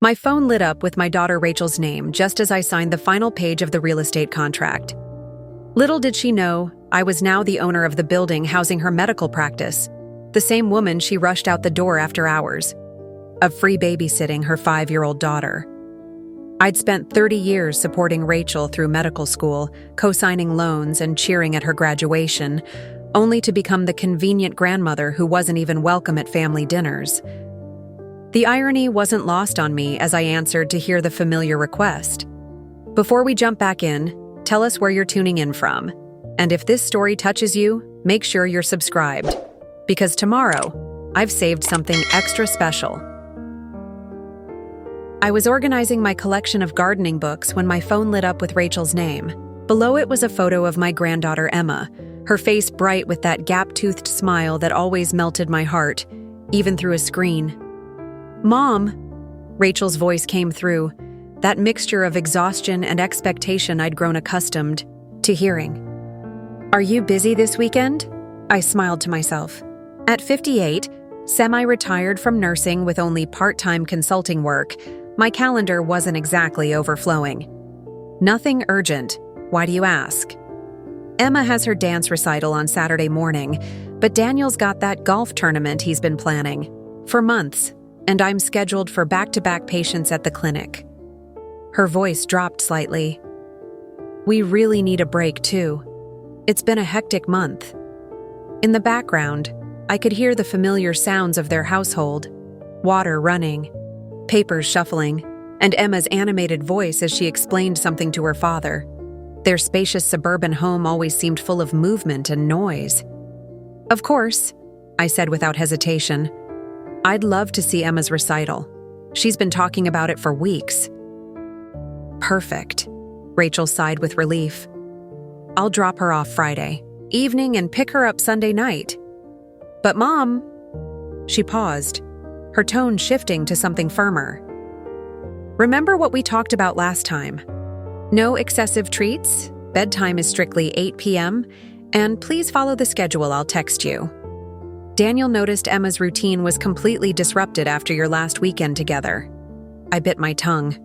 My phone lit up with my daughter Rachel's name just as I signed the final page of the real estate contract. Little did she know, I was now the owner of the building housing her medical practice, the same woman she rushed out the door after hours of free babysitting her 5-year-old daughter. I'd spent 30 years supporting Rachel through medical school, co-signing loans and cheering at her graduation, only to become the convenient grandmother who wasn't even welcome at family dinners. The irony wasn't lost on me as I answered to hear the familiar request. Before we jump back in, tell us where you're tuning in from. And if this story touches you, make sure you're subscribed. Because tomorrow, I've saved something extra special. I was organizing my collection of gardening books when my phone lit up with Rachel's name. Below it was a photo of my granddaughter Emma, her face bright with that gap-toothed smile that always melted my heart, even through a screen. "Mom," Rachel's voice came through, that mixture of exhaustion and expectation I'd grown accustomed to hearing. "Are you busy this weekend?" I smiled to myself. At 58, semi-retired from nursing with only part-time consulting work, my calendar wasn't exactly overflowing. Nothing urgent, why do you ask? Emma has her dance recital on Saturday morning, but Daniel's got that golf tournament he's been planning for months, and I'm scheduled for back-to-back patients at the clinic. Her voice dropped slightly. "We really need a break, too. It's been a hectic month." In the background, I could hear the familiar sounds of their household: water running, papers shuffling, and Emma's animated voice as she explained something to her father. Their spacious suburban home always seemed full of movement and noise. "Of course," I said without hesitation. "I'd love to see Emma's recital. She's been talking about it for weeks." "Perfect," Rachel sighed with relief. "I'll drop her off Friday evening and pick her up Sunday night." "But Mom," she paused, her tone shifting to something firmer. "Remember what we talked about last time? No excessive treats, bedtime is strictly 8 p.m., and please follow the schedule I'll text you." Daniel noticed Emma's routine was completely disrupted after your last weekend together. I bit my tongue.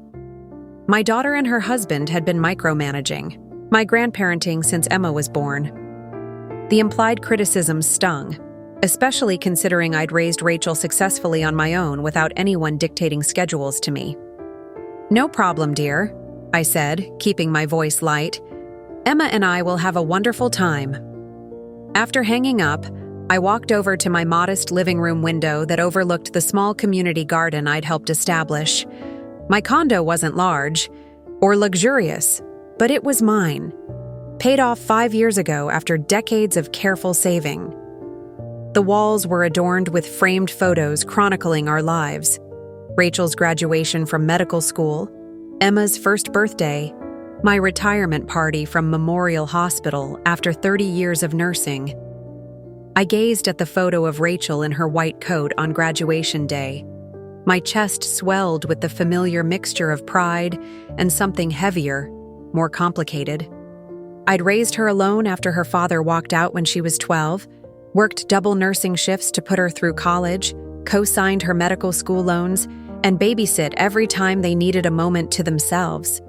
My daughter and her husband had been micromanaging my grandparenting since Emma was born. The implied criticism stung, especially considering I'd raised Rachel successfully on my own without anyone dictating schedules to me. "No problem, dear," I said, keeping my voice light. "Emma and I will have a wonderful time." After hanging up, I walked over to my modest living room window that overlooked the small community garden I'd helped establish. My condo wasn't large or luxurious, but it was mine, paid off 5 years ago after decades of careful saving. The walls were adorned with framed photos chronicling our lives: Rachel's graduation from medical school, Emma's first birthday, my retirement party from Memorial Hospital after 30 years of nursing. I gazed at the photo of Rachel in her white coat on graduation day. My chest swelled with the familiar mixture of pride and something heavier, more complicated. I'd raised her alone after her father walked out when she was 12, worked double nursing shifts to put her through college, co-signed her medical school loans, and babysit every time they needed a moment to themselves.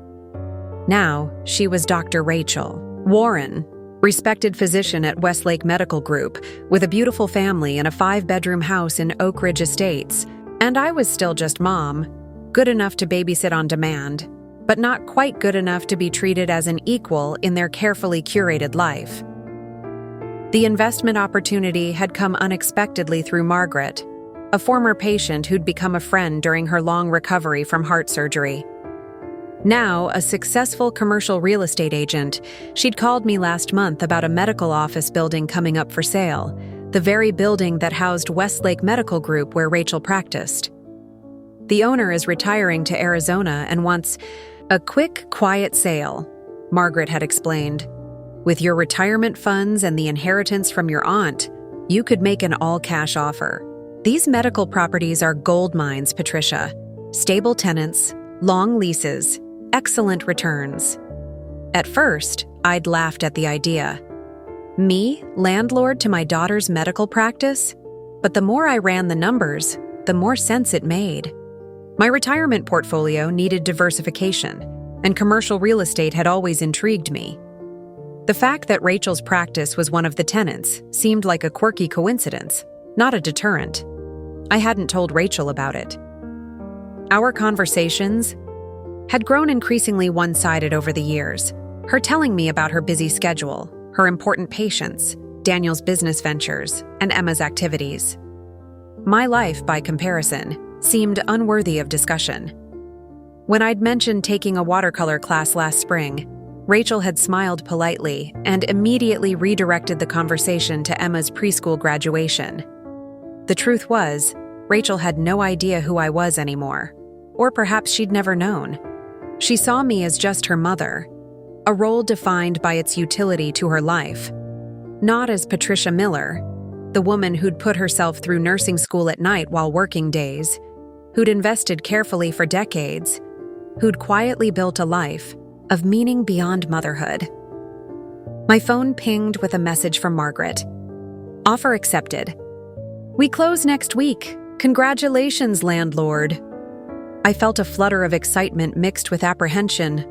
Now, she was Dr. Rachel Warren, respected physician at Westlake Medical Group, with a beautiful family and a 5-bedroom house in Oak Ridge Estates. And I was still just Mom, good enough to babysit on demand, but not quite good enough to be treated as an equal in their carefully curated life. The investment opportunity had come unexpectedly through Margaret, a former patient who'd become a friend during her long recovery from heart surgery. Now a successful commercial real estate agent, she'd called me last month about a medical office building coming up for sale, the very building that housed Westlake Medical Group where Rachel practiced. The owner is retiring to Arizona and wants a quick, quiet sale, Margaret had explained. With your retirement funds and the inheritance from your aunt, you could make an all-cash offer. These medical properties are gold mines, Patricia. Stable tenants, long leases, excellent returns. At first, I'd laughed at the idea. Me, landlord to my daughter's medical practice? But the more I ran the numbers, the more sense it made. My retirement portfolio needed diversification, and commercial real estate had always intrigued me. The fact that Rachel's practice was one of the tenants seemed like a quirky coincidence, not a deterrent. I hadn't told Rachel about it. Our conversations had grown increasingly one-sided over the years, her telling me about her busy schedule, her important patients, Daniel's business ventures, and Emma's activities. My life, by comparison, seemed unworthy of discussion. When I'd mentioned taking a watercolor class last spring, Rachel had smiled politely and immediately redirected the conversation to Emma's preschool graduation. The truth was, Rachel had no idea who I was anymore, or perhaps she'd never known. She saw me as just her mother, a role defined by its utility to her life, not as Patricia Miller, the woman who'd put herself through nursing school at night while working days, who'd invested carefully for decades, who'd quietly built a life of meaning beyond motherhood. My phone pinged with a message from Margaret. Offer accepted. We close next week. Congratulations, landlord. I felt a flutter of excitement mixed with apprehension.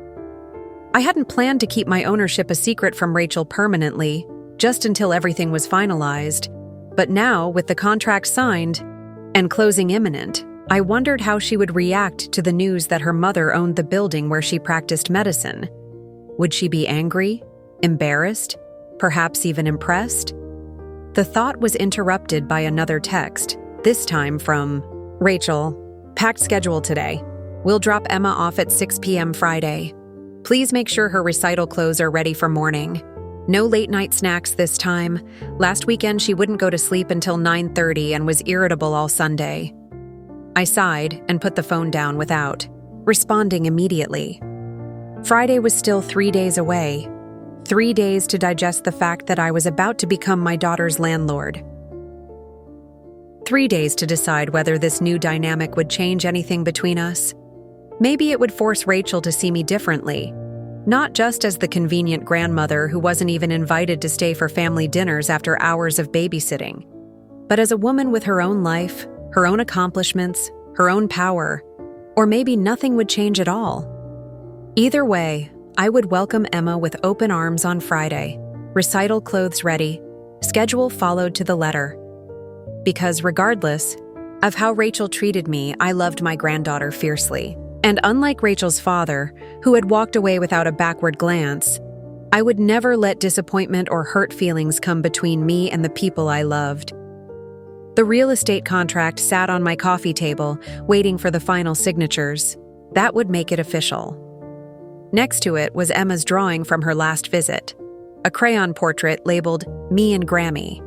I hadn't planned to keep my ownership a secret from Rachel permanently, just until everything was finalized. But now, with the contract signed and closing imminent, I wondered how she would react to the news that her mother owned the building where she practiced medicine. Would she be angry, embarrassed, perhaps even impressed? The thought was interrupted by another text, this time from Rachel. Packed schedule today. We'll drop Emma off at 6 p.m. Friday. Please make sure her recital clothes are ready for morning. No late-night snacks this time. Last weekend she wouldn't go to sleep until 9:30 and was irritable all Sunday. I sighed and put the phone down without responding immediately. Friday was still 3 days away. 3 days to digest the fact that I was about to become my daughter's landlord. 3 days to decide whether this new dynamic would change anything between us. Maybe it would force Rachel to see me differently, not just as the convenient grandmother who wasn't even invited to stay for family dinners after hours of babysitting, but as a woman with her own life, her own accomplishments, her own power, or maybe nothing would change at all. Either way, I would welcome Emma with open arms on Friday, recital clothes ready, schedule followed to the letter. Because regardless of how Rachel treated me, I loved my granddaughter fiercely. And unlike Rachel's father, who had walked away without a backward glance, I would never let disappointment or hurt feelings come between me and the people I loved. The real estate contract sat on my coffee table, waiting for the final signatures. That would make it official. Next to it was Emma's drawing from her last visit, a crayon portrait labeled "Me and Grammy."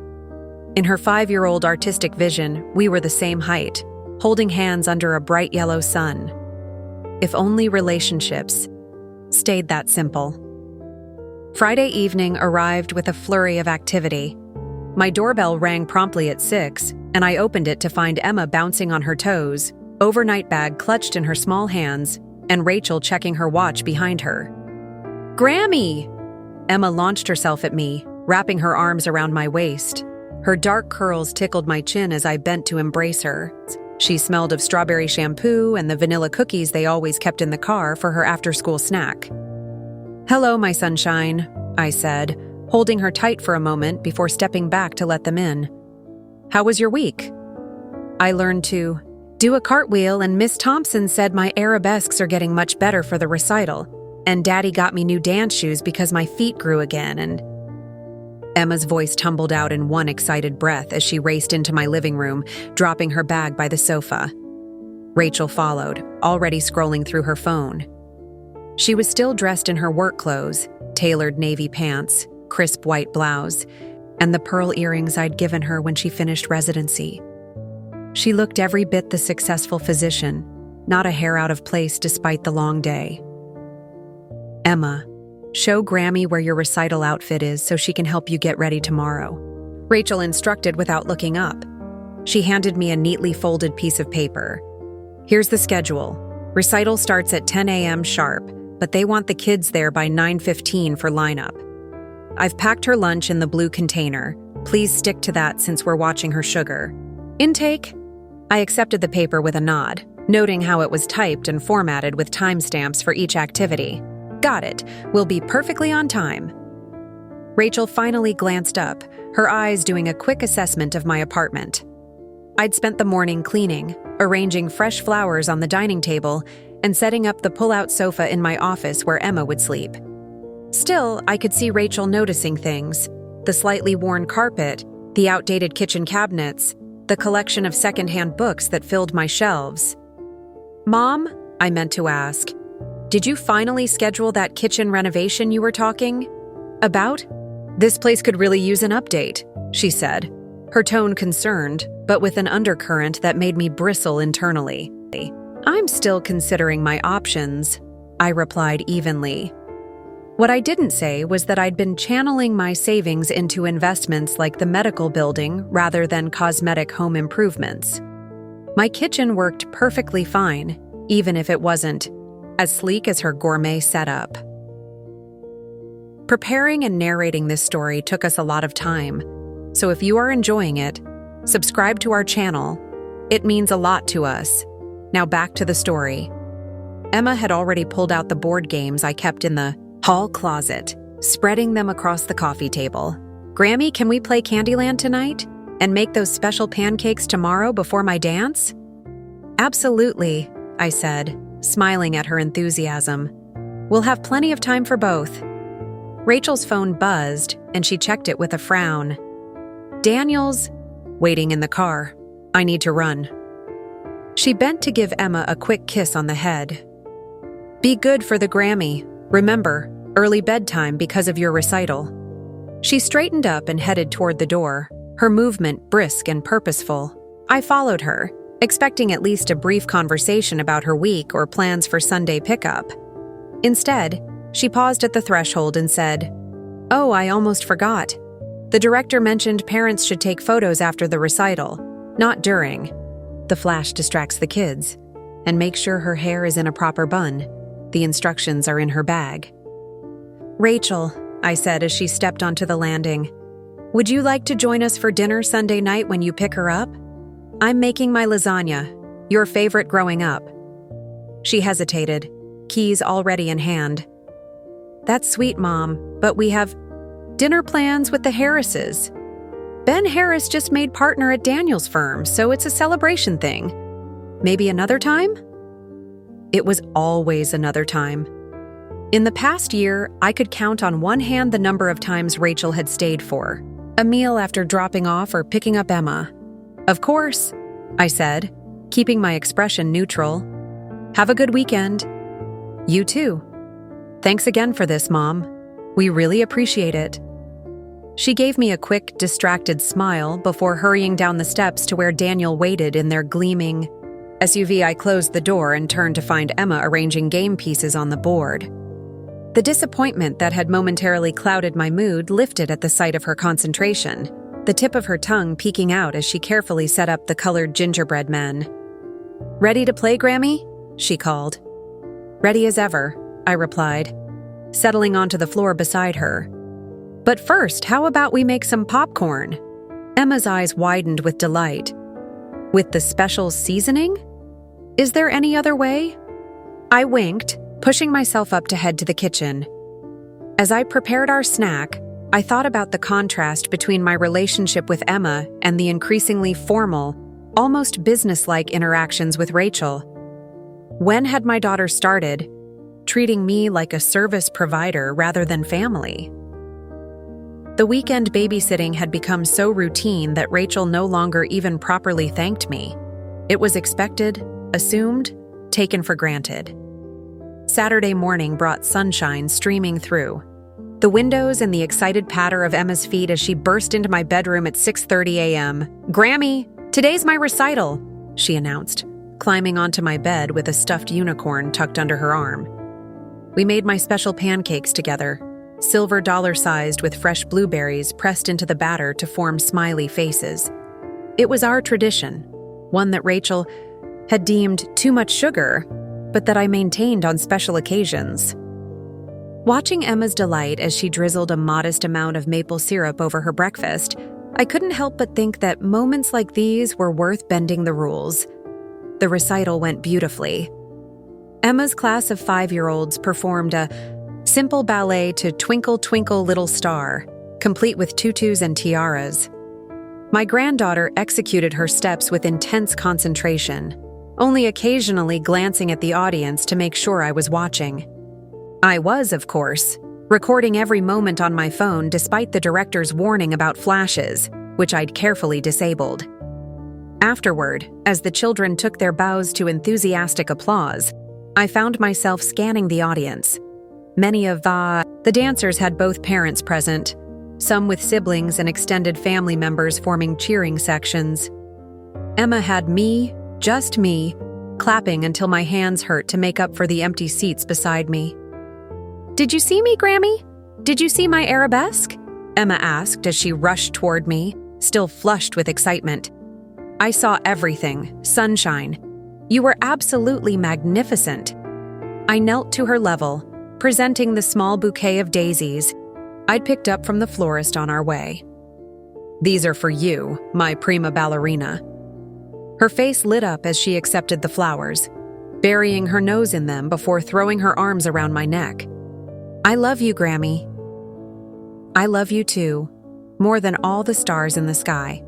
In her 5-year-old artistic vision, we were the same height, holding hands under a bright yellow sun. If only relationships stayed that simple. Friday evening arrived with a flurry of activity. My doorbell rang promptly at 6, and I opened it to find Emma bouncing on her toes, overnight bag clutched in her small hands, and Rachel checking her watch behind her. "Grammy!" Emma launched herself at me, wrapping her arms around my waist. Her dark curls tickled my chin as I bent to embrace her. She smelled of strawberry shampoo and the vanilla cookies they always kept in the car for her after-school snack. "Hello, my sunshine," I said, holding her tight for a moment before stepping back to let them in. "How was your week?" "I learned to do a cartwheel, and Miss Thompson said my arabesques are getting much better for the recital, and Daddy got me new dance shoes because my feet grew again, and..." Emma's voice tumbled out in one excited breath as she raced into my living room, dropping her bag by the sofa. Rachel followed, already scrolling through her phone. She was still dressed in her work clothes, tailored navy pants, crisp white blouse, and the pearl earrings I'd given her when she finished residency. She looked every bit the successful physician, not a hair out of place despite the long day. "Emma, show Grammy where your recital outfit is so she can help you get ready tomorrow," Rachel instructed without looking up. She handed me a neatly folded piece of paper. "Here's the schedule. Recital starts at 10 a.m. sharp, but they want the kids there by 9:15 for lineup. I've packed her lunch in the blue container. Please stick to that since we're watching her sugar. Intake?" I accepted the paper with a nod. noting how it was typed and formatted with timestamps for each activity. "Got it. We'll be perfectly on time." Rachel finally glanced up, her eyes doing a quick assessment of my apartment. I'd spent the morning cleaning, arranging fresh flowers on the dining table, and setting up the pull-out sofa in my office where Emma would sleep. Still, I could see Rachel noticing things: the slightly worn carpet, the outdated kitchen cabinets, the collection of secondhand books that filled my shelves. "Mom," I meant to ask, "did you finally schedule that kitchen renovation you were talking about? This place could really use an update," she said, her tone concerned, but with an undercurrent that made me bristle internally. "I'm still considering my options," I replied evenly. What I didn't say was that I'd been channeling my savings into investments like the medical building rather than cosmetic home improvements. My kitchen worked perfectly fine, even if it wasn't as sleek as her gourmet setup. Preparing and narrating this story took us a lot of time, so if you are enjoying it, subscribe to our channel. It means a lot to us. Now back to the story. Emma had already pulled out the board games I kept in the hall closet, spreading them across the coffee table. "Grammy, can we play Candyland tonight? And make those special pancakes tomorrow before my dance?" "Absolutely," I said, smiling at her enthusiasm. "We'll have plenty of time for both." Rachel's phone buzzed, and she checked it with a frown. "Daniel's waiting in the car. I need to run." She bent to give Emma a quick kiss on the head. "Be good for the Grammy. Remember, early bedtime because of your recital." She straightened up and headed toward the door, her movement brisk and purposeful. I followed her, expecting at least a brief conversation about her week or plans for Sunday pickup. Instead, she paused at the threshold and said, "Oh, I almost forgot. The director mentioned parents should take photos after the recital, not during. The flash distracts the kids. And make sure her hair is in a proper bun. The instructions are in her bag." "Rachel," I said as she stepped onto the landing, "would you like to join us for dinner Sunday night when you pick her up? I'm making my lasagna, your favorite growing up." She hesitated, keys already in hand. "That's sweet, Mom, but we have dinner plans with the Harrises. Ben Harris just made partner at Daniel's firm, so it's a celebration thing. Maybe another time?" It was always another time. In the past year, I could count on one hand the number of times Rachel had stayed for a meal after dropping off or picking up Emma. "Of course," I said, keeping my expression neutral. "Have a good weekend." "You too. Thanks again for this, Mom. We really appreciate it." She gave me a quick, distracted smile before hurrying down the steps to where Daniel waited in their gleaming SUV. I closed the door and turned to find Emma arranging game pieces on the board. The disappointment that had momentarily clouded my mood lifted at the sight of her concentration, the tip of her tongue peeking out as she carefully set up the colored gingerbread men. "Ready to play, Grammy?" she called. "Ready as ever," I replied, settling onto the floor beside her. "But first, how about we make some popcorn?" Emma's eyes widened with delight. "With the special seasoning? Is there any other way?" I winked, pushing myself up to head to the kitchen. As I prepared our snack, I thought about the contrast between my relationship with Emma and the increasingly formal, almost businesslike interactions with Rachel. When had my daughter started treating me like a service provider rather than family? The weekend babysitting had become so routine that Rachel no longer even properly thanked me. It was expected, assumed, taken for granted. Saturday morning brought sunshine streaming through. The windows and the excited patter of Emma's feet as she burst into my bedroom at 6:30 a.m. "Grammy, today's my recital," she announced, climbing onto my bed with a stuffed unicorn tucked under her arm. We made my special pancakes together, silver dollar-sized with fresh blueberries pressed into the batter to form smiley faces. It was our tradition, one that Rachel had deemed too much sugar, but that I maintained on special occasions. Watching Emma's delight as she drizzled a modest amount of maple syrup over her breakfast, I couldn't help but think that moments like these were worth bending the rules. The recital went beautifully. Emma's class of 5-year-olds performed a simple ballet to Twinkle, Twinkle, Little Star, complete with tutus and tiaras. My granddaughter executed her steps with intense concentration, only occasionally glancing at the audience to make sure I was watching. I was, of course, recording every moment on my phone despite the director's warning about flashes, which I'd carefully disabled. Afterward, as the children took their bows to enthusiastic applause, I found myself scanning the audience. Many of the dancers had both parents present, some with siblings and extended family members forming cheering sections. Emma had me, just me, clapping until my hands hurt to make up for the empty seats beside me. "Did you see me, Grammy? Did you see my arabesque?" Emma asked as she rushed toward me, still flushed with excitement. "I saw everything, sunshine. You were absolutely magnificent." I knelt to her level, presenting the small bouquet of daisies I'd picked up from the florist on our way. "These are for you, my prima ballerina." Her face lit up as she accepted the flowers, burying her nose in them before throwing her arms around my neck. "I love you, Grammy." "I love you too, more than all the stars in the sky."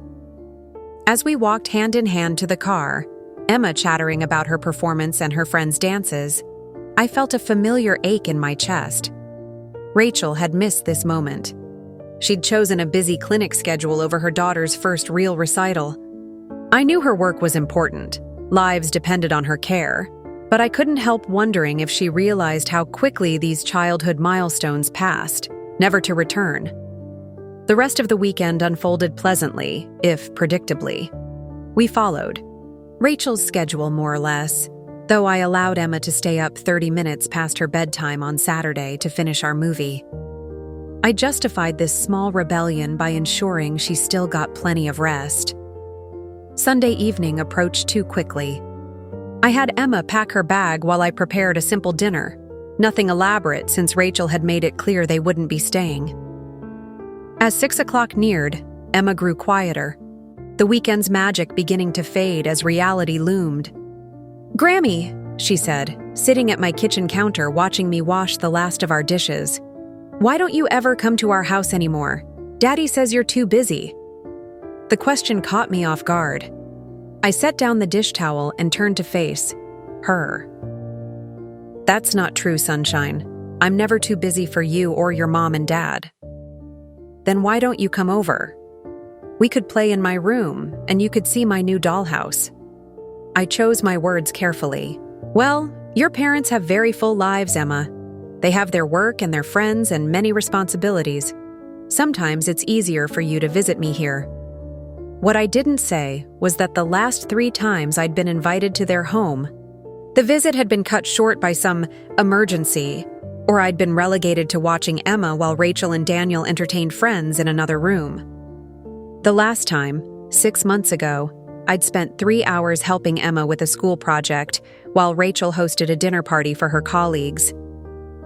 As we walked hand in hand to the car, Emma chattering about her performance and her friends' dances, I felt a familiar ache in my chest. Rachel had missed this moment. She'd chosen a busy clinic schedule over her daughter's first real recital. I knew her work was important, lives depended on her care, but I couldn't help wondering if she realized how quickly these childhood milestones passed, never to return. The rest of the weekend unfolded pleasantly, if predictably. We followed Rachel's schedule more or less, though I allowed Emma to stay up 30 minutes past her bedtime on Saturday to finish our movie. I justified this small rebellion by ensuring she still got plenty of rest. Sunday evening approached too quickly. I had Emma pack her bag while I prepared a simple dinner, nothing elaborate since Rachel had made it clear they wouldn't be staying. As 6 o'clock neared, Emma grew quieter, the weekend's magic beginning to fade as reality loomed. "Grammy," she said, sitting at my kitchen counter watching me wash the last of our dishes. "Why don't you ever come to our house anymore? Daddy says you're too busy." The question caught me off guard. I set down the dish towel and turned to face her. "That's not true, sunshine. I'm never too busy for you or your mom and dad." "Then why don't you come over? We could play in my room, and you could see my new dollhouse." I chose my words carefully. "Well, your parents have very full lives, Emma. They have their work and their friends and many responsibilities. Sometimes it's easier for you to visit me here." What I didn't say was that the last 3 times I'd been invited to their home, the visit had been cut short by some emergency, or I'd been relegated to watching Emma while Rachel and Daniel entertained friends in another room. The last time, 6 months ago, I'd spent 3 hours helping Emma with a school project while Rachel hosted a dinner party for her colleagues.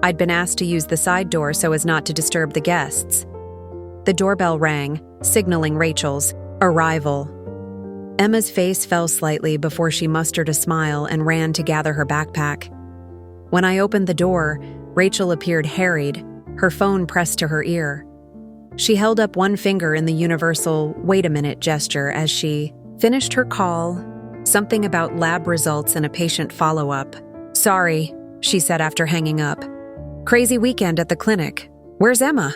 I'd been asked to use the side door so as not to disturb the guests. The doorbell rang, signaling Rachel's arrival. Emma's face fell slightly before she mustered a smile and ran to gather her backpack. When I opened the door, Rachel appeared harried, her phone pressed to her ear. She held up one finger in the universal "wait a minute" gesture as she finished her call, something about lab results and a patient follow-up. "Sorry," she said after hanging up. "Crazy weekend at the clinic. Where's Emma?"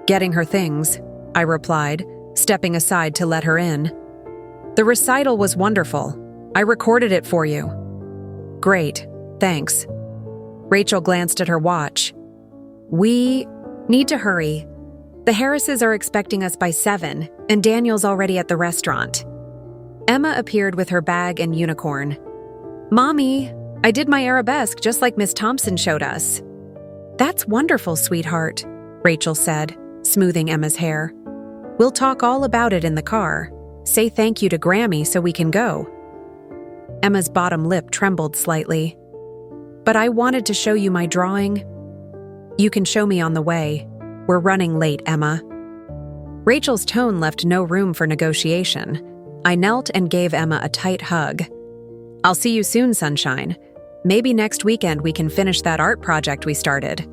"Getting her things," I replied, stepping aside to let her in. "The recital was wonderful. I recorded it for you." "Great, thanks." Rachel glanced at her watch. "We need to hurry. The Harrises are expecting us by 7, and Daniel's already at the restaurant." Emma appeared with her bag and unicorn. "Mommy, I did my arabesque just like Miss Thompson showed us." "That's wonderful, sweetheart," Rachel said, smoothing Emma's hair. "We'll talk all about it in the car. Say thank you to Grammy so we can go." Emma's bottom lip trembled slightly. "But I wanted to show you my drawing." "You can show me on the way. We're running late, Emma." Rachel's tone left no room for negotiation. I knelt and gave Emma a tight hug. I'll see you soon, sunshine. Maybe next weekend we can finish that art project we started."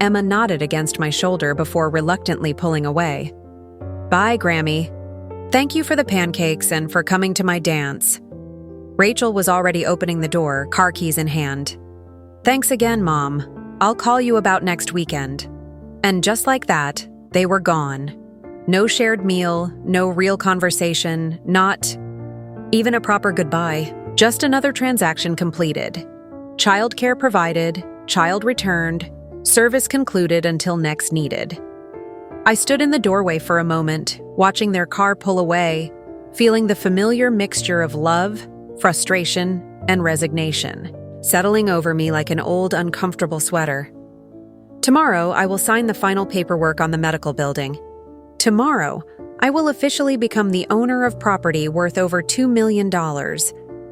Emma nodded against my shoulder before reluctantly pulling away. "Bye, Grammy. Thank you for the pancakes and for coming to my dance." Rachel was already opening the door, car keys in hand. "Thanks again, Mom. I'll call you about next weekend." And just like that, they were gone. No shared meal, no real conversation, not even a proper goodbye. Just another transaction completed. Childcare provided, child returned, service concluded until next needed. I stood in the doorway for a moment, watching their car pull away, feeling the familiar mixture of love, frustration, and resignation, settling over me like an old, uncomfortable sweater. Tomorrow, I will sign the final paperwork on the medical building. Tomorrow, I will officially become the owner of property worth over $2 million,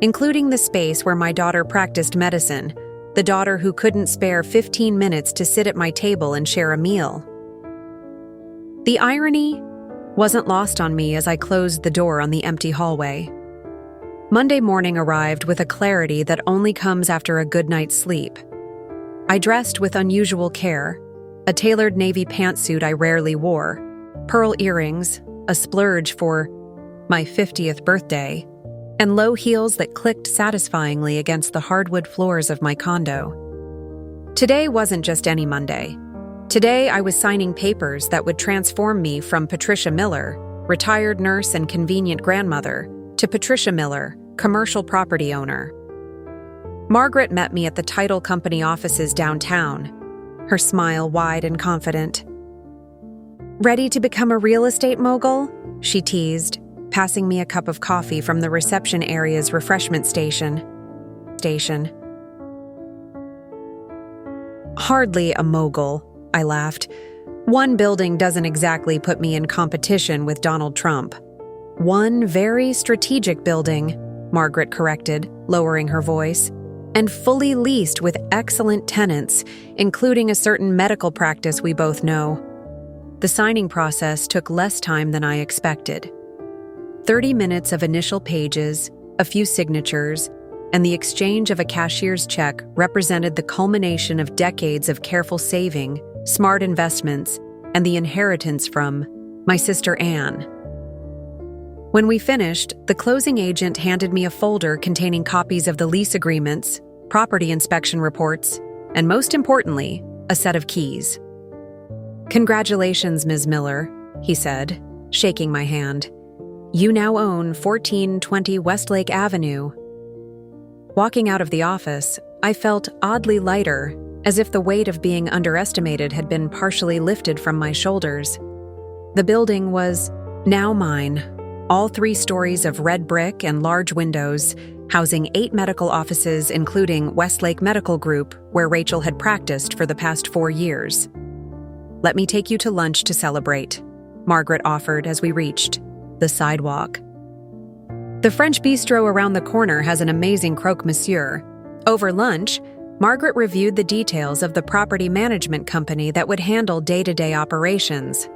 including the space where my daughter practiced medicine, the daughter who couldn't spare 15 minutes to sit at my table and share a meal. The irony wasn't lost on me as I closed the door on the empty hallway. Monday morning arrived with a clarity that only comes after a good night's sleep. I dressed with unusual care, a tailored navy pantsuit I rarely wore, pearl earrings, a splurge for my 50th birthday, and low heels that clicked satisfyingly against the hardwood floors of my condo. Today wasn't just any Monday. Today I was signing papers that would transform me from Patricia Miller, retired nurse and convenient grandmother, to Patricia Miller, commercial property owner. Margaret met me at the title company offices downtown, her smile wide and confident. "Ready to become a real estate mogul?" she teased, passing me a cup of coffee from the reception area's refreshment station. "Hardly a mogul," I laughed. "One building doesn't exactly put me in competition with Donald Trump." "One very strategic building," Margaret corrected, lowering her voice, "and fully leased with excellent tenants, including a certain medical practice we both know." The signing process took less time than I expected. 30 minutes of initial pages, a few signatures, and the exchange of a cashier's check represented the culmination of decades of careful saving, smart investments, and the inheritance from my sister Anne. When we finished, the closing agent handed me a folder containing copies of the lease agreements, property inspection reports, and most importantly, a set of keys. "Congratulations, Ms. Miller," he said, shaking my hand. "You now own 1420 Westlake Avenue." Walking out of the office, I felt oddly lighter, as if the weight of being underestimated had been partially lifted from my shoulders. The building was now mine, all 3 stories of red brick and large windows, housing 8 medical offices including Westlake Medical Group, where Rachel had practiced for the past 4 years. "Let me take you to lunch to celebrate," Margaret offered as we reached the sidewalk. "The French bistro around the corner has an amazing croque monsieur." Over lunch, Margaret reviewed the details of the property management company that would handle day-to-day operations.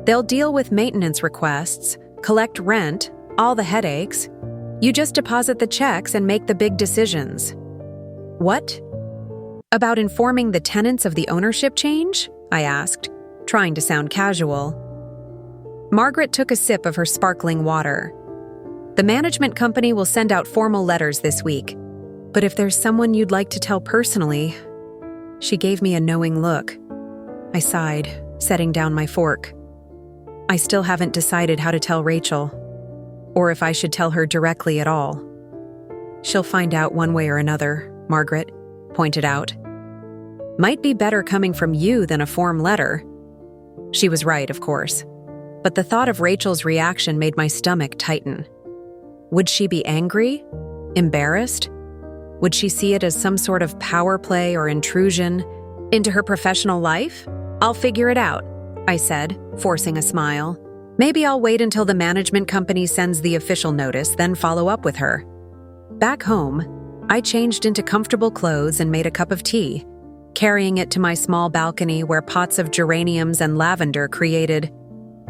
"They'll deal with maintenance requests, collect rent, all the headaches. You just deposit the checks and make the big decisions." "What? About informing the tenants of the ownership change?" I asked, trying to sound casual. Margaret took a sip of her sparkling water. "The management company will send out formal letters this week. But if there's someone you'd like to tell personally..." She gave me a knowing look. I sighed, setting down my fork. "I still haven't decided how to tell Rachel, or if I should tell her directly at all." "She'll find out one way or another," Margaret pointed out. "Might be better coming from you than a form letter." She was right, of course, but the thought of Rachel's reaction made my stomach tighten. Would she be angry? Embarrassed? Would she see it as some sort of power play or intrusion into her professional life? "I'll figure it out," I said, forcing a smile. "Maybe I'll wait until the management company sends the official notice, then follow up with her." Back home, I changed into comfortable clothes and made a cup of tea, carrying it to my small balcony where pots of geraniums and lavender created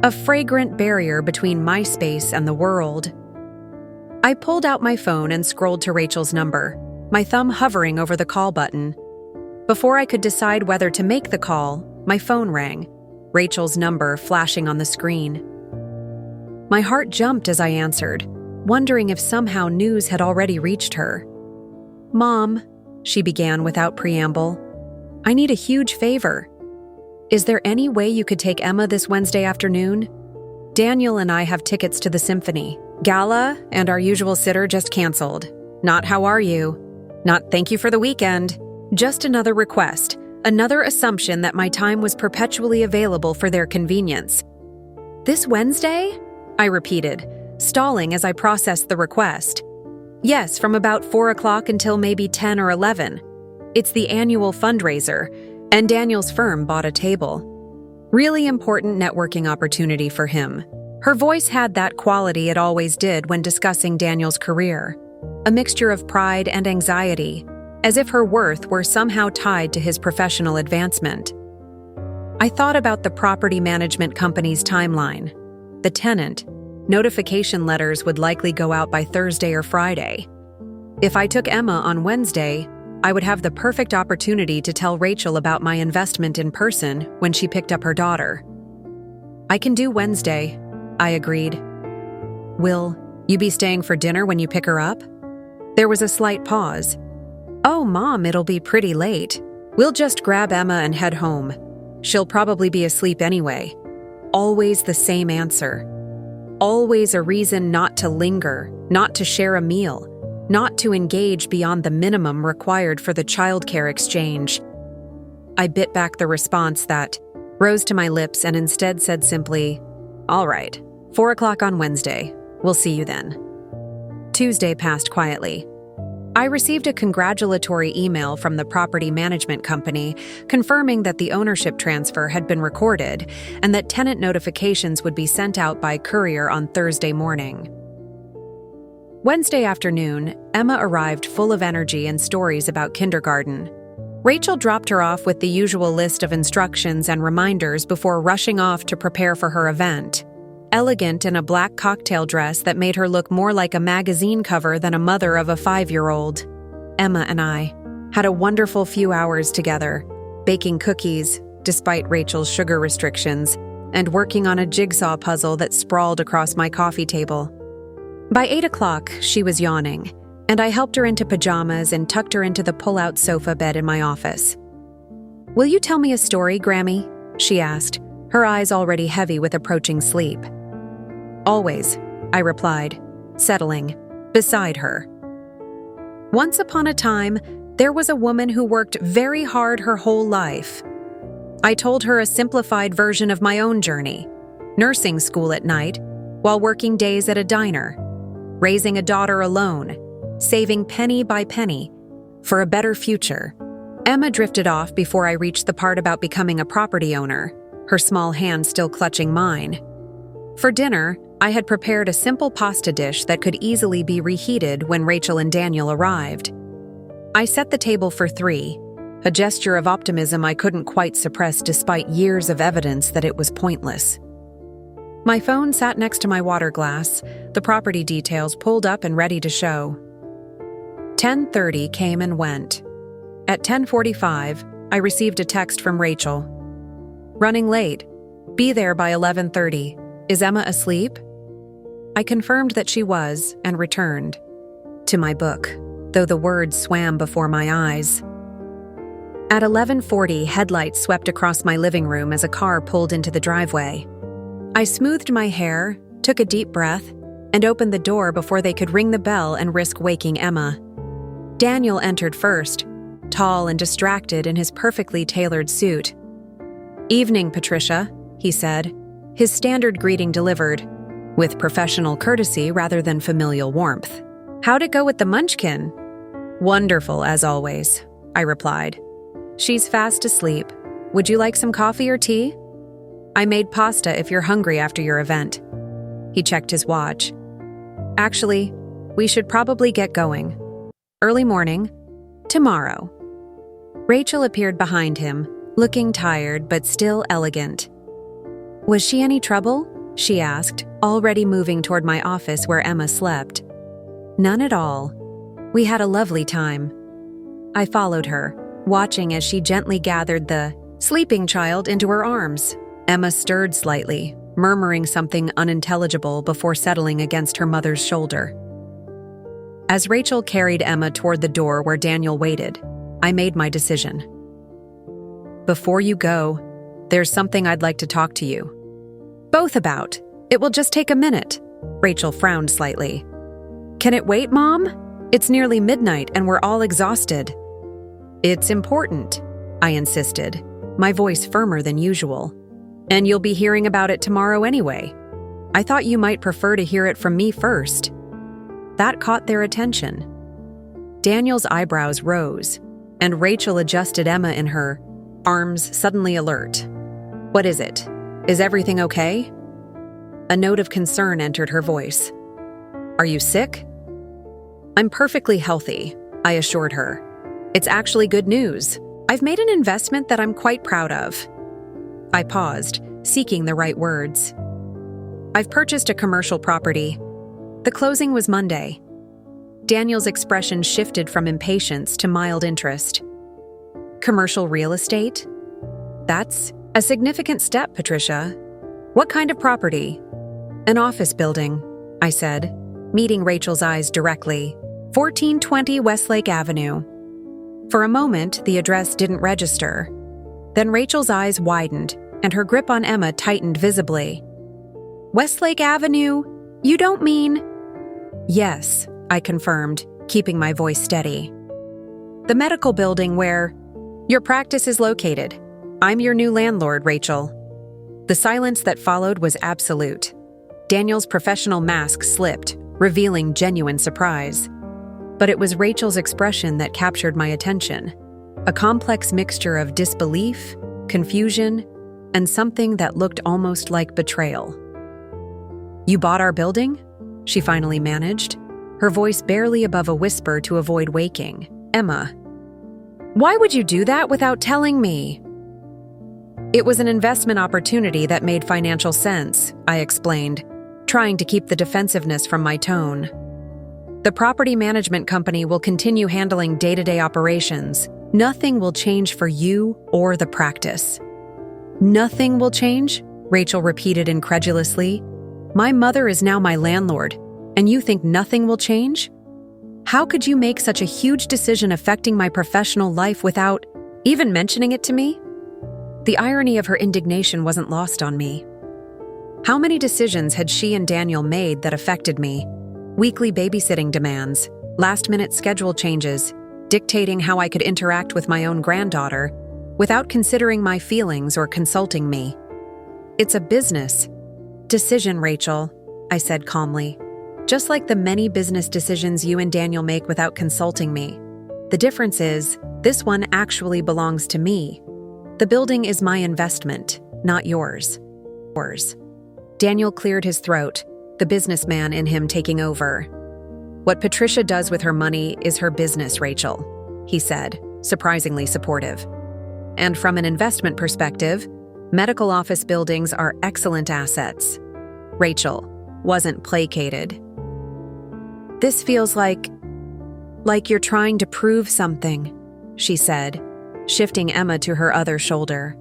a fragrant barrier between my space and the world. I pulled out my phone and scrolled to Rachel's number, my thumb hovering over the call button. Before I could decide whether to make the call, my phone rang, Rachel's number flashing on the screen. My heart jumped as I answered, wondering if somehow news had already reached her. "Mom," she began without preamble, "I need a huge favor. Is there any way you could take Emma this Wednesday afternoon? Daniel and I have tickets to the symphony. Gala and our usual sitter just canceled. Not how are you? Not thank you for the weekend. Just another request, another assumption that my time was perpetually available for their convenience." "This Wednesday?" I repeated, stalling as I processed the request. "Yes, from about 4 o'clock until maybe 10 or 11. It's the annual fundraiser, and Daniel's firm bought a table. Really important networking opportunity for him." Her voice had that quality it always did when discussing Daniel's career, a mixture of pride and anxiety, as if her worth were somehow tied to his professional advancement. I thought about the property management company's timeline. The tenant, notification letters would likely go out by Thursday or Friday. If I took Emma on Wednesday, I would have the perfect opportunity to tell Rachel about my investment in person when she picked up her daughter. "I can do Wednesday," I agreed. "Will you be staying for dinner when you pick her up?" There was a slight pause. "Oh, Mom, it'll be pretty late. We'll just grab Emma and head home. She'll probably be asleep anyway." Always the same answer. Always a reason not to linger, not to share a meal, not to engage beyond the minimum required for the childcare exchange. I bit back the response that rose to my lips and instead said simply, "All right, 4 o'clock on Wednesday. We'll see you then." Tuesday passed quietly. I received a congratulatory email from the property management company confirming that the ownership transfer had been recorded and that tenant notifications would be sent out by courier on Thursday morning. Wednesday afternoon, Emma arrived full of energy and stories about kindergarten. Rachel dropped her off with the usual list of instructions and reminders before rushing off to prepare for her event. Elegant in a black cocktail dress that made her look more like a magazine cover than a mother of a 5-year-old. Emma and I had a wonderful few hours together, baking cookies, despite Rachel's sugar restrictions, and working on a jigsaw puzzle that sprawled across my coffee table. By 8 o'clock, she was yawning, and I helped her into pajamas and tucked her into the pull-out sofa bed in my office. "Will you tell me a story, Grammy?" she asked, her eyes already heavy with approaching sleep. "Always," I replied, settling beside her. Once upon a time, there was a woman who worked very hard her whole life. I told her a simplified version of my own journey: nursing school at night, while working days at a diner, raising a daughter alone, saving penny by penny, for a better future. Emma drifted off before I reached the part about becoming a property owner, her small hand still clutching mine. For dinner, I had prepared a simple pasta dish that could easily be reheated when Rachel and Daniel arrived. I set the table for 3, a gesture of optimism I couldn't quite suppress despite years of evidence that it was pointless. My phone sat next to my water glass, the property details pulled up and ready to show. 10:30 came and went. At 10:45, I received a text from Rachel. "Running late. Be there by 11:30. Is Emma asleep?" I confirmed that she was and returned to my book, though the words swam before my eyes. At 11:40, headlights swept across my living room as a car pulled into the driveway. I smoothed my hair, took a deep breath, and opened the door before they could ring the bell and risk waking Emma. Daniel entered first, tall and distracted in his perfectly tailored suit. "Evening, Patricia," he said, his standard greeting delivered, with professional courtesy rather than familial warmth. "How'd it go with the munchkin?" "Wonderful, as always," I replied. "She's fast asleep. Would you like some coffee or tea?" "I made pasta if you're hungry after your event." He checked his watch. "Actually, we should probably get going. Early morning, tomorrow." Rachel appeared behind him, looking tired but still elegant. "Was she any trouble?" she asked, already moving toward my office where Emma slept. None at all. We had a lovely time. I followed her, watching as she gently gathered the sleeping child into her arms. Emma stirred slightly, murmuring something unintelligible before settling against her mother's shoulder. As Rachel carried Emma toward the door where Daniel waited, I made my decision. Before you go, there's something I'd like to talk to you both about. It will just take a minute. Rachel frowned slightly. Can it wait, Mom? It's nearly midnight and we're all exhausted. It's important, I insisted, my voice firmer than usual. And you'll be hearing about it tomorrow anyway. I thought you might prefer to hear it from me first. That caught their attention. Daniel's eyebrows rose, and Rachel adjusted Emma in her arms, suddenly alert. What is it? Is everything okay? A note of concern entered her voice. Are you sick? I'm perfectly healthy, I assured her. It's actually good news. I've made an investment that I'm quite proud of. I paused, seeking the right words. I've purchased a commercial property. The closing was Monday. Daniel's expression shifted from impatience to mild interest. Commercial real estate? That's a significant step, Patricia. What kind of property? An office building, I said, meeting Rachel's eyes directly. 1420 Westlake Avenue. For a moment, the address didn't register. Then Rachel's eyes widened, and her grip on Emma tightened visibly. Westlake Avenue? You don't mean… Yes, I confirmed, keeping my voice steady. The medical building where your practice is located. I'm your new landlord, Rachel. The silence that followed was absolute. Daniel's professional mask slipped, revealing genuine surprise. But it was Rachel's expression that captured my attention. A complex mixture of disbelief, confusion, and something that looked almost like betrayal. You bought our building? She finally managed, her voice barely above a whisper to avoid waking. Emma. Why would you do that without telling me? It was an investment opportunity that made financial sense, I explained, trying to keep the defensiveness from my tone. The property management company will continue handling day-to-day operations. Nothing will change for you or the practice. Nothing will change? Rachel repeated incredulously. My mother is now my landlord, and you think nothing will change? How could you make such a huge decision affecting my professional life without even mentioning it to me? The irony of her indignation wasn't lost on me. How many decisions had she and Daniel made that affected me? Weekly babysitting demands, last-minute schedule changes, dictating how I could interact with my own granddaughter, without considering my feelings or consulting me. It's a business decision, Rachel, I said calmly. Just like the many business decisions you and Daniel make without consulting me. The difference is, this one actually belongs to me. The building is my investment, not yours. Daniel cleared his throat, the businessman in him taking over. What Patricia does with her money is her business, Rachel, he said, surprisingly supportive. And from an investment perspective, medical office buildings are excellent assets. Rachel wasn't placated. This feels like you're trying to prove something, she said, shifting Emma to her other shoulder.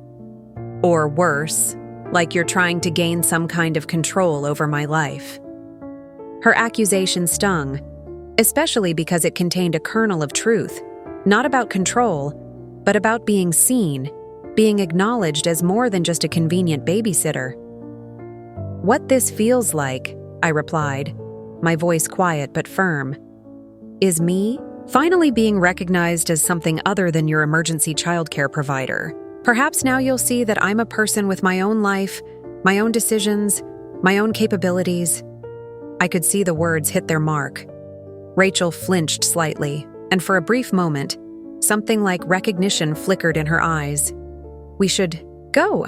Or worse, like you're trying to gain some kind of control over my life. Her accusation stung, especially because it contained a kernel of truth, not about control, but about being seen, being acknowledged as more than just a convenient babysitter. What this feels like, I replied, my voice quiet but firm, is me finally being recognized as something other than your emergency childcare provider. Perhaps now you'll see that I'm a person with my own life, my own decisions, my own capabilities. I could see the words hit their mark. Rachel flinched slightly, and for a brief moment, something like recognition flickered in her eyes. We should go,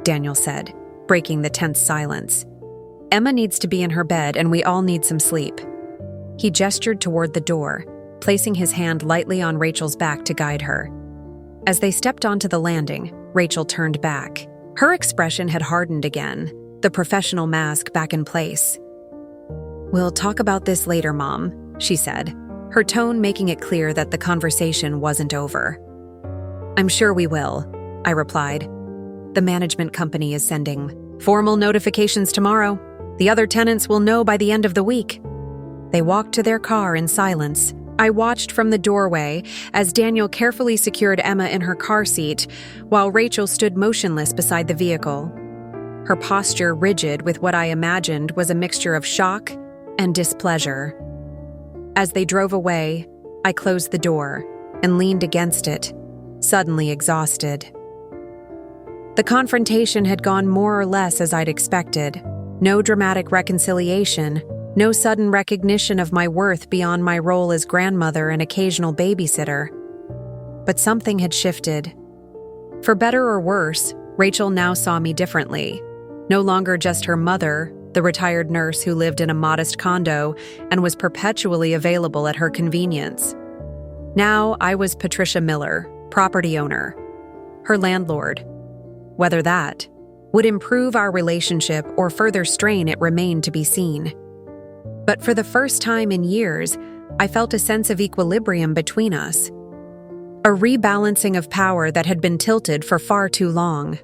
Daniel said, breaking the tense silence. Emma needs to be in her bed and we all need some sleep. He gestured toward the door, placing his hand lightly on Rachel's back to guide her. As they stepped onto the landing, Rachel turned back. Her expression had hardened again, the professional mask back in place. We'll talk about this later, Mom, she said, her tone making it clear that the conversation wasn't over. "I'm sure we will," I replied. "The management company is sending formal notifications tomorrow. The other tenants will know by the end of the week." They walked to their car in silence. I watched from the doorway as Daniel carefully secured Emma in her car seat, while Rachel stood motionless beside the vehicle, her posture rigid with what I imagined was a mixture of shock and displeasure. As they drove away, I closed the door and leaned against it, suddenly exhausted. The confrontation had gone more or less as I'd expected. No dramatic reconciliation, no sudden recognition of my worth beyond my role as grandmother and occasional babysitter. But something had shifted. For better or worse, Rachel now saw me differently. No longer just her mother, the retired nurse who lived in a modest condo and was perpetually available at her convenience. Now I was Patricia Miller, property owner, her landlord. Whether that would improve our relationship or further strain it remained to be seen. But for the first time in years, I felt a sense of equilibrium between us. A rebalancing of power that had been tilted for far too long.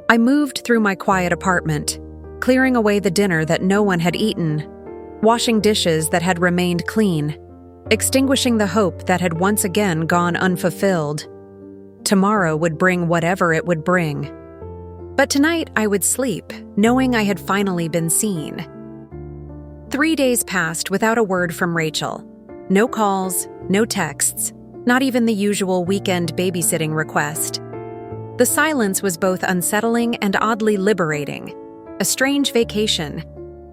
I moved through my quiet apartment, clearing away the dinner that no one had eaten, washing dishes that had remained clean, extinguishing the hope that had once again gone unfulfilled. Tomorrow would bring whatever it would bring. But tonight I would sleep, knowing I had finally been seen. 3 days passed without a word from Rachel. No calls, no texts, not even the usual weekend babysitting request. The silence was both unsettling and oddly liberating, a strange vacation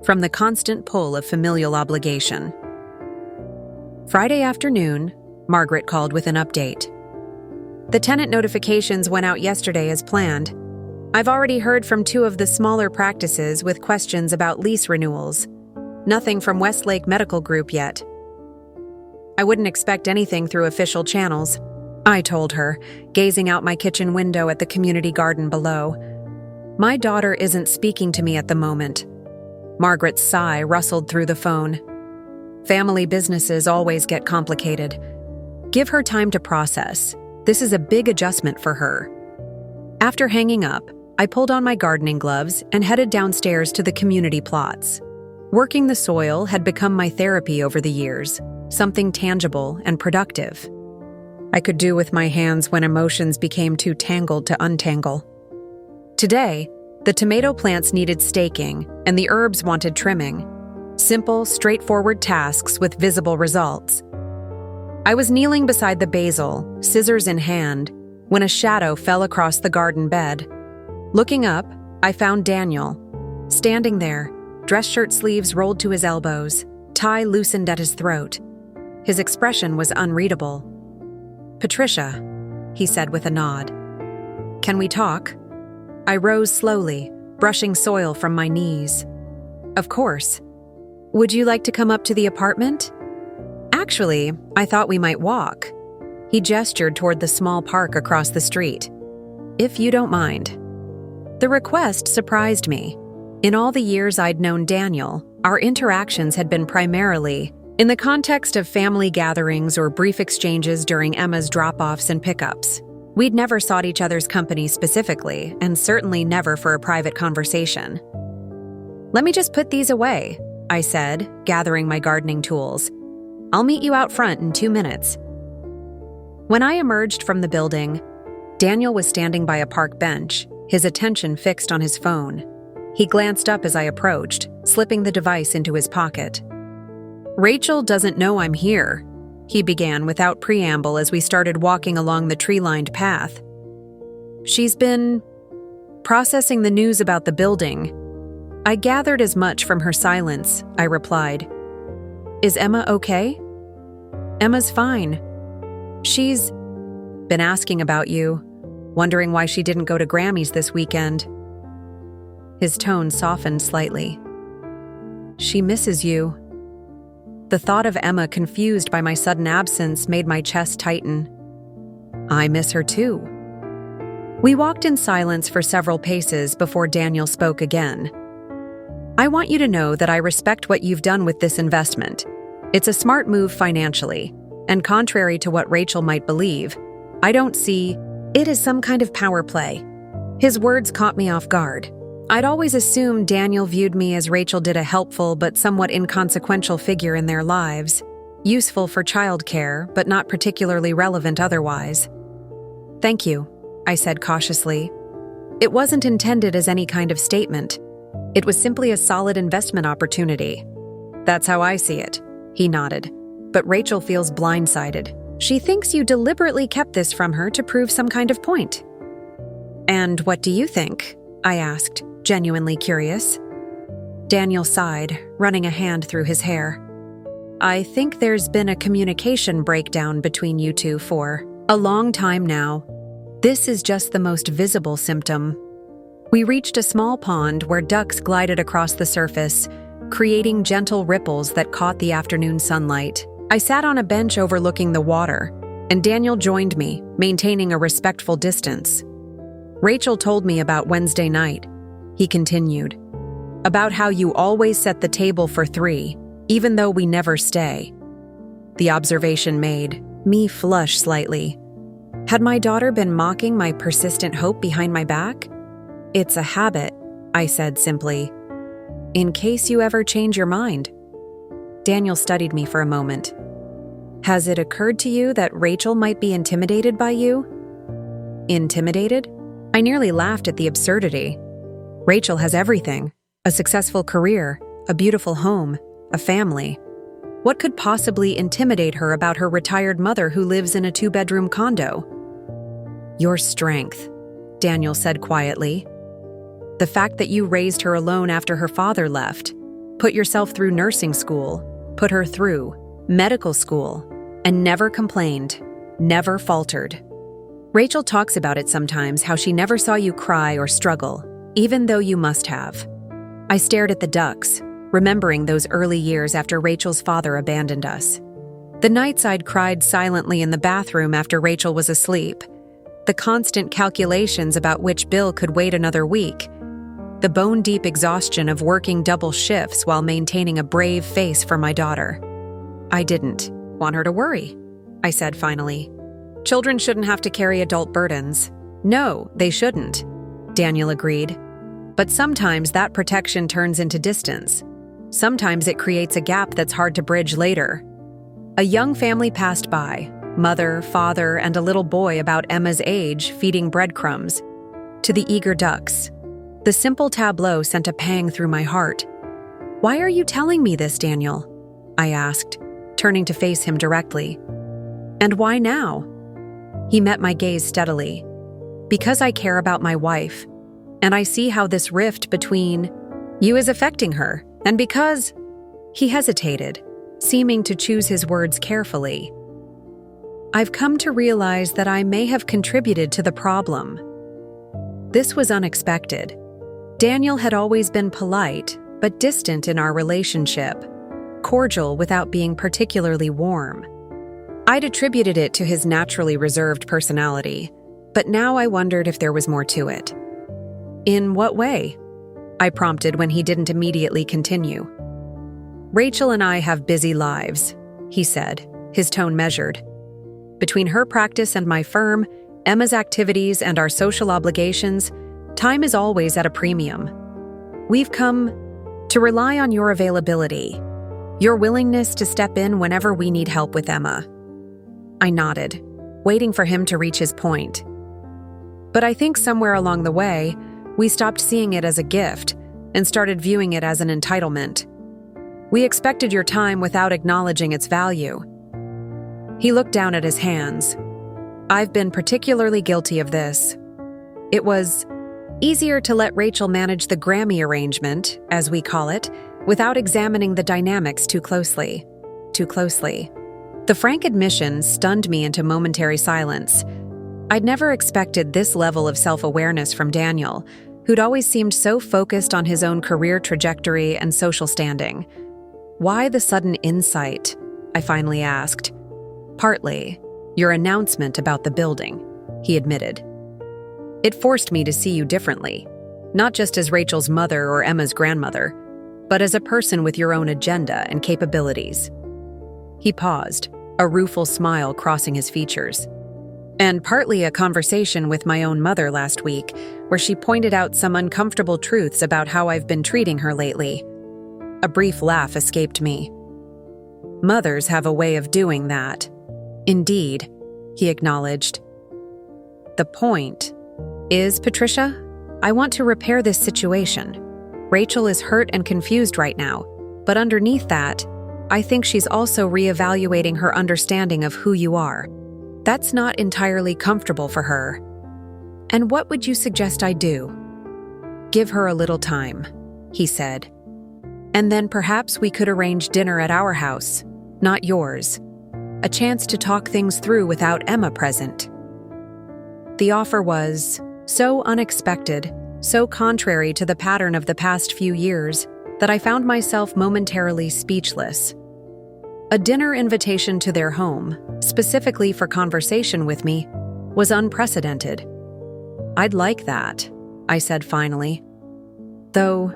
from the constant pull of familial obligation. Friday afternoon, Margaret called with an update. "The tenant notifications went out yesterday as planned. I've already heard from 2 of the smaller practices with questions about lease renewals. Nothing from Westlake Medical Group yet." "I wouldn't expect anything through official channels," I told her, gazing out my kitchen window at the community garden below. "My daughter isn't speaking to me at the moment." Margaret's sigh rustled through the phone. "Family businesses always get complicated. Give her time to process. This is a big adjustment for her." After hanging up, I pulled on my gardening gloves and headed downstairs to the community plots. Working the soil had become my therapy over the years, something tangible and productive. I could do with my hands when emotions became too tangled to untangle. Today, the tomato plants needed staking and the herbs wanted trimming. Simple, straightforward tasks with visible results. I was kneeling beside the basil, scissors in hand, when a shadow fell across the garden bed. Looking up, I found Daniel, standing there, dress shirt sleeves rolled to his elbows, tie loosened at his throat. His expression was unreadable. "Patricia," he said with a nod. "Can we talk?" I rose slowly, brushing soil from my knees. "Of course. Would you like to come up to the apartment?" "Actually, I thought we might walk." He gestured toward the small park across the street. "If you don't mind." The request surprised me. In all the years I'd known Daniel, our interactions had been primarily in the context of family gatherings or brief exchanges during Emma's drop-offs and pickups. We'd never sought each other's company specifically, and certainly never for a private conversation. "Let me just put these away," I said, gathering my gardening tools. "I'll meet you out front in 2 minutes." When I emerged from the building, Daniel was standing by a park bench, his attention fixed on his phone. He glanced up as I approached, slipping the device into his pocket. "Rachel doesn't know I'm here," he began without preamble as we started walking along the tree-lined path. "She's been processing the news about the building." I gathered as much from her silence, I replied. "Is Emma okay?" "Emma's fine. She's been asking about you, wondering why she didn't go to Grammy's this weekend." His tone softened slightly. "She misses you." The thought of Emma confused by my sudden absence made my chest tighten. "I miss her too." We walked in silence for several paces before Daniel spoke again. "I want you to know that I respect what you've done with this investment. It's a smart move financially, and contrary to what Rachel might believe, I don't see it as some kind of power play. His words caught me off guard. I'd always assumed Daniel viewed me as Rachel did a helpful but somewhat inconsequential figure in their lives, useful for childcare but not particularly relevant otherwise. "Thank you," I said cautiously. It wasn't intended as any kind of statement. It was simply a solid investment opportunity. "That's how I see it," he nodded. "But Rachel feels blindsided. She thinks you deliberately kept this from her to prove some kind of point." "And what do you think?" I asked, genuinely curious. Daniel sighed, running a hand through his hair. "I think there's been a communication breakdown between you two for a long time now. This is just the most visible symptom." We reached a small pond where ducks glided across the surface, creating gentle ripples that caught the afternoon sunlight. I sat on a bench overlooking the water, and Daniel joined me, maintaining a respectful distance. "Rachel told me about Wednesday night," he continued, "about how you always set the table for 3, even though we never stay." The observation made me flush slightly. Had my daughter been mocking my persistent hope behind my back? "It's a habit," I said simply. "In case you ever change your mind." Daniel studied me for a moment. "Has it occurred to you that Rachel might be intimidated by you?" Intimidated? I nearly laughed at the absurdity. Rachel has everything: a successful career, a beautiful home, a family. What could possibly intimidate her about her retired mother who lives in a 2-bedroom condo? "Your strength," Daniel said quietly. "The fact that you raised her alone after her father left, put yourself through nursing school, put her through medical school, and never complained, never faltered. Rachel talks about it sometimes, how she never saw you cry or struggle, even though you must have." I stared at the ducks, remembering those early years after Rachel's father abandoned us. The nights I'd cried silently in the bathroom after Rachel was asleep, the constant calculations about which bill could wait another week, the bone-deep exhaustion of working double shifts while maintaining a brave face for my daughter. "I didn't want her to worry," I said finally. "Children shouldn't have to carry adult burdens." "No, they shouldn't," Daniel agreed. "But sometimes that protection turns into distance. Sometimes it creates a gap that's hard to bridge later." A young family passed by, mother, father, and a little boy about Emma's age feeding breadcrumbs to the eager ducks. The simple tableau sent a pang through my heart. "Why are you telling me this, Daniel?" I asked, turning to face him directly. "And why now?" He met my gaze steadily. "Because I care about my wife, and I see how this rift between you is affecting her, and because—" He hesitated, seeming to choose his words carefully. "I've come to realize that I may have contributed to the problem." This was unexpected. Daniel had always been polite, but distant in our relationship, cordial without being particularly warm. I'd attributed it to his naturally reserved personality, but now I wondered if there was more to it. "In what way?" I prompted when he didn't immediately continue. "Rachel and I have busy lives," he said, his tone measured. "Between her practice and my firm, Emma's activities and our social obligations, time is always at a premium. We've come to rely on your availability, your willingness to step in whenever we need help with Emma." I nodded, waiting for him to reach his point. But I think somewhere along the way, we stopped seeing it as a gift and started viewing it as an entitlement. We expected your time without acknowledging its value. He looked down at his hands. "I've been particularly guilty of this. It was easier to let Rachel manage the Grammy arrangement, as we call it, without examining the dynamics too closely. The frank admission stunned me into momentary silence. I'd never expected this level of self-awareness from Daniel, who'd always seemed so focused on his own career trajectory and social standing. "Why the sudden insight?" I finally asked. "Partly your announcement about the building," he admitted. "It forced me to see you differently, not just as Rachel's mother or Emma's grandmother, but as a person with your own agenda and capabilities. He paused, a rueful smile crossing his features. And partly a conversation with my own mother last week, where she pointed out some uncomfortable truths about how I've been treating her lately. A brief laugh escaped me. Mothers have a way of doing that. Indeed, he acknowledged. The point is, Patricia, I want to repair this situation. Rachel is hurt and confused right now, but underneath that, I think she's also reevaluating her understanding of who you are. That's not entirely comfortable for her. And what would you suggest I do? Give her a little time, he said. And then perhaps we could arrange dinner at our house, not yours. A chance to talk things through without Emma present. The offer was so unexpected, so contrary to the pattern of the past few years, that I found myself momentarily speechless. A dinner invitation to their home, specifically for conversation with me, was unprecedented. I'd like that, I said finally. Though,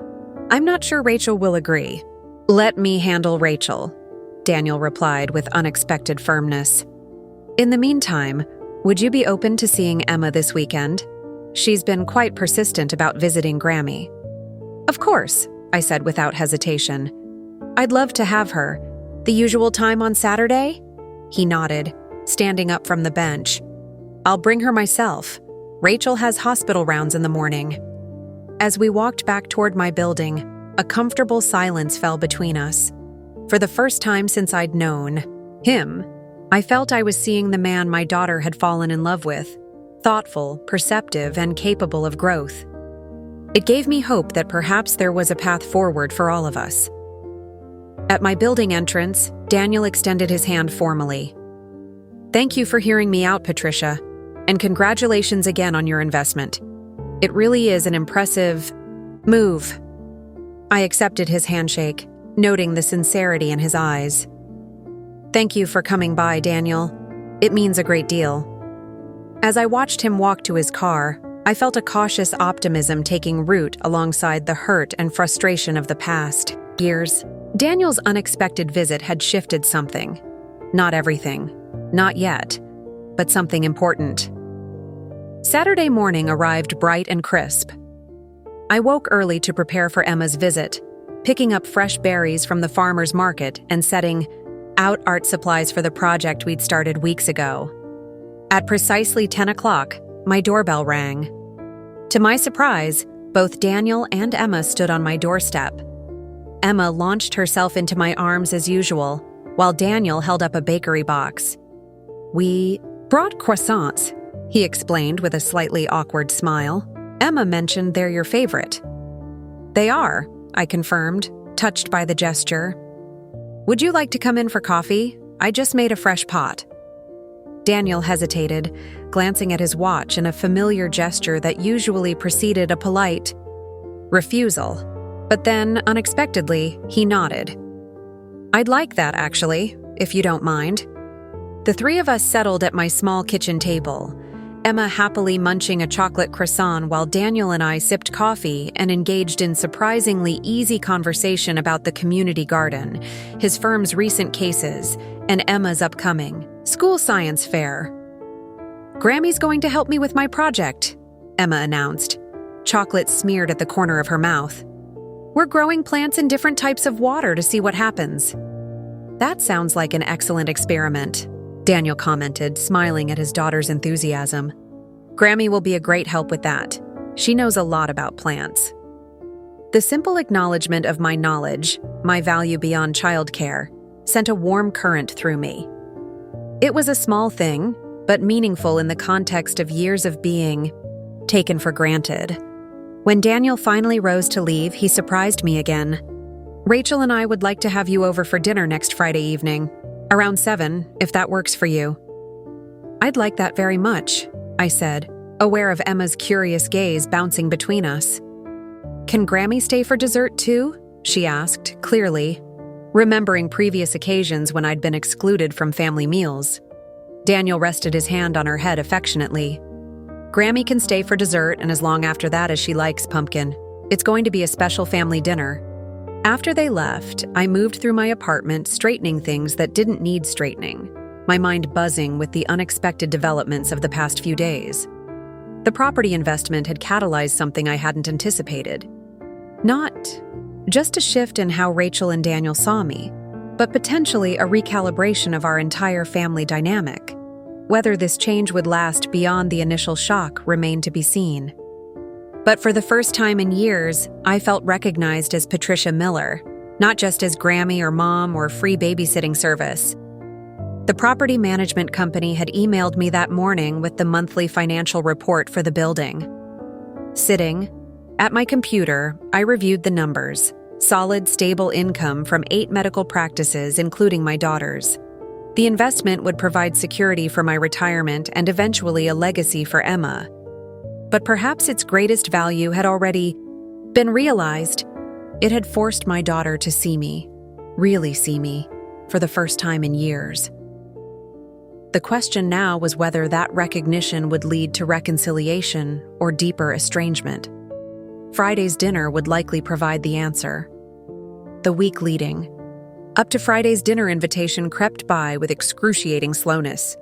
I'm not sure Rachel will agree. Let me handle Rachel, Daniel replied with unexpected firmness. In the meantime, would you be open to seeing Emma this weekend? She's been quite persistent about visiting Grammy. Of course, I said without hesitation. I'd love to have her. The usual time on Saturday? He nodded, standing up from the bench. I'll bring her myself. Rachel has hospital rounds in the morning. As we walked back toward my building, a comfortable silence fell between us. For the first time since I'd known him, I felt I was seeing the man my daughter had fallen in love with, thoughtful, perceptive, and capable of growth. It gave me hope that perhaps there was a path forward for all of us. At my building entrance, Daniel extended his hand formally. Thank you for hearing me out, Patricia, and congratulations again on your investment. It really is an impressive move. I accepted his handshake, noting the sincerity in his eyes. Thank you for coming by, Daniel. It means a great deal. As I watched him walk to his car, I felt a cautious optimism taking root alongside the hurt and frustration of the past years. Daniel's unexpected visit had shifted something. Not everything. Not yet. But something important. Saturday morning arrived bright and crisp. I woke early to prepare for Emma's visit, picking up fresh berries from the farmer's market and setting out art supplies for the project we'd started weeks ago. At precisely 10 o'clock, my doorbell rang. To my surprise, both Daniel and Emma stood on my doorstep. Emma launched herself into my arms as usual, while Daniel held up a bakery box. We brought croissants, he explained with a slightly awkward smile. Emma mentioned they're your favorite. They are, I confirmed, touched by the gesture. Would you like to come in for coffee? I just made a fresh pot. Daniel hesitated, glancing at his watch in a familiar gesture that usually preceded a polite refusal. But then, unexpectedly, he nodded. I'd like that, actually, if you don't mind. The three of us settled at my small kitchen table, Emma happily munching a chocolate croissant while Daniel and I sipped coffee and engaged in surprisingly easy conversation about the community garden, his firm's recent cases, and Emma's upcoming school science fair. Grammy's going to help me with my project, Emma announced, chocolate smeared at the corner of her mouth. We're growing plants in different types of water to see what happens. That sounds like an excellent experiment, Daniel commented, smiling at his daughter's enthusiasm. Grammy will be a great help with that. She knows a lot about plants. The simple acknowledgement of my knowledge, my value beyond childcare, sent a warm current through me. It was a small thing, but meaningful in the context of years of being taken for granted. When Daniel finally rose to leave, he surprised me again. Rachel and I would like to have you over for dinner next Friday evening, around 7, if that works for you. I'd like that very much, I said, aware of Emma's curious gaze bouncing between us. Can Grammy stay for dessert too? She asked, clearly, remembering previous occasions when I'd been excluded from family meals. Daniel rested his hand on her head affectionately. Grammy can stay for dessert and as long after that as she likes, Pumpkin. It's going to be a special family dinner. After they left, I moved through my apartment, straightening things that didn't need straightening, my mind buzzing with the unexpected developments of the past few days. The property investment had catalyzed something I hadn't anticipated. Not just a shift in how Rachel and Daniel saw me, but potentially a recalibration of our entire family dynamic. Whether this change would last beyond the initial shock remained to be seen. But for the first time in years, I felt recognized as Patricia Miller, not just as Grammy or Mom or free babysitting service. The property management company had emailed me that morning with the monthly financial report for the building. Sitting at my computer, I reviewed the numbers. Solid, stable income from 8 medical practices, including my daughter's. The investment would provide security for my retirement and eventually a legacy for Emma. But perhaps its greatest value had already been realized. It had forced my daughter to see me, really see me, for the first time in years. The question now was whether that recognition would lead to reconciliation or deeper estrangement. Friday's dinner would likely provide the answer. The week leading up to Friday's dinner invitation crept by with excruciating slowness.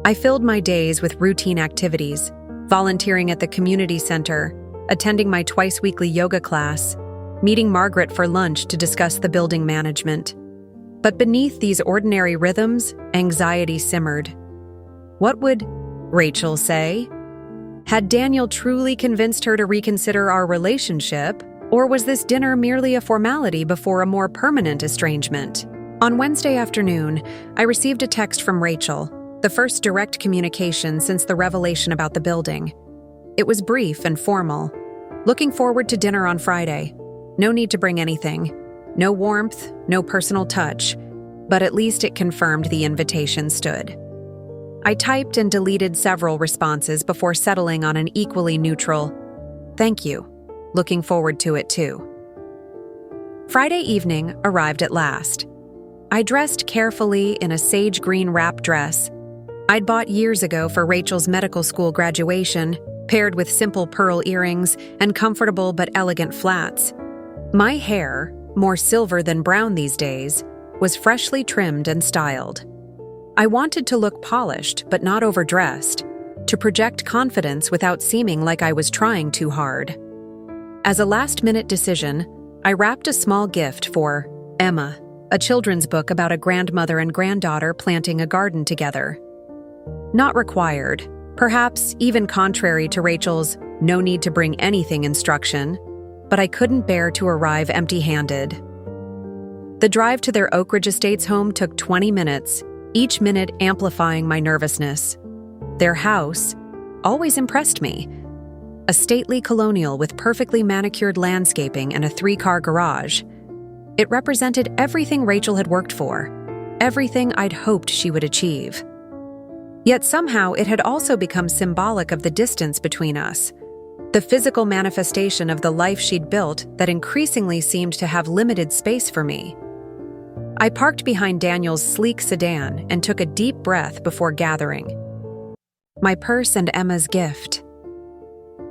I filled my days with routine activities, volunteering at the community center, attending my twice-weekly yoga class, meeting Margaret for lunch to discuss the building management. But beneath these ordinary rhythms, anxiety simmered. What would Rachel say? Had Daniel truly convinced her to reconsider our relationship, or was this dinner merely a formality before a more permanent estrangement? On Wednesday afternoon, I received a text from Rachel, the first direct communication since the revelation about the building. It was brief and formal. Looking forward to dinner on Friday. No need to bring anything. No warmth, no personal touch, but at least it confirmed the invitation stood. I typed and deleted several responses before settling on an equally neutral, "Thank you. Looking forward to it too." Friday evening arrived at last. I dressed carefully in a sage green wrap dress I'd bought years ago for Rachel's medical school graduation, paired with simple pearl earrings and comfortable but elegant flats. My hair, more silver than brown these days, was freshly trimmed and styled. I wanted to look polished but not overdressed, to project confidence without seeming like I was trying too hard. As a last-minute decision, I wrapped a small gift for Emma, a children's book about a grandmother and granddaughter planting a garden together. Not required, perhaps even contrary to Rachel's "no need to bring anything" instruction, but I couldn't bear to arrive empty-handed. The drive to their Oak Ridge Estates home took 20 minutes, each minute amplifying my nervousness. Their house always impressed me. A stately colonial with perfectly manicured landscaping and a 3-car garage. It represented everything Rachel had worked for, everything I'd hoped she would achieve. Yet somehow it had also become symbolic of the distance between us, the physical manifestation of the life she'd built that increasingly seemed to have limited space for me. I parked behind Daniel's sleek sedan and took a deep breath before gathering my purse and Emma's gift.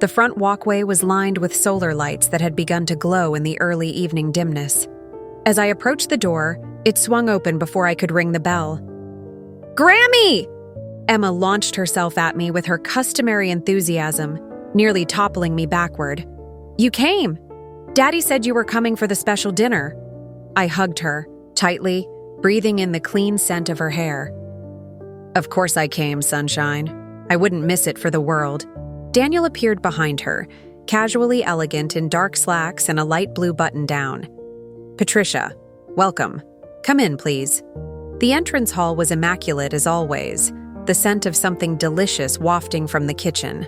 The front walkway was lined with solar lights that had begun to glow in the early evening dimness. As I approached the door, it swung open before I could ring the bell. "Grammy!" Emma launched herself at me with her customary enthusiasm, nearly toppling me backward. "You came! Daddy said you were coming for the special dinner." I hugged her, tightly, breathing in the clean scent of her hair. "Of course I came, sunshine. I wouldn't miss it for the world." Daniel appeared behind her, casually elegant in dark slacks and a light blue button-down. "Patricia, welcome. Come in, please." The entrance hall was immaculate as always, the scent of something delicious wafting from the kitchen.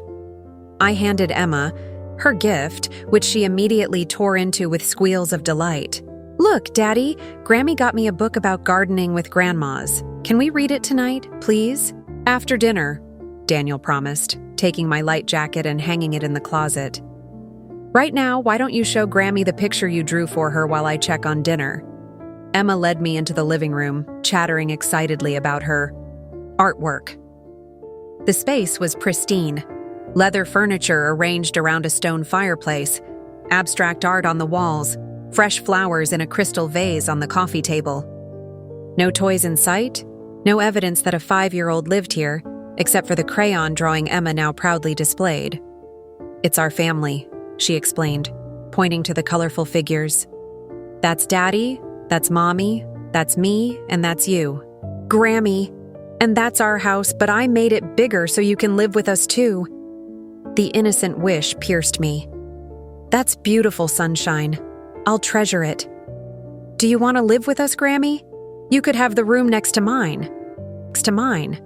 I handed Emma her gift, which she immediately tore into with squeals of delight. "Look, Daddy, Grammy got me a book about gardening with grandmas. Can we read it tonight, please?" "After dinner," Daniel promised, taking my light jacket and hanging it in the closet. "Right now, why don't you show Grammy the picture you drew for her while I check on dinner?" Emma led me into the living room, chattering excitedly about her artwork. The space was pristine. Leather furniture arranged around a stone fireplace, abstract art on the walls, fresh flowers in a crystal vase on the coffee table. No toys in sight, no evidence that a 5-year-old lived here, except for the crayon drawing Emma now proudly displayed. "It's our family," she explained, pointing to the colorful figures. "That's Daddy, that's Mommy, that's me, and that's you. Grammy, and that's our house, but I made it bigger so you can live with us too." The innocent wish pierced me. "That's beautiful, sunshine. I'll treasure it. Do you want to live with us, Grammy? You could have the room next to mine." Next to mine.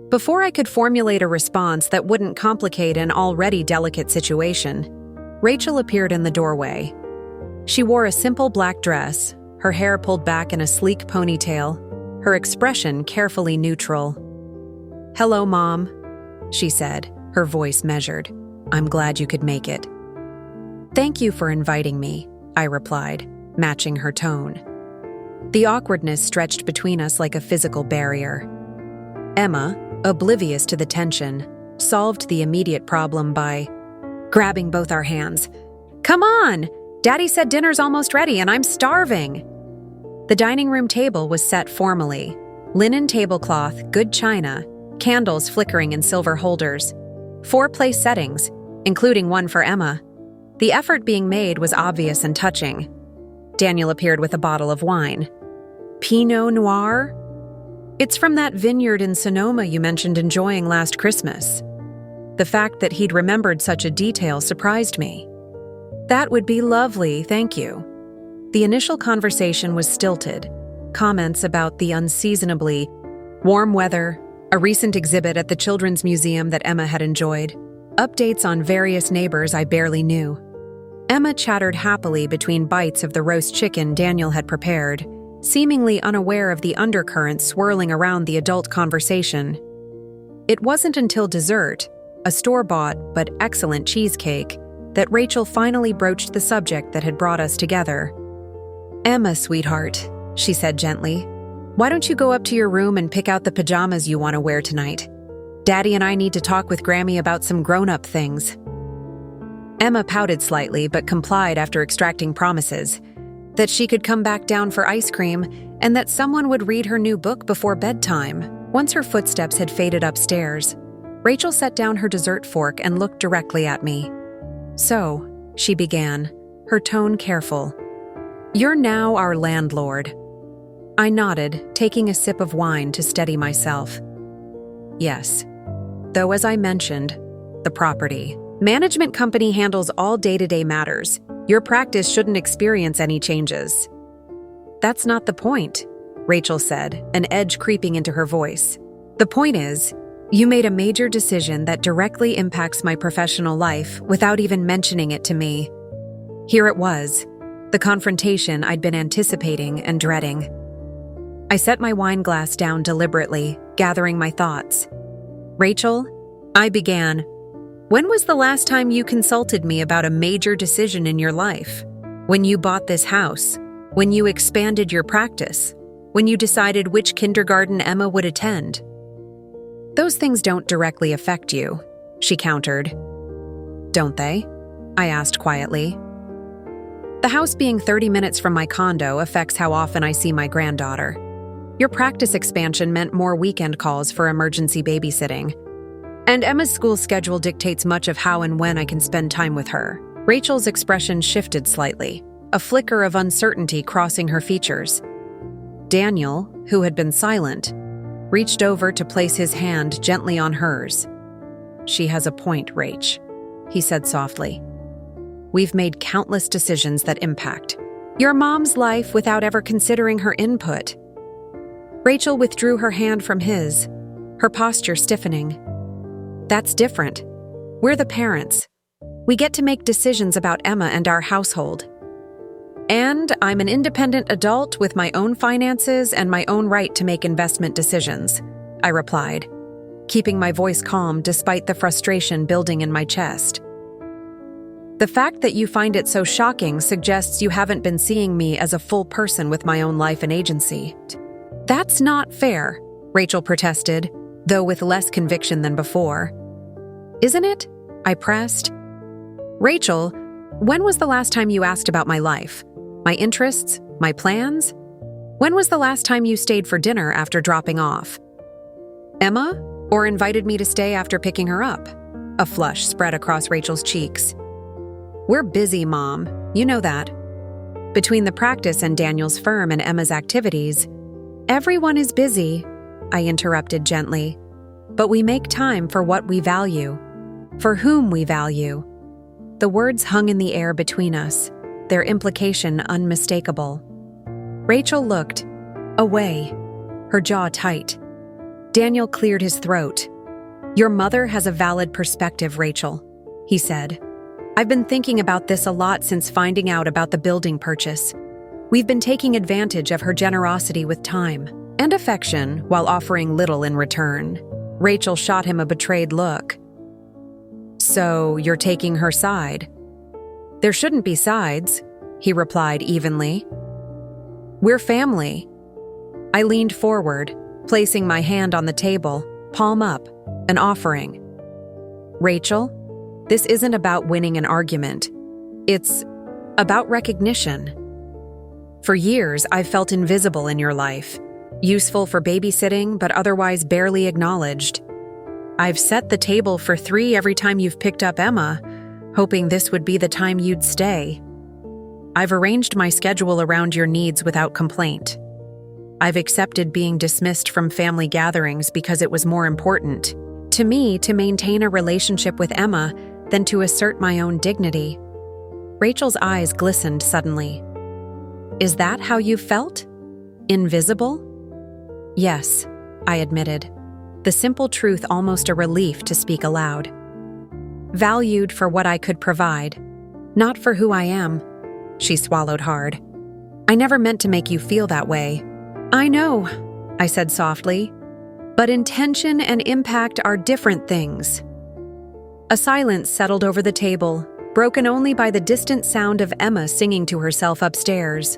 Before I could formulate a response that wouldn't complicate an already delicate situation, Rachel appeared in the doorway. She wore a simple black dress, her hair pulled back in a sleek ponytail, her expression carefully neutral. "Hello, Mom," she said, her voice measured. "I'm glad you could make it." "Thank you for inviting me," I replied, matching her tone. The awkwardness stretched between us like a physical barrier. Emma, oblivious to the tension, solved the immediate problem by grabbing both our hands. "Come on! Daddy said dinner's almost ready and I'm starving!" The dining room table was set formally. Linen tablecloth, good china, candles flickering in silver holders. 4 place settings, including one for Emma. The effort being made was obvious and touching. Daniel appeared with a bottle of wine. "Pinot Noir? It's from that vineyard in Sonoma you mentioned enjoying last Christmas." The fact that he'd remembered such a detail surprised me. "That would be lovely, thank you." The initial conversation was stilted. Comments about the unseasonably warm weather, a recent exhibit at the Children's Museum that Emma had enjoyed, updates on various neighbors I barely knew. Emma chattered happily between bites of the roast chicken Daniel had prepared, seemingly unaware of the undercurrents swirling around the adult conversation. It wasn't until dessert, a store-bought but excellent cheesecake, that Rachel finally broached the subject that had brought us together. "Emma, sweetheart," she said gently, "why don't you go up to your room and pick out the pajamas you want to wear tonight? Daddy and I need to talk with Grammy about some grown-up things." Emma pouted slightly but complied after extracting promises that she could come back down for ice cream and that someone would read her new book before bedtime. Once her footsteps had faded upstairs, Rachel set down her dessert fork and looked directly at me. "So," she began, her tone careful, "you're now our landlord." I nodded, taking a sip of wine to steady myself. "Yes. Though as I mentioned, the property management company handles all day-to-day matters. Your practice shouldn't experience any changes." "That's not the point," Rachel said, an edge creeping into her voice. "The point is, you made a major decision that directly impacts my professional life without even mentioning it to me." Here it was, the confrontation I'd been anticipating and dreading. I set my wine glass down deliberately, gathering my thoughts. "Rachel," I began, "when was the last time you consulted me about a major decision in your life? When you bought this house? When you expanded your practice? When you decided which kindergarten Emma would attend?" "Those things don't directly affect you," she countered. "Don't they?" I asked quietly. "The house being 30 minutes from my condo affects how often I see my granddaughter. Your practice expansion meant more weekend calls for emergency babysitting. And Emma's school schedule dictates much of how and when I can spend time with her." Rachel's expression shifted slightly, a flicker of uncertainty crossing her features. Daniel, who had been silent, reached over to place his hand gently on hers. "She has a point, Rach," he said softly. "We've made countless decisions that impact your mom's life without ever considering her input." Rachel withdrew her hand from his, her posture stiffening. "That's different. We're the parents. We get to make decisions about Emma and our household. And I'm an independent adult with my own finances and my own right to make investment decisions," I replied, keeping my voice calm despite the frustration building in my chest. "The fact that you find it so shocking suggests you haven't been seeing me as a full person with my own life and agency." "That's not fair," Rachel protested, though with less conviction than before. Isn't it? I pressed. Rachel, when was the last time you asked about my life? My interests? My plans? When was the last time you stayed for dinner after dropping off? Emma? Or invited me to stay after picking her up? A flush spread across Rachel's cheeks. We're busy, Mom. You know that. Between the practice and Daniel's firm and Emma's activities, everyone is busy, I interrupted gently. But we make time for what we value, for whom we value. The words hung in the air between us, their implication unmistakable. Rachel looked away, her jaw tight. Daniel cleared his throat. Your mother has a valid perspective, Rachel, he said. I've been thinking about this a lot since finding out about the building purchase. We've been taking advantage of her generosity with time and affection while offering little in return. Rachel shot him a betrayed look. So you're taking her side? There shouldn't be sides, he replied evenly. We're family. I leaned forward, placing my hand on the table, palm up, an offering. Rachel, this isn't about winning an argument. It's about recognition. For years, I've felt invisible in your life, useful for babysitting, but otherwise barely acknowledged. I've set the table for 3 every time you've picked up Emma, hoping this would be the time you'd stay. I've arranged my schedule around your needs without complaint. I've accepted being dismissed from family gatherings because it was more important to me to maintain a relationship with Emma than to assert my own dignity. Rachel's eyes glistened suddenly. Is that how you felt? Invisible? Yes, I admitted, the simple truth almost a relief to speak aloud. Valued for what I could provide, not for who I am. She swallowed hard. I never meant to make you feel that way. I know, I said softly, but intention and impact are different things. A silence settled over the table, broken only by the distant sound of Emma singing to herself upstairs.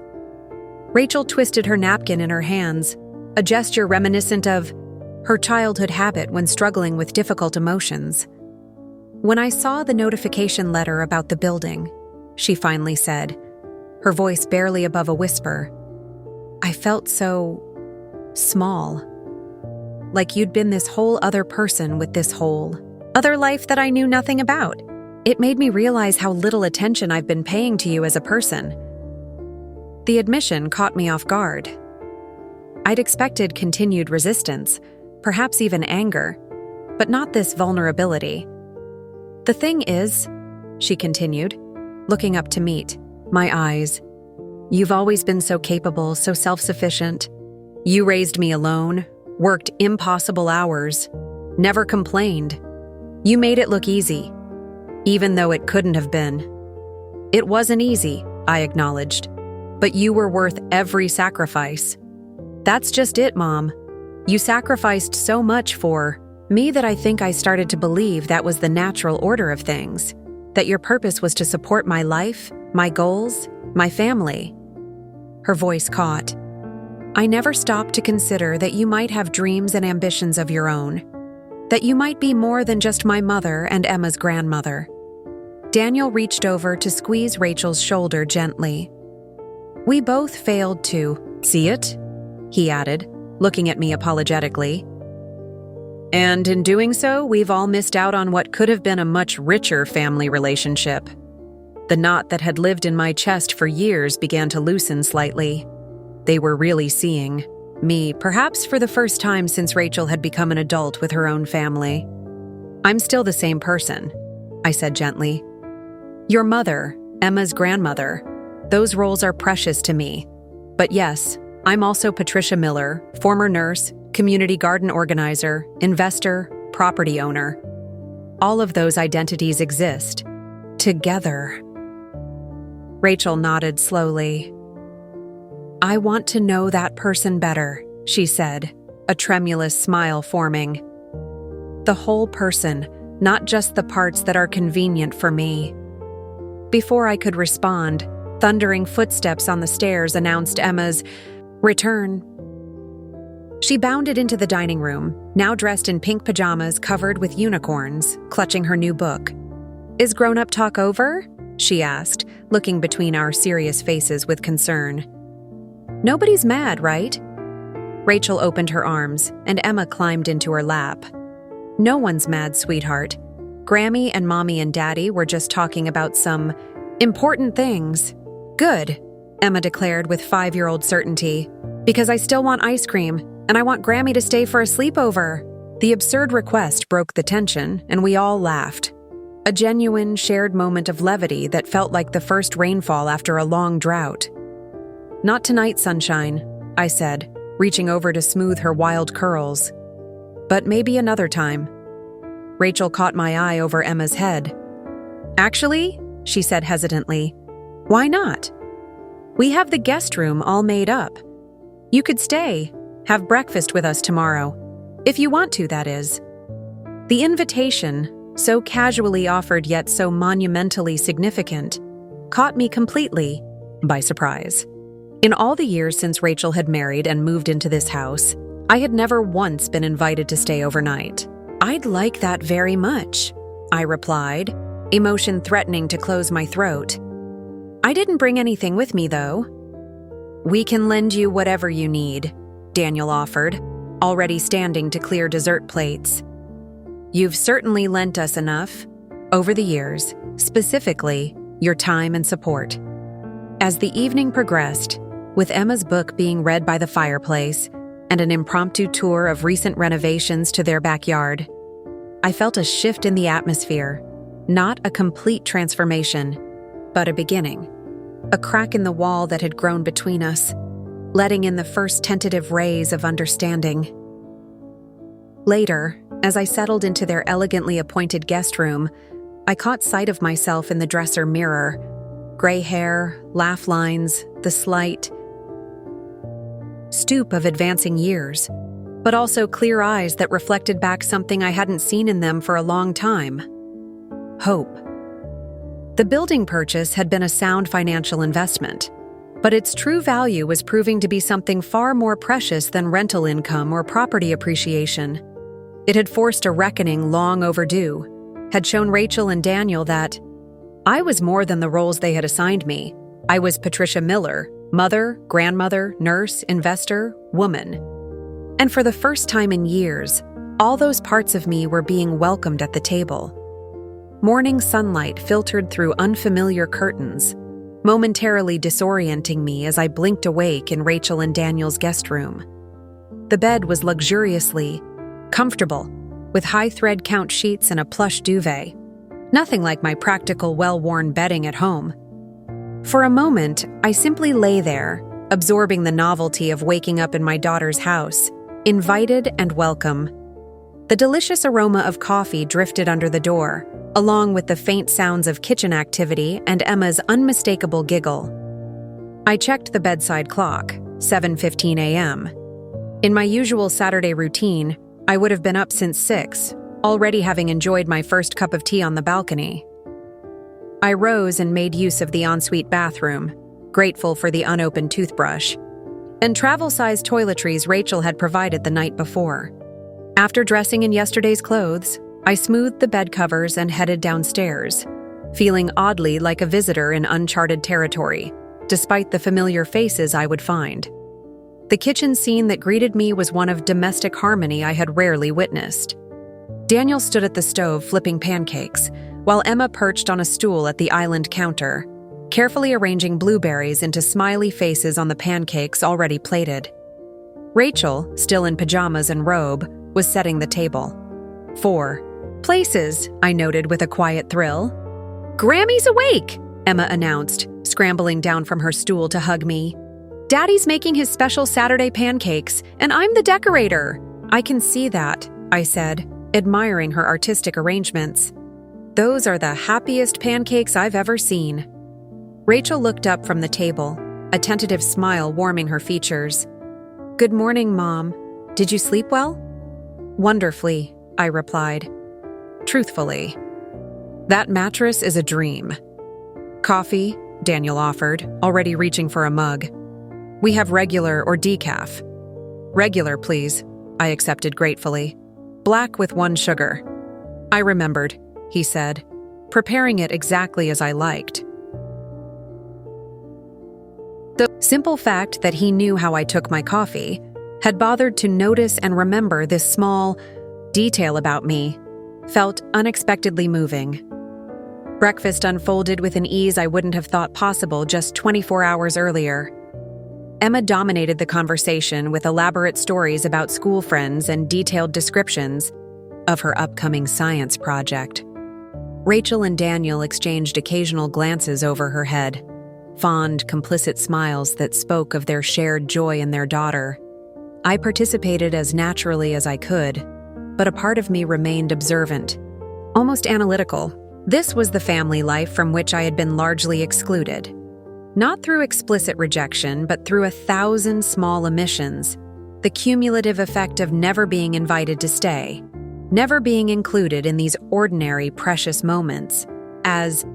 Rachel twisted her napkin in her hands, a gesture reminiscent of her childhood habit when struggling with difficult emotions. When I saw the notification letter about the building, she finally said, her voice barely above a whisper, I felt so small. Like you'd been this whole other person with this whole other life that I knew nothing about. It made me realize how little attention I've been paying to you as a person. The admission caught me off guard. I'd expected continued resistance, perhaps even anger, but not this vulnerability. The thing is, she continued, looking up to meet my eyes, you've always been so capable, so self-sufficient. You raised me alone, worked impossible hours, never complained. You made it look easy, even though it couldn't have been. It wasn't easy, I acknowledged, but you were worth every sacrifice. That's just it, Mom. You sacrificed so much for me that I think I started to believe that was the natural order of things, that your purpose was to support my life, my goals, my family. Her voice caught. I never stopped to consider that you might have dreams and ambitions of your own, that you might be more than just my mother and Emma's grandmother. Daniel reached over to squeeze Rachel's shoulder gently. We both failed to see it, he added, looking at me apologetically. And in doing so, we've all missed out on what could have been a much richer family relationship. The knot that had lived in my chest for years began to loosen slightly. They were really seeing me, perhaps for the first time since Rachel had become an adult with her own family. I'm still the same person, I said gently. Your mother, Emma's grandmother, those roles are precious to me. But yes, I'm also Patricia Miller, former nurse, community garden organizer, investor, property owner. All of those identities exist. Together. Rachel nodded slowly. I want to know that person better, she said, a tremulous smile forming. The whole person, not just the parts that are convenient for me. Before I could respond, thundering footsteps on the stairs announced Emma's return. She bounded into the dining room, now dressed in pink pajamas covered with unicorns, clutching her new book. "Is grown-up talk over?" she asked, looking between our serious faces with concern. "Nobody's mad, right?" Rachel opened her arms, and Emma climbed into her lap. "No one's mad, sweetheart. Grammy and Mommy and Daddy were just talking about some important things." "Good," Emma declared with 5-year-old certainty, "because I still want ice cream, and I want Grammy to stay for a sleepover." The absurd request broke the tension, and we all laughed. A genuine, shared moment of levity that felt like the first rainfall after a long drought. "Not tonight, sunshine," I said, reaching over to smooth her wild curls. "But maybe another time." Rachel caught my eye over Emma's head. "Actually," she said hesitantly, "why not? We have the guest room all made up. You could stay, have breakfast with us tomorrow. If you want to, that is." The invitation, so casually offered yet so monumentally significant, caught me completely by surprise. In all the years since Rachel had married and moved into this house, I had never once been invited to stay overnight. "I'd like that very much," I replied, emotion threatening to close my throat. "I didn't bring anything with me, though." "We can lend you whatever you need," Daniel offered, already standing to clear dessert plates. "You've certainly lent us enough over the years, specifically your time and support." As the evening progressed, with Emma's book being read by the fireplace and an impromptu tour of recent renovations to their backyard, I felt a shift in the atmosphere, not a complete transformation, but a beginning. A crack in the wall that had grown between us, letting in the first tentative rays of understanding. Later, as I settled into their elegantly appointed guest room, I caught sight of myself in the dresser mirror. Gray hair, laugh lines, the slight stoop of advancing years, but also clear eyes that reflected back something I hadn't seen in them for a long time. Hope. The building purchase had been a sound financial investment, but its true value was proving to be something far more precious than rental income or property appreciation. It had forced a reckoning long overdue, had shown Rachel and Daniel that I was more than the roles they had assigned me. I was Patricia Miller, mother, grandmother, nurse, investor, woman. And for the first time in years, all those parts of me were being welcomed at the table. Morning sunlight filtered through unfamiliar curtains, momentarily disorienting me as I blinked awake in Rachel and Daniel's guest room. The bed was luxuriously comfortable, with high thread count sheets and a plush duvet. Nothing like my practical, well-worn bedding at home. For a moment, I simply lay there, absorbing the novelty of waking up in my daughter's house, invited and welcome. The delicious aroma of coffee drifted under the door, along with the faint sounds of kitchen activity and Emma's unmistakable giggle. I checked the bedside clock, 7:15 a.m. In my usual Saturday routine, I would have been up since 6, already having enjoyed my first cup of tea on the balcony. I rose and made use of the ensuite bathroom, grateful for the unopened toothbrush, and travel-sized toiletries Rachel had provided the night before. After dressing in yesterday's clothes, I smoothed the bed covers and headed downstairs, feeling oddly like a visitor in uncharted territory, despite the familiar faces I would find. The kitchen scene that greeted me was one of domestic harmony I had rarely witnessed. Daniel stood at the stove flipping pancakes, while Emma perched on a stool at the island counter, carefully arranging blueberries into smiley faces on the pancakes already plated. Rachel, still in pajamas and robe, was setting the table. 4 places, I noted with a quiet thrill. "Grammy's awake," Emma announced, scrambling down from her stool to hug me. "Daddy's making his special Saturday pancakes, and I'm the decorator." "I can see that," I said, admiring her artistic arrangements. "Those are the happiest pancakes I've ever seen." Rachel looked up from the table, a tentative smile warming her features. "Good morning, Mom. Did you sleep well?" "Wonderfully," I replied. Truthfully. "That mattress is a dream." "Coffee?" Daniel offered, already reaching for a mug. "We have regular or decaf." Regular, please, I accepted gratefully. Black with 1 sugar. I remembered, he said, preparing it exactly as I liked. The simple fact that he knew how I took my coffee had bothered to notice and remember this small detail about me felt unexpectedly moving. Breakfast unfolded with an ease I wouldn't have thought possible just 24 hours earlier. Emma dominated the conversation with elaborate stories about school friends and detailed descriptions of her upcoming science project. Rachel and Daniel exchanged occasional glances over her head, fond, complicit smiles that spoke of their shared joy in their daughter. I participated as naturally as I could, but a part of me remained observant, almost analytical. This was the family life from which I had been largely excluded. Not through explicit rejection, but through 1,000 small omissions, the cumulative effect of never being invited to stay, never being included in these ordinary, precious moments. As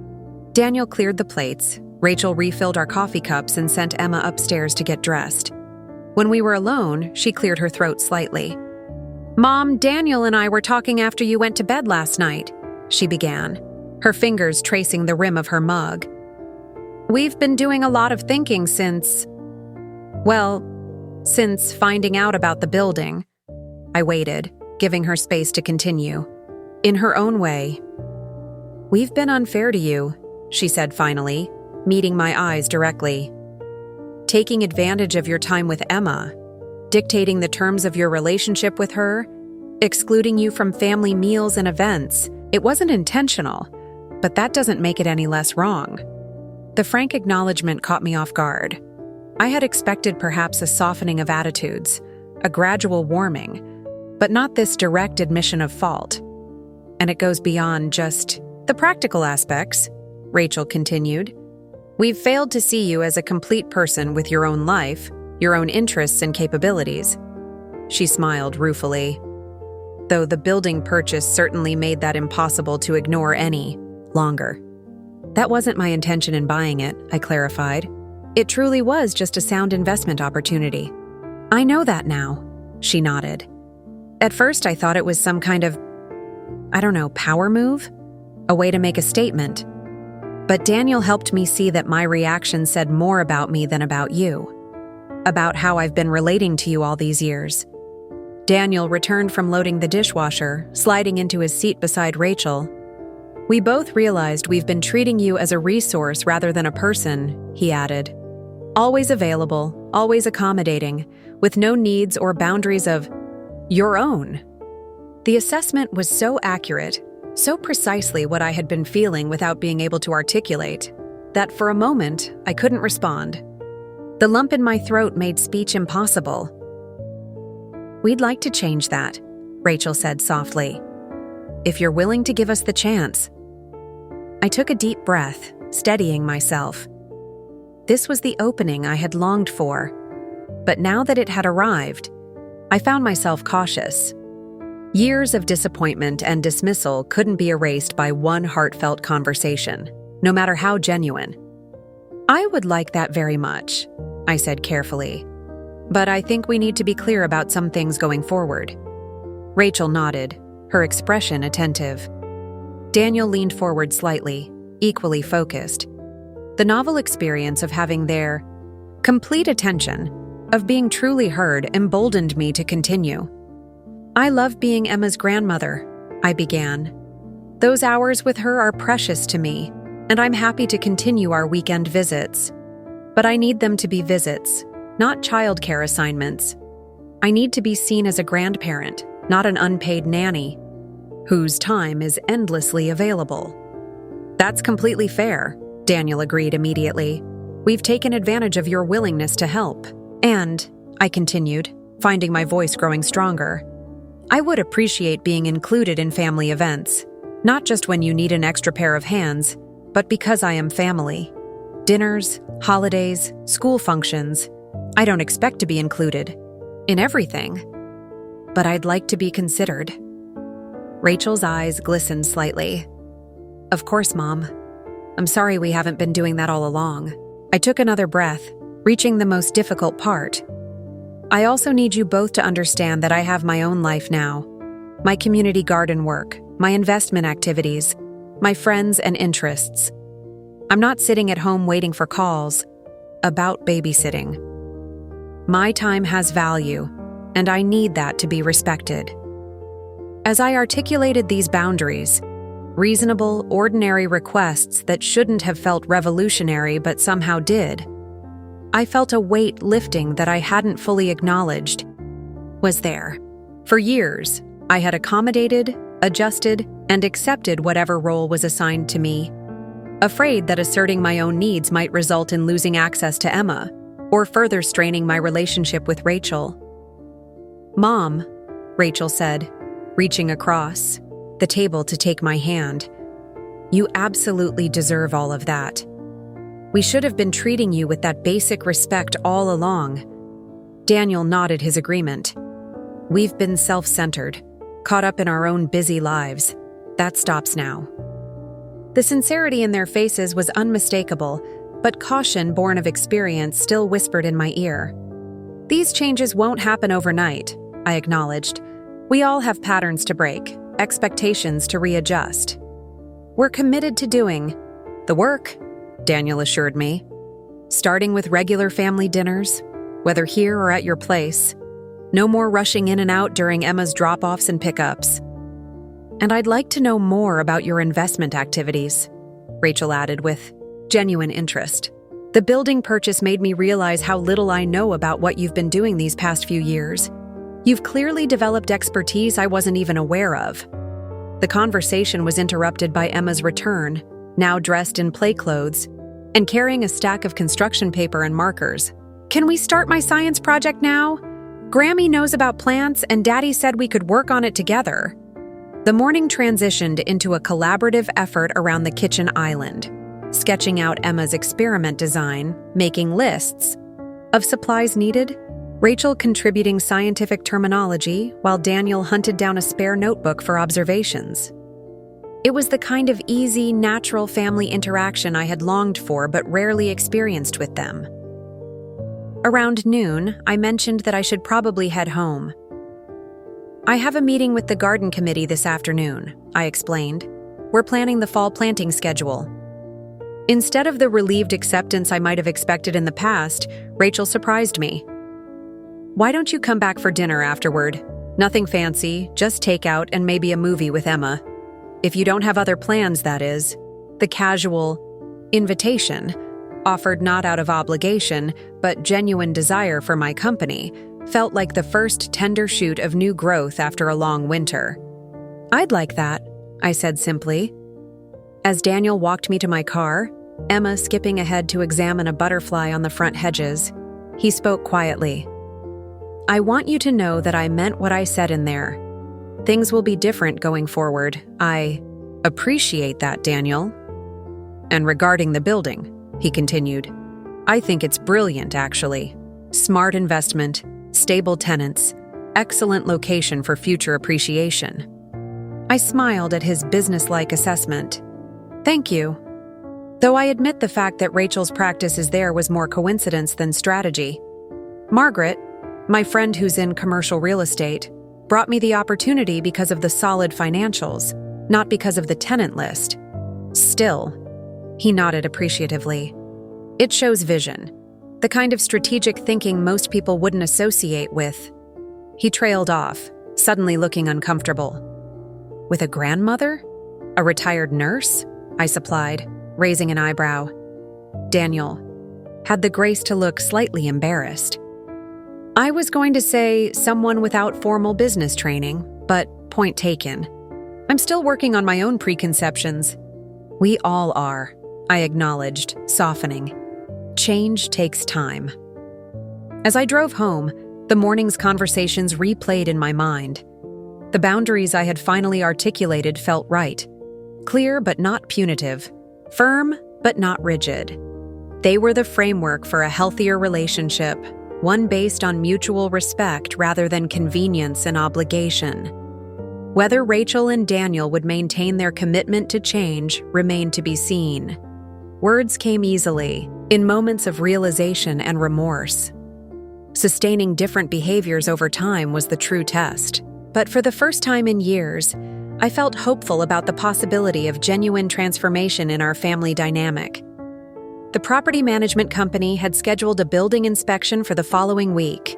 Daniel cleared the plates, Rachel refilled our coffee cups and sent Emma upstairs to get dressed. When we were alone, she cleared her throat slightly. "Mom, Daniel and I were talking after you went to bed last night," she began, her fingers tracing the rim of her mug. "We've been doing a lot of thinking since finding out about the building." I waited, giving her space to continue. In her own way. "We've been unfair to you," she said finally, meeting my eyes directly. "Taking advantage of your time with Emma, dictating the terms of your relationship with her, excluding you from family meals and events. It wasn't intentional, but that doesn't make it any less wrong." The frank acknowledgement caught me off guard. I had expected perhaps a softening of attitudes, a gradual warming, but not this direct admission of fault. "And it goes beyond just the practical aspects," Rachel continued. "We've failed to see you as a complete person with your own life, your own interests and capabilities." She smiled ruefully, though the building purchase certainly made that impossible to ignore any longer. "That wasn't my intention in buying it," I clarified. "It truly was just a sound investment opportunity." "I know that now," she nodded. "At first I thought it was some kind of, power move? A way to make a statement. But Daniel helped me see that my reaction said more about me than about you. About how I've been relating to you all these years." Daniel returned from loading the dishwasher, sliding into his seat beside Rachel. "We both realized we've been treating you as a resource rather than a person," he added. "Always available, always accommodating, with no needs or boundaries of your own." The assessment was so accurate, so precisely what I had been feeling without being able to articulate, that for a moment I couldn't respond. The lump in my throat made speech impossible. "We'd like to change that," Rachel said softly. "If you're willing to give us the chance." I took a deep breath, steadying myself. This was the opening I had longed for, but now that it had arrived, I found myself cautious. Years of disappointment and dismissal couldn't be erased by one heartfelt conversation, no matter how genuine. "I would like that very much," I said carefully, "but I think we need to be clear about some things going forward." Rachel nodded, her expression attentive. Daniel leaned forward slightly, equally focused. The novel experience of having their complete attention, of being truly heard, emboldened me to continue. "I love being Emma's grandmother," I began. "Those hours with her are precious to me, and I'm happy to continue our weekend visits. But I need them to be visits, not childcare assignments. I need to be seen as a grandparent, not an unpaid nanny, whose time is endlessly available." "That's completely fair," Daniel agreed immediately. "We've taken advantage of your willingness to help. And," I continued, finding my voice growing stronger, "I would appreciate being included in family events, not just when you need an extra pair of hands, but because I am family. Dinners, holidays, school functions. I don't expect to be included in everything, but I'd like to be considered." Rachel's eyes glistened slightly. "Of course, Mom. I'm sorry we haven't been doing that all along." I took another breath, reaching the most difficult part. I also need you both to understand that I have my own life now. My community garden work, my investment activities, my friends and interests. I'm not sitting at home waiting for calls about babysitting. My time has value, and I need that to be respected. As I articulated these boundaries, reasonable, ordinary requests that shouldn't have felt revolutionary but somehow did, I felt a weight lifting that I hadn't fully acknowledged was there. For years, I had accommodated, adjusted, and accepted whatever role was assigned to me, afraid that asserting my own needs might result in losing access to Emma or further straining my relationship with Rachel. "Mom," Rachel said, reaching across the table to take my hand, "you absolutely deserve all of that. We should have been treating you with that basic respect all along." Daniel nodded his agreement. "We've been self-centered, caught up in our own busy lives. That stops now." The sincerity in their faces was unmistakable, but caution born of experience still whispered in my ear. "These changes won't happen overnight," I acknowledged. "We all have patterns to break, expectations to readjust. We're committed to doing the work," Daniel assured me. "Starting with regular family dinners, whether here or at your place. No more rushing in and out during Emma's drop-offs and pickups. And I'd like to know more about your investment activities," Rachel added with genuine interest. "The building purchase made me realize how little I know about what you've been doing these past few years. You've clearly developed expertise I wasn't even aware of." The conversation was interrupted by Emma's return, now dressed in play clothes, and carrying a stack of construction paper and markers. "Can we start my science project now? Grammy knows about plants, and Daddy said we could work on it together." The morning transitioned into a collaborative effort around the kitchen island, sketching out Emma's experiment design, making lists of supplies needed, Rachel contributing scientific terminology while Daniel hunted down a spare notebook for observations. It was the kind of easy, natural family interaction I had longed for but rarely experienced with them. Around noon, I mentioned that I should probably head home. "I have a meeting with the garden committee this afternoon," I explained. "We're planning the fall planting schedule." Instead of the relieved acceptance I might have expected in the past, Rachel surprised me. "Why don't you come back for dinner afterward? Nothing fancy, just takeout and maybe a movie with Emma. If you don't have other plans, that is." The casual invitation, offered not out of obligation, but genuine desire for my company, felt like the first tender shoot of new growth after a long winter. "I'd like that," I said simply. As Daniel walked me to my car, Emma skipping ahead to examine a butterfly on the front hedges, he spoke quietly. "I want you to know that I meant what I said in there. Things will be different going forward. I appreciate that, Daniel." "And regarding the building," he continued, "I think it's brilliant, actually. Smart investment, stable tenants, excellent location for future appreciation." I smiled at his businesslike assessment. "Thank you." Though I admit the fact that Rachel's practice is there was more coincidence than strategy. Margaret, my friend who's in commercial real estate, brought me the opportunity because of the solid financials, not because of the tenant list. "Still," he nodded appreciatively, "it shows vision, the kind of strategic thinking most people wouldn't associate with." He trailed off, suddenly looking uncomfortable. "With a grandmother? A retired nurse?" I supplied, raising an eyebrow. Daniel had the grace to look slightly embarrassed. "I was going to say someone without formal business training, but point taken. I'm still working on my own preconceptions." "We all are," I acknowledged, softening. "Change takes time." As I drove home, the morning's conversations replayed in my mind. The boundaries I had finally articulated felt right. Clear but not punitive. Firm but not rigid. They were the framework for a healthier relationship, one based on mutual respect rather than convenience and obligation. Whether Rachel and Daniel would maintain their commitment to change remained to be seen. Words came easily, in moments of realization and remorse. Sustaining different behaviors over time was the true test. But for the first time in years, I felt hopeful about the possibility of genuine transformation in our family dynamic. The property management company had scheduled a building inspection for the following week.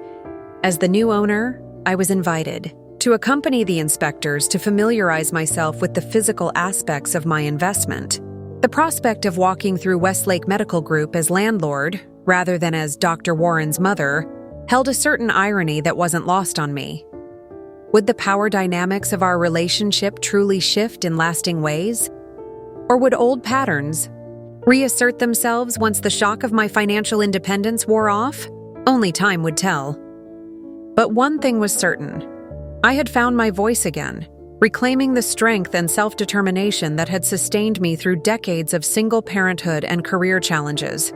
As the new owner, I was invited to accompany the inspectors to familiarize myself with the physical aspects of my investment. The prospect of walking through Westlake Medical Group as landlord, rather than as Dr. Warren's mother, held a certain irony that wasn't lost on me. Would the power dynamics of our relationship truly shift in lasting ways? Or would old patterns reassert themselves once the shock of my financial independence wore off? Only time would tell. But one thing was certain. I had found my voice again, reclaiming the strength and self-determination that had sustained me through decades of single parenthood and career challenges.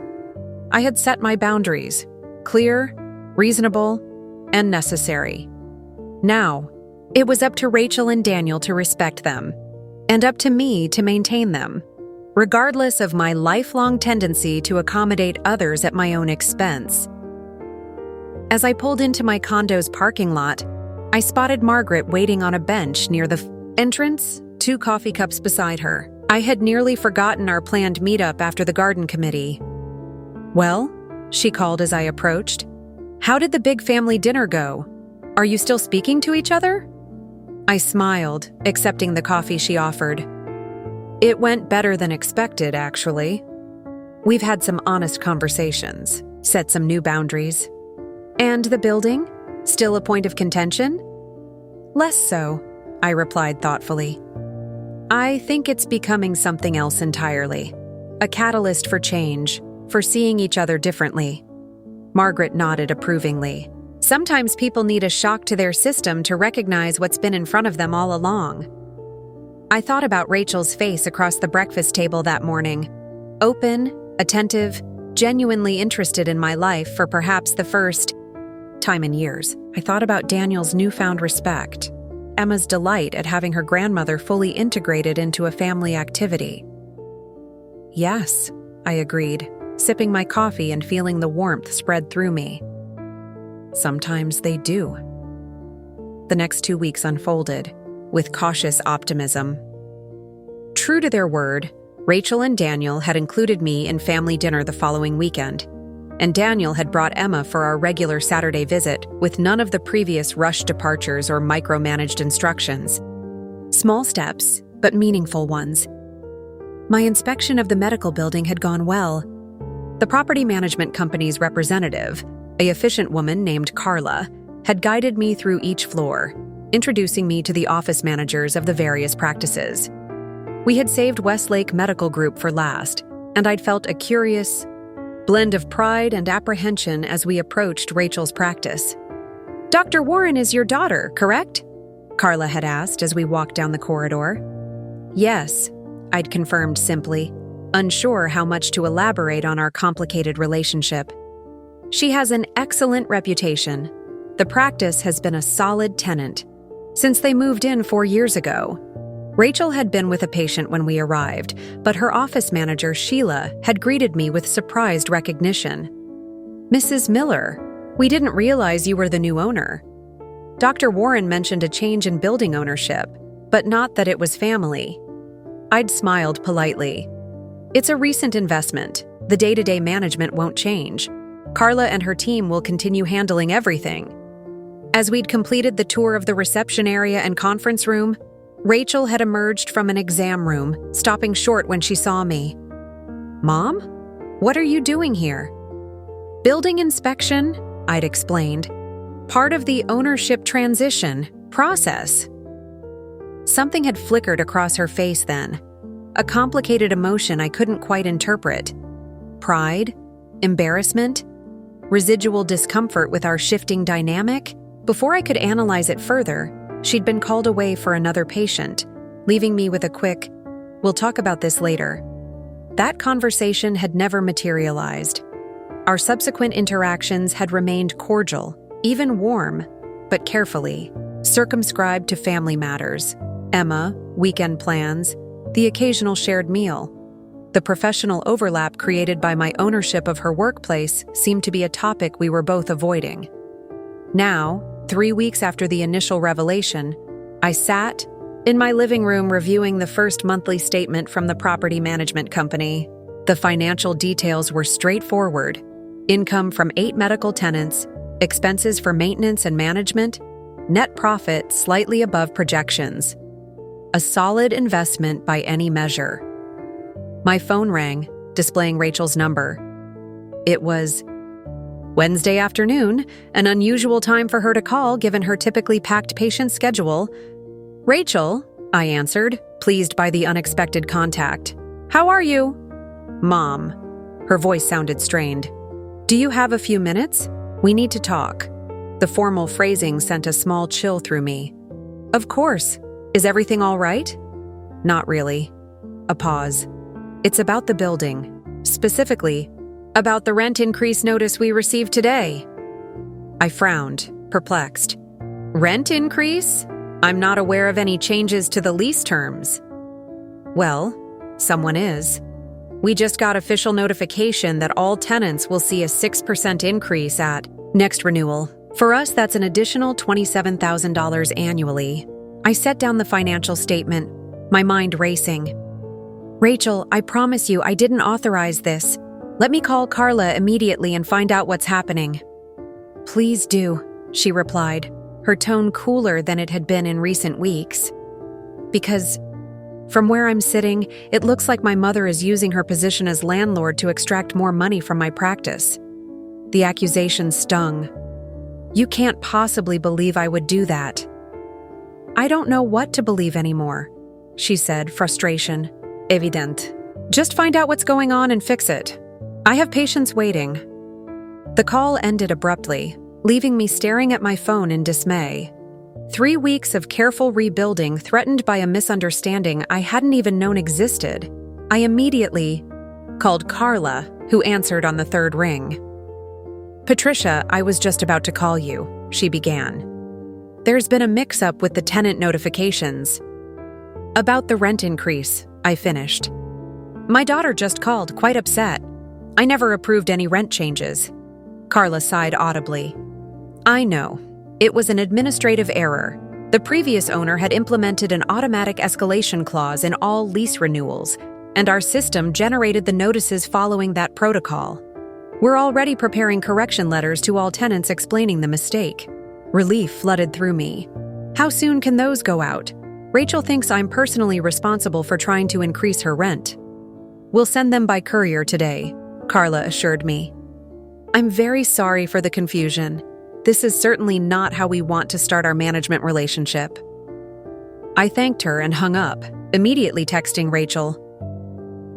I had set my boundaries, clear, reasonable, and necessary. Now, it was up to Rachel and Daniel to respect them, and up to me to maintain them, regardless of my lifelong tendency to accommodate others at my own expense. As I pulled into my condo's parking lot, I spotted Margaret waiting on a bench near the entrance, 2 coffee cups beside her. I had nearly forgotten our planned meetup after the garden committee. "Well?" she called as I approached. "How did the big family dinner go? Are you still speaking to each other?" I smiled, accepting the coffee she offered. "It went better than expected, actually. We've had some honest conversations, set some new boundaries." "And the building? Still a point of contention?" "Less so," I replied thoughtfully. "I think it's becoming something else entirely. A catalyst for change, for seeing each other differently." Margaret nodded approvingly. "Sometimes people need a shock to their system to recognize what's been in front of them all along." I thought about Rachel's face across the breakfast table that morning. Open, attentive, genuinely interested in my life for perhaps the first time in years. I thought about Daniel's newfound respect, Emma's delight at having her grandmother fully integrated into a family activity. "Yes," I agreed, sipping my coffee and feeling the warmth spread through me. "Sometimes they do." The next 2 weeks unfolded, with cautious optimism. True to their word, Rachel and Daniel had included me in family dinner the following weekend, and Daniel had brought Emma for our regular Saturday visit with none of the previous rushed departures or micromanaged instructions. Small steps, but meaningful ones. My inspection of the medical building had gone well. The property management company's representative, a efficient woman named Carla, had guided me through each floor, introducing me to the office managers of the various practices. We had saved Westlake Medical Group for last, and I'd felt a curious blend of pride and apprehension as we approached Rachel's practice. "Dr. Warren is your daughter, correct?" Carla had asked as we walked down the corridor. "Yes," I'd confirmed simply, unsure how much to elaborate on our complicated relationship. "She has an excellent reputation. The practice has been a solid tenant since they moved in 4 years ago." Rachel had been with a patient when we arrived, but her office manager, Sheila, had greeted me with surprised recognition. "Mrs. Miller, we didn't realize you were the new owner." Dr. Warren mentioned a change in building ownership, but not that it was family. I'd smiled politely. "It's a recent investment. The day-to-day management won't change. Carla and her team will continue handling everything." As we'd completed the tour of the reception area and conference room, Rachel had emerged from an exam room, stopping short when she saw me. "Mom? What are you doing here?" "Building inspection," I'd explained. "Part of the ownership transition process." Something had flickered across her face then, a complicated emotion I couldn't quite interpret. Pride? Embarrassment? Residual discomfort with our shifting dynamic? Before I could analyze it further, she'd been called away for another patient, leaving me with a quick, "We'll talk about this later." That conversation had never materialized. Our subsequent interactions had remained cordial, even warm, but carefully, circumscribed to family matters, Emma, weekend plans, the occasional shared meal. The professional overlap created by my ownership of her workplace seemed to be a topic we were both avoiding. Now, 3 weeks after the initial revelation, I sat in my living room reviewing the first monthly statement from the property management company. The financial details were straightforward: income from 8 medical tenants, expenses for maintenance and management, net profit slightly above projections. A solid investment by any measure. My phone rang, displaying Rachel's number. It was Wednesday afternoon, an unusual time for her to call given her typically packed patient schedule. "Rachel," I answered, pleased by the unexpected contact. "How are you?" "Mom." Her voice sounded strained. "Do you have a few minutes? We need to talk." The formal phrasing sent a small chill through me. "Of course. Is everything all right?" "Not really." A pause. "It's about the building. Specifically, about the rent increase notice we received today." I frowned, perplexed. "Rent increase? I'm not aware of any changes to the lease terms." "Well, someone is. We just got official notification that all tenants will see a 6% increase at next renewal. For us, that's an additional $27,000 annually." I set down the financial statement, my mind racing. "Rachel, I promise you I didn't authorize this. Let me call Carla immediately and find out what's happening." "Please do," she replied, her tone cooler than it had been in recent weeks. "Because from where I'm sitting, it looks like my mother is using her position as landlord to extract more money from my practice." The accusation stung. "You can't possibly believe I would do that." "I don't know what to believe anymore," she said, frustration evident. "Just find out what's going on and fix it. I have patients waiting." The call ended abruptly, leaving me staring at my phone in dismay. 3 weeks of careful rebuilding threatened by a misunderstanding I hadn't even known existed. I immediately called Carla, who answered on the third ring. "Patricia, I was just about to call you," she began. "There's been a mix-up with the tenant notifications." "About the rent increase," I finished. "My daughter just called, quite upset. I never approved any rent changes." Carla sighed audibly. "I know. It was an administrative error. The previous owner had implemented an automatic escalation clause in all lease renewals, and our system generated the notices following that protocol. We're already preparing correction letters to all tenants explaining the mistake." Relief flooded through me. "How soon can those go out? Rachel thinks I'm personally responsible for trying to increase her rent." "We'll send them by courier today," Carla assured me. "I'm very sorry for the confusion. This is certainly not how we want to start our management relationship." I thanked her and hung up, immediately texting Rachel.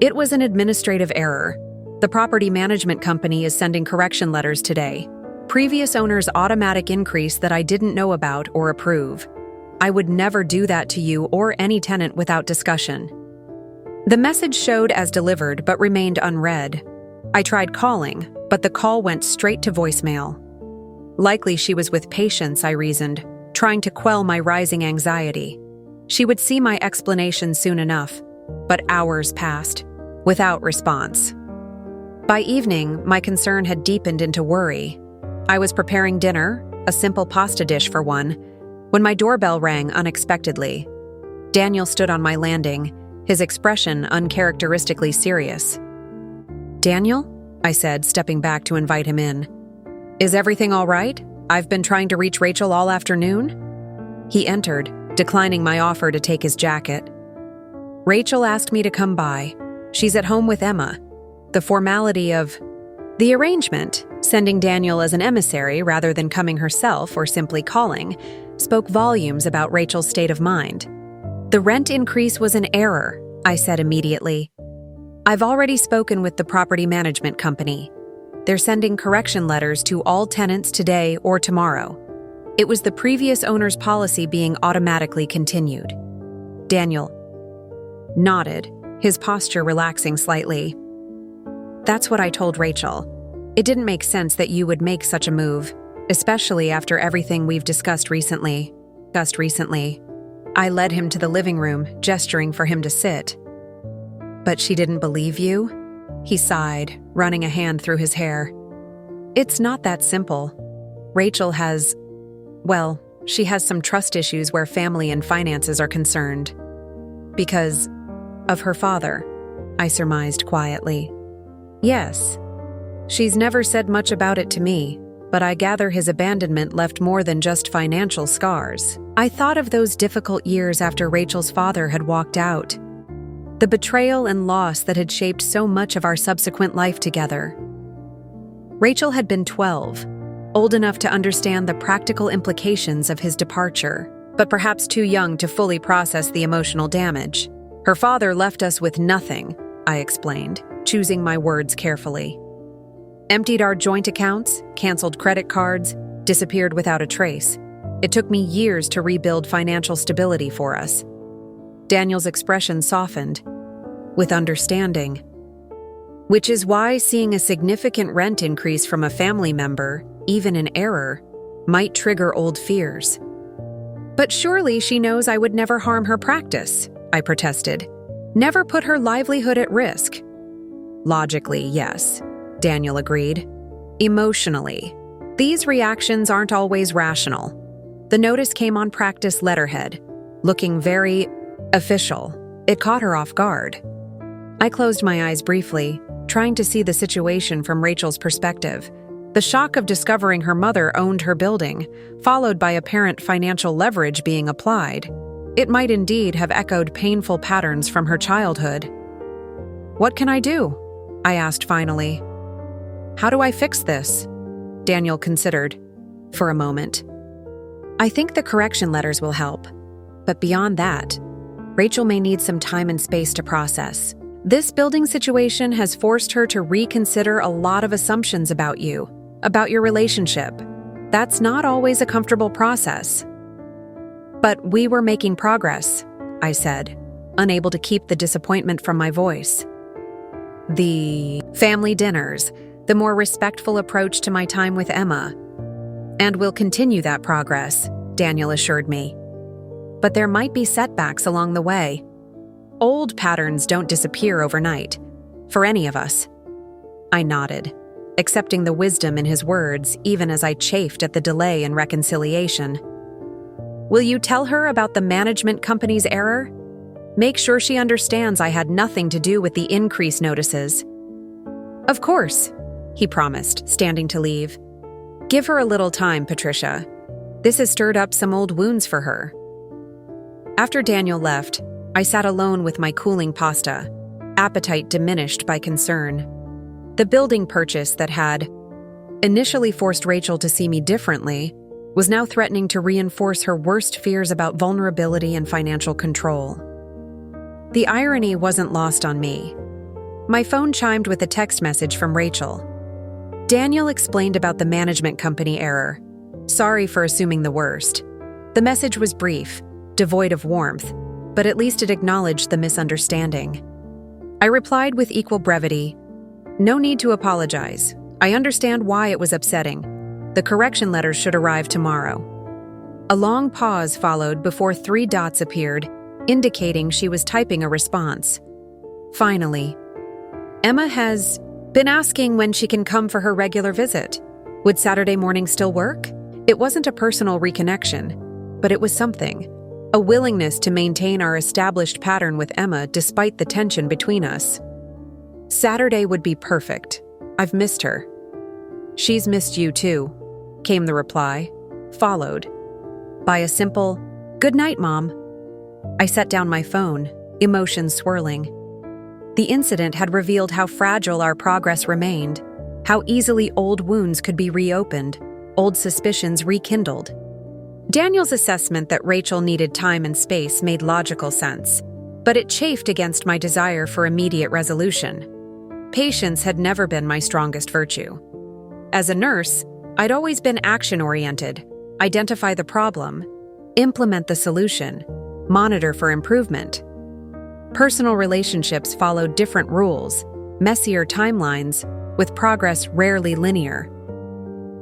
"It was an administrative error. The property management company is sending correction letters today. Previous owner's automatic increase that I didn't know about or approve. I would never do that to you or any tenant without discussion." The message showed as delivered but remained unread. I tried calling, but the call went straight to voicemail. Likely she was with patients, I reasoned, trying to quell my rising anxiety. She would see my explanation soon enough, but hours passed, without response. By evening, my concern had deepened into worry. I was preparing dinner, a simple pasta dish for one, when my doorbell rang unexpectedly. Daniel stood on my landing, his expression uncharacteristically serious. "Daniel?" I said, stepping back to invite him in. "Is everything all right? I've been trying to reach Rachel all afternoon." He entered, declining my offer to take his jacket. "Rachel asked me to come by. She's at home with Emma. The formality of the arrangement, sending Daniel as an emissary rather than coming herself or simply calling, spoke volumes about Rachel's state of mind. The rent increase was an error," I said immediately. "I've already spoken with the property management company. They're sending correction letters to all tenants today or tomorrow. It was the previous owner's policy being automatically continued." Daniel nodded, his posture relaxing slightly. "That's what I told Rachel. It didn't make sense that you would make such a move, especially after everything we've discussed recently. I led him to the living room, gesturing for him to sit. But she didn't believe you? He sighed, running a hand through his hair. It's not that simple. Rachel has, well, she has some trust issues where family and finances are concerned. Because of her father, I surmised quietly. Yes. She's never said much about it to me, but I gather his abandonment left more than just financial scars. I thought of those difficult years after Rachel's father had walked out. The betrayal and loss that had shaped so much of our subsequent life together. Rachel had been 12, old enough to understand the practical implications of his departure, but perhaps too young to fully process the emotional damage. Her father left us with nothing, I explained, choosing my words carefully. Emptied our joint accounts, canceled credit cards, disappeared without a trace. It took me years to rebuild financial stability for us. Daniel's expression softened, with understanding. Which is why seeing a significant rent increase from a family member, even in error, might trigger old fears. But surely she knows I would never harm her practice, I protested. Never put her livelihood at risk. Logically, yes, Daniel agreed. Emotionally, these reactions aren't always rational. The notice came on practice letterhead, looking very official. It caught her off guard. I closed my eyes briefly, trying to see the situation from Rachel's perspective. The shock of discovering her mother owned her building, followed by apparent financial leverage being applied. It might indeed have echoed painful patterns from her childhood. What can I do? I asked finally. How do I fix this? Daniel considered, for a moment. I think the correction letters will help. But beyond that, Rachel may need some time and space to process. This building situation has forced her to reconsider a lot of assumptions about you, about your relationship. That's not always a comfortable process. But we were making progress, I said, unable to keep the disappointment from my voice. The family dinners, the more respectful approach to my time with Emma. And we'll continue that progress, Daniel assured me. But there might be setbacks along the way. Old patterns don't disappear overnight, for any of us. I nodded, accepting the wisdom in his words even as I chafed at the delay in reconciliation. Will you tell her about the management company's error? Make sure she understands I had nothing to do with the increase notices. Of course, he promised, standing to leave. Give her a little time, Patricia. This has stirred up some old wounds for her. After Daniel left, I sat alone with my cooling pasta, appetite diminished by concern. The building purchase that had initially forced Rachel to see me differently was now threatening to reinforce her worst fears about vulnerability and financial control. The irony wasn't lost on me. My phone chimed with a text message from Rachel. Daniel explained about the management company error. Sorry for assuming the worst. The message was brief, devoid of warmth, but at least it acknowledged the misunderstanding. I replied with equal brevity, No need to apologize. I understand why it was upsetting. The correction letters should arrive tomorrow. A long pause followed before 3 dots appeared, indicating she was typing a response. Finally, Emma has been asking when she can come for her regular visit. Would Saturday morning still work? It wasn't a personal reconnection, but it was something. A willingness to maintain our established pattern with Emma despite the tension between us. Saturday would be perfect. I've missed her. She's missed you too, came the reply, followed by a simple, Good night, Mom. I set down my phone, emotions swirling. The incident had revealed how fragile our progress remained, how easily old wounds could be reopened, old suspicions rekindled. Daniel's assessment that Rachel needed time and space made logical sense, but it chafed against my desire for immediate resolution. Patience had never been my strongest virtue. As a nurse, I'd always been action-oriented, identify the problem, implement the solution, monitor for improvement. Personal relationships followed different rules, messier timelines, with progress rarely linear.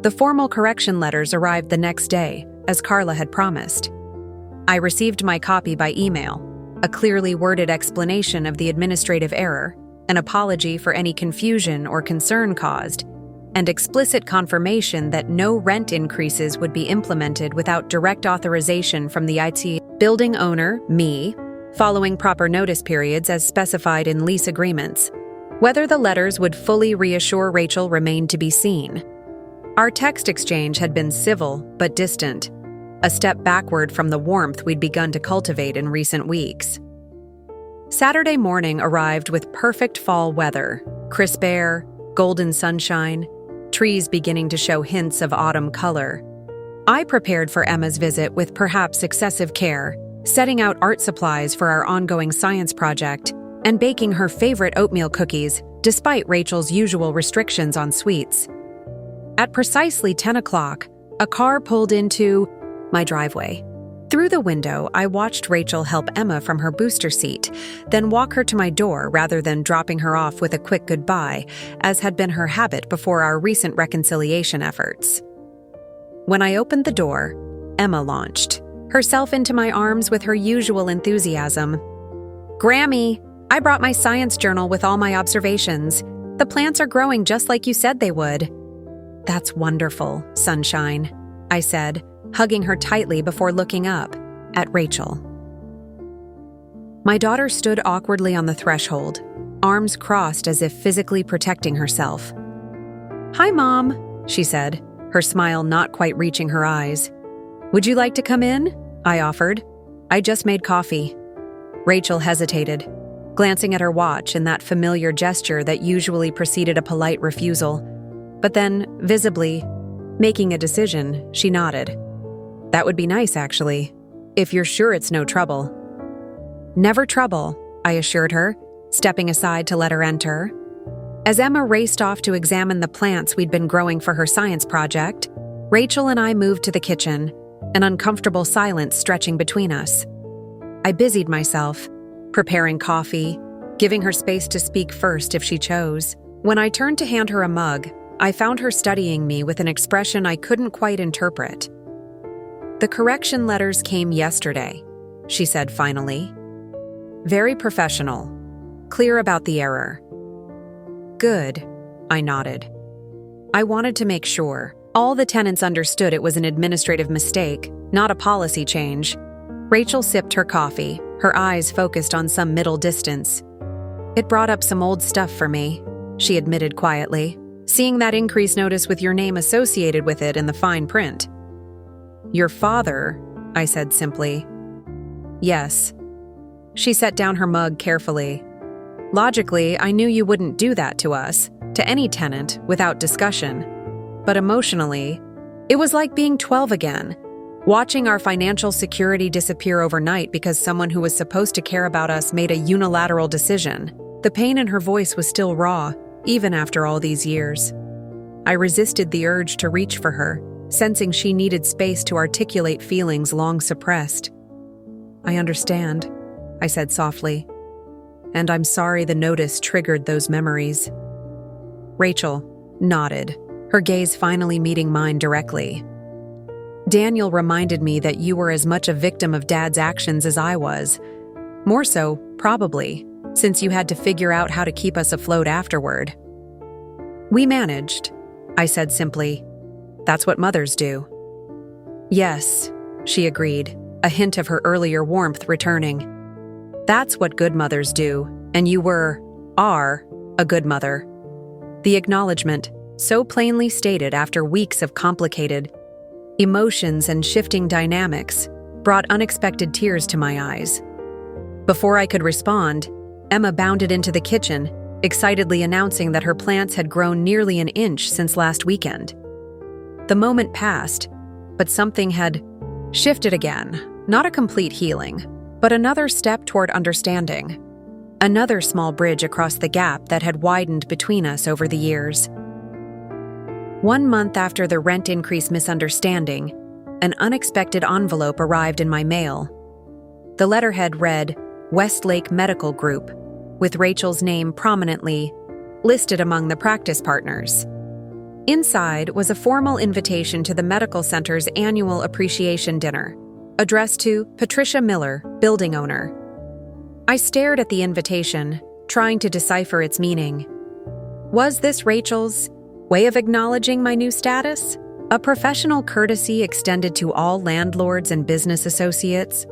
The formal correction letters arrived the next day, as Carla had promised. I received my copy by email, a clearly worded explanation of the administrative error, an apology for any confusion or concern caused, and explicit confirmation that no rent increases would be implemented without direct authorization from the IT building owner, me, following proper notice periods as specified in lease agreements. Whether the letters would fully reassure Rachel remained to be seen. Our text exchange had been civil but distant, a step backward from the warmth we'd begun to cultivate in recent weeks. Saturday morning arrived with perfect fall weather, crisp air, golden sunshine, trees beginning to show hints of autumn color. I prepared for Emma's visit with perhaps excessive care, setting out art supplies for our ongoing science project and baking her favorite oatmeal cookies, despite Rachel's usual restrictions on sweets. At precisely 10 o'clock, a car pulled into my driveway. Through the window, I watched Rachel help Emma from her booster seat, then walk her to my door rather than dropping her off with a quick goodbye, as had been her habit before our recent reconciliation efforts. When I opened the door, Emma launched herself into my arms with her usual enthusiasm. "Grammy, I brought my science journal with all my observations. The plants are growing just like you said they would." "That's wonderful, sunshine," I said, hugging her tightly before looking up at Rachel. My daughter stood awkwardly on the threshold, arms crossed as if physically protecting herself. "Hi, Mom," she said, her smile not quite reaching her eyes. "Would you like to come in?" I offered. "I just made coffee." Rachel hesitated, glancing at her watch in that familiar gesture that usually preceded a polite refusal. But then, visibly, making a decision, she nodded. "That would be nice, actually, if you're sure it's no trouble." "Never trouble," I assured her, stepping aside to let her enter. As Emma raced off to examine the plants we'd been growing for her science project, Rachel and I moved to the kitchen, an uncomfortable silence stretching between us. I busied myself, preparing coffee, giving her space to speak first if she chose. When I turned to hand her a mug, I found her studying me with an expression I couldn't quite interpret. "The correction letters came yesterday," she said finally. "Very professional. Clear about the error." "Good," I nodded. I wanted to make sure all the tenants understood it was an administrative mistake, not a policy change. Rachel sipped her coffee, her eyes focused on some middle distance. "It brought up some old stuff for me," she admitted quietly, "seeing that increase notice with your name associated with it in the fine print." "Your father," I said simply. "Yes." She set down her mug carefully. "Logically, I knew you wouldn't do that to us, to any tenant, without discussion. But emotionally, it was like being 12 again, watching our financial security disappear overnight because someone who was supposed to care about us made a unilateral decision." The pain in her voice was still raw, even after all these years. I resisted the urge to reach for her, sensing she needed space to articulate feelings long suppressed. "I understand," I said softly. "And I'm sorry the notice triggered those memories." Rachel nodded, her gaze finally meeting mine directly. "Daniel reminded me that you were as much a victim of Dad's actions as I was. More so, probably, since you had to figure out how to keep us afloat afterward." "We managed," I said simply. "That's what mothers do." "Yes," she agreed, a hint of her earlier warmth returning. "That's what good mothers do, and you are, a good mother." The acknowledgement, so plainly stated after weeks of complicated emotions and shifting dynamics, brought unexpected tears to my eyes. Before I could respond, Emma bounded into the kitchen, excitedly announcing that her plants had grown nearly an inch since last weekend. The moment passed, but something had shifted again, not a complete healing, but another step toward understanding. Another small bridge across the gap that had widened between us over the years. 1 month after the rent increase misunderstanding, an unexpected envelope arrived in my mail. The letterhead read, "Westlake Medical Group," with Rachel's name prominently listed among the practice partners. Inside was a formal invitation to the medical center's annual appreciation dinner, addressed to Patricia Miller, building owner. I stared at the invitation, trying to decipher its meaning. Was this Rachel's way of acknowledging my new status? A professional courtesy extended to all landlords and business associates?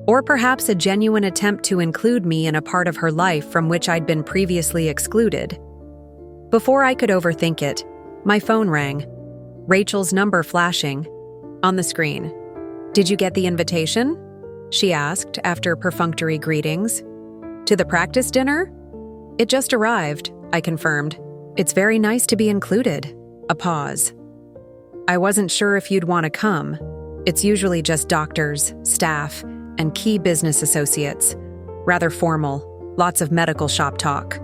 Or perhaps a genuine attempt to include me in a part of her life from which I'd been previously excluded? Before I could overthink it, my phone rang, Rachel's number flashing on the screen. "Did you get the invitation?" she asked after perfunctory greetings. "To the practice dinner?" "It just arrived," I confirmed. "It's very nice to be included." A pause. "I wasn't sure if you'd want to come. It's usually just doctors, staff, and key business associates. Rather formal, lots of medical shop talk."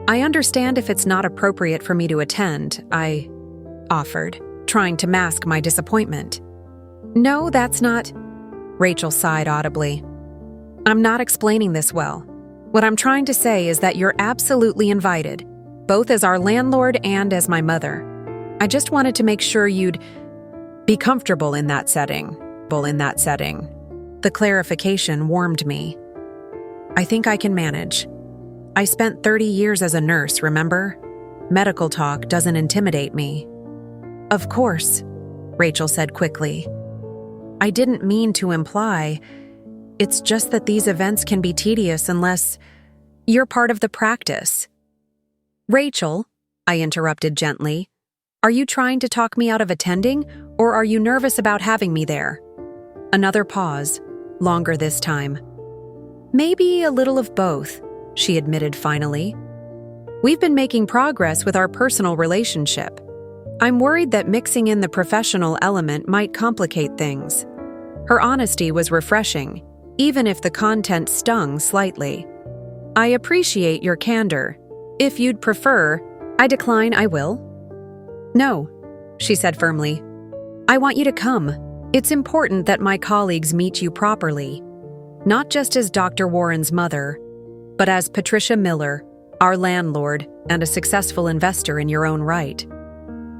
"I understand if it's not appropriate for me to attend," I offered, trying to mask my disappointment. "No, that's not..." Rachel sighed audibly. "I'm not explaining this well. What I'm trying to say is that you're absolutely invited, both as our landlord and as my mother. I just wanted to make sure you'd be comfortable in that setting." The clarification warmed me. "I think I can manage. I spent 30 years as a nurse, remember? Medical talk doesn't intimidate me." "Of course," Rachel said quickly. "I didn't mean to imply. It's just that these events can be tedious unless you're part of the practice." "Rachel," I interrupted gently, "are you trying to talk me out of attending, or are you nervous about having me there?" Another pause, longer this time. "Maybe a little of both," she admitted finally. "We've been making progress with our personal relationship. I'm worried that mixing in the professional element might complicate things." Her honesty was refreshing, even if the content stung slightly. "I appreciate your candor. If you'd prefer..." "I decline, I will." "No," she said firmly. "I want you to come. It's important that my colleagues meet you properly. Not just as Dr. Warren's mother, but as Patricia Miller, our landlord and a successful investor in your own right."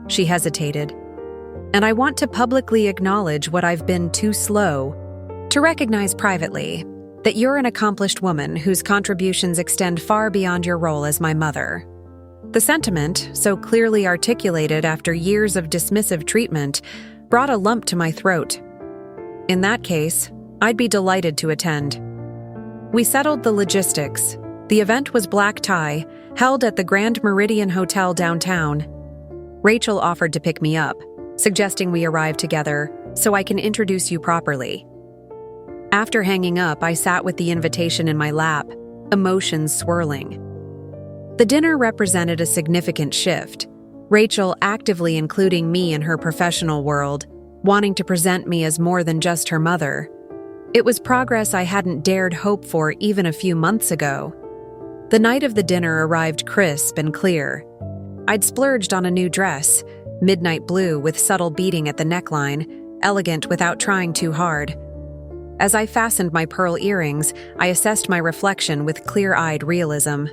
She hesitated. "And I want to publicly acknowledge what I've been too slow to recognize privately, that you're an accomplished woman whose contributions extend far beyond your role as my mother." The sentiment, so clearly articulated after years of dismissive treatment, brought a lump to my throat. In that case, I'd be delighted to attend. We settled the logistics. The event was black tie, held at the Grand Meridian Hotel downtown. Rachel offered to pick me up, suggesting we arrive together so I can introduce you properly. After hanging up, I sat with the invitation in my lap, emotions swirling. The dinner represented a significant shift, Rachel actively including me in her professional world, wanting to present me as more than just her mother. It was progress I hadn't dared hope for even a few months ago. The night of the dinner arrived crisp and clear. I'd splurged on a new dress, midnight blue with subtle beading at the neckline, elegant without trying too hard. As I fastened my pearl earrings, I assessed my reflection with clear-eyed realism.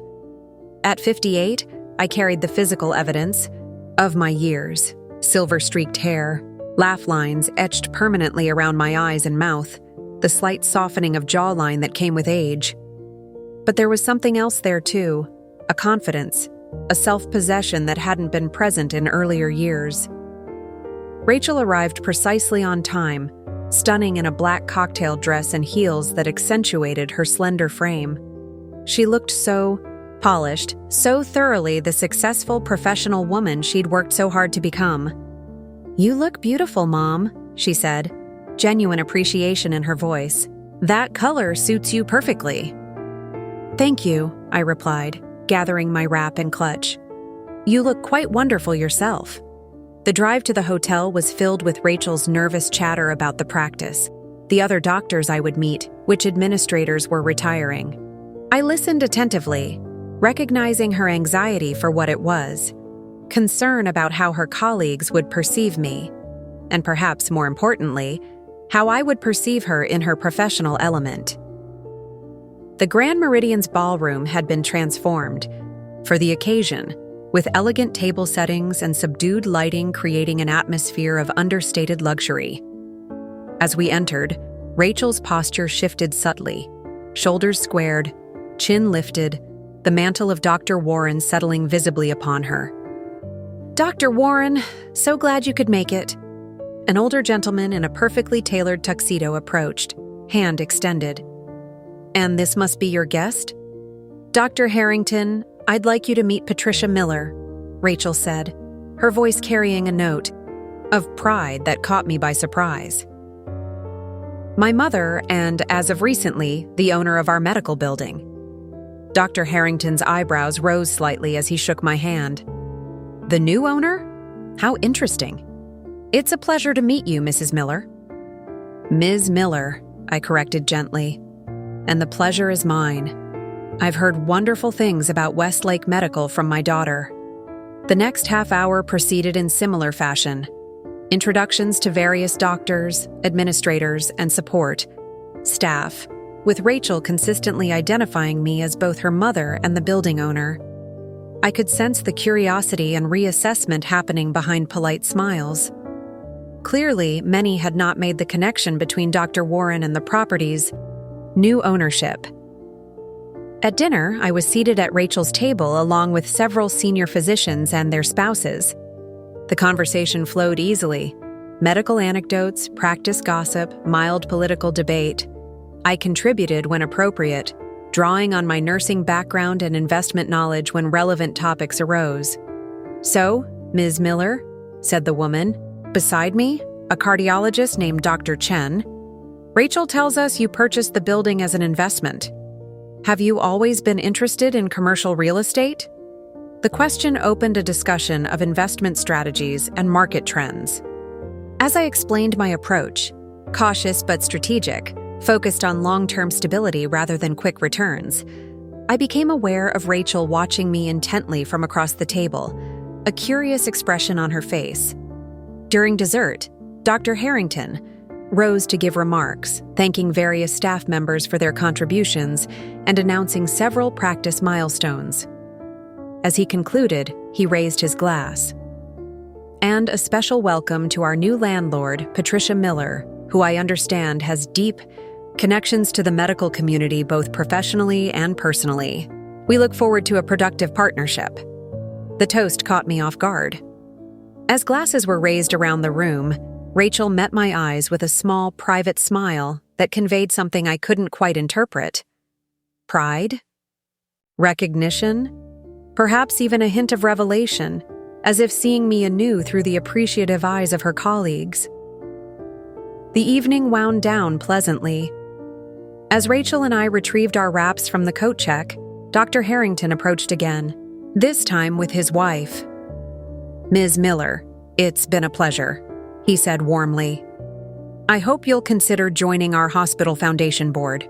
At 58, I carried the physical evidence of my years: silver-streaked hair, laugh lines etched permanently around my eyes and mouth, the slight softening of jawline that came with age. But there was something else there too, a confidence, a self-possession that hadn't been present in earlier years. Rachel arrived precisely on time, stunning in a black cocktail dress and heels that accentuated her slender frame. She looked so polished, so thoroughly the successful professional woman she'd worked so hard to become. "You look beautiful, Mom," she said, genuine appreciation in her voice. "That color suits you perfectly." "Thank you," I replied, gathering my wrap and clutch. "You look quite wonderful yourself." The drive to the hotel was filled with Rachel's nervous chatter about the practice, the other doctors I would meet, which administrators were retiring. I listened attentively, recognizing her anxiety for what it was, concern about how her colleagues would perceive me, and perhaps more importantly, how I would perceive her in her professional element. The Grand Meridian's ballroom had been transformed for the occasion, with elegant table settings and subdued lighting creating an atmosphere of understated luxury. As we entered, Rachel's posture shifted subtly, shoulders squared, chin lifted, the mantle of Dr. Warren settling visibly upon her. "Dr. Warren, so glad you could make it." An older gentleman in a perfectly tailored tuxedo approached, hand extended. "And this must be your guest?" "Dr. Harrington, I'd like you to meet Patricia Miller," Rachel said, her voice carrying a note of pride that caught me by surprise. "My mother, and as of recently, the owner of our medical building." Dr. Harrington's eyebrows rose slightly as he shook my hand. "The new owner? How interesting. It's a pleasure to meet you, Mrs. Miller." "Ms. Miller," I corrected gently. "And the pleasure is mine. I've heard wonderful things about Westlake Medical from my daughter." The next half hour proceeded in similar fashion. Introductions to various doctors, administrators, and support staff, with Rachel consistently identifying me as both her mother and the building owner. I could sense the curiosity and reassessment happening behind polite smiles. Clearly, many had not made the connection between Dr. Warren and the property's new ownership. At dinner, I was seated at Rachel's table along with several senior physicians and their spouses. The conversation flowed easily. Medical anecdotes, practice gossip, mild political debate. I contributed when appropriate, drawing on my nursing background and investment knowledge when relevant topics arose. "So, Ms. Miller," said the woman. Beside me, a cardiologist named Dr. Chen. "Rachel tells us you purchased the building as an investment. Have you always been interested in commercial real estate?" The question opened a discussion of investment strategies and market trends. As I explained my approach, cautious but strategic, focused on long-term stability rather than quick returns, I became aware of Rachel watching me intently from across the table, a curious expression on her face. During dessert, Dr. Harrington rose to give remarks, thanking various staff members for their contributions and announcing several practice milestones. As he concluded, he raised his glass. "And a special welcome to our new landlord, Patricia Miller, who I understand has deep connections to the medical community both professionally and personally. We look forward to a productive partnership." The toast caught me off guard. As glasses were raised around the room, Rachel met my eyes with a small, private smile that conveyed something I couldn't quite interpret. Pride? Recognition? Perhaps even a hint of revelation, as if seeing me anew through the appreciative eyes of her colleagues. The evening wound down pleasantly. As Rachel and I retrieved our wraps from the coat check, Dr. Harrington approached again, this time with his wife. "Ms. Miller, it's been a pleasure," he said warmly. "I hope you'll consider joining our hospital foundation board.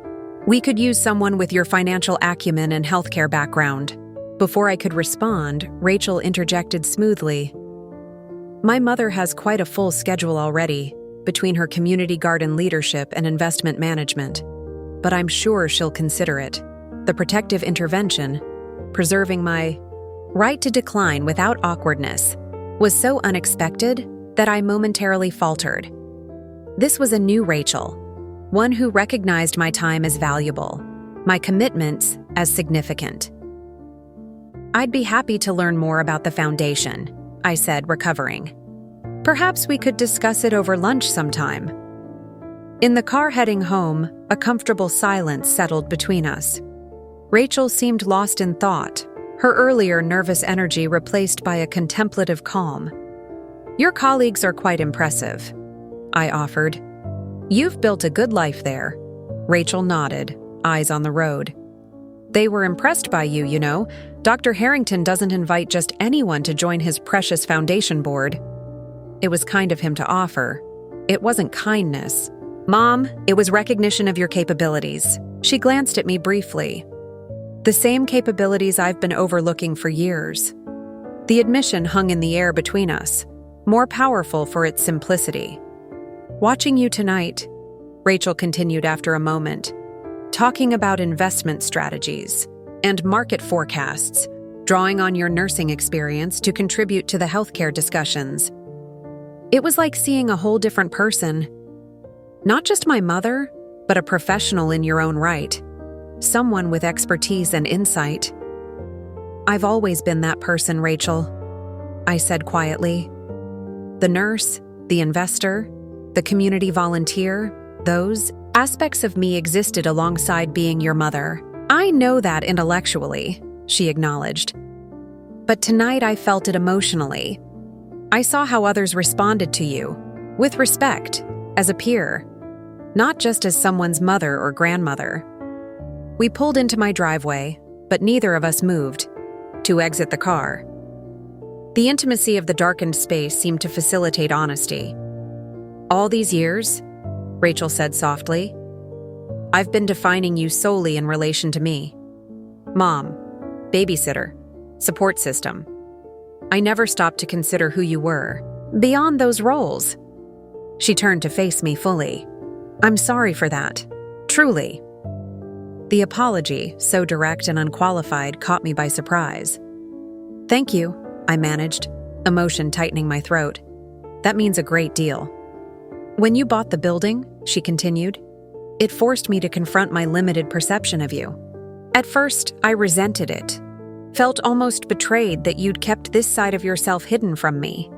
We could use someone with your financial acumen and healthcare background." Before I could respond, Rachel interjected smoothly. "My mother has quite a full schedule already, between her community garden leadership and investment management. But I'm sure she'll consider it. The protective intervention, preserving my right to decline without awkwardness, was so unexpected that I momentarily faltered. This was a new Rachel, one who recognized my time as valuable, my commitments as significant. "I'd be happy to learn more about the foundation," I said, recovering. "Perhaps we could discuss it over lunch sometime." In the car heading home, a comfortable silence settled between us. Rachel seemed lost in thought, her earlier nervous energy replaced by a contemplative calm. "Your colleagues are quite impressive," I offered. "You've built a good life there." Rachel nodded, eyes on the road. "They were impressed by you, you know. Dr. Harrington doesn't invite just anyone to join his precious foundation board." It was kind of him to offer. It wasn't kindness. "Mom, it was recognition of your capabilities." She glanced at me briefly. "The same capabilities I've been overlooking for years." The admission hung in the air between us, more powerful for its simplicity. "Watching you tonight," Rachel continued after a moment, "talking about investment strategies and market forecasts, drawing on your nursing experience to contribute to the healthcare discussions. It was like seeing a whole different person. Not just my mother, but a professional in your own right. someone with expertise and insight. "I've always been that person, Rachel," I said quietly. "The nurse, the investor, the community volunteer, those aspects of me existed alongside being your mother. I know that intellectually," she acknowledged. "But tonight I felt it emotionally. I saw how others responded to you, with respect, as a peer, not just as someone's mother or grandmother." We pulled into my driveway, but neither of us moved to exit the car. The intimacy of the darkened space seemed to facilitate honesty. "All these years," Rachel said softly, "I've been defining you solely in relation to me. Mom, babysitter, support system. I never stopped to consider who you were, beyond those roles." She turned to face me fully. "I'm sorry for that. Truly." The apology, so direct and unqualified, caught me by surprise. "Thank you," I managed, emotion tightening my throat. "That means a great deal." "When you bought the building," she continued, "it forced me to confront my limited perception of you. At first, I resented it, felt almost betrayed that you'd kept this side of yourself hidden from me."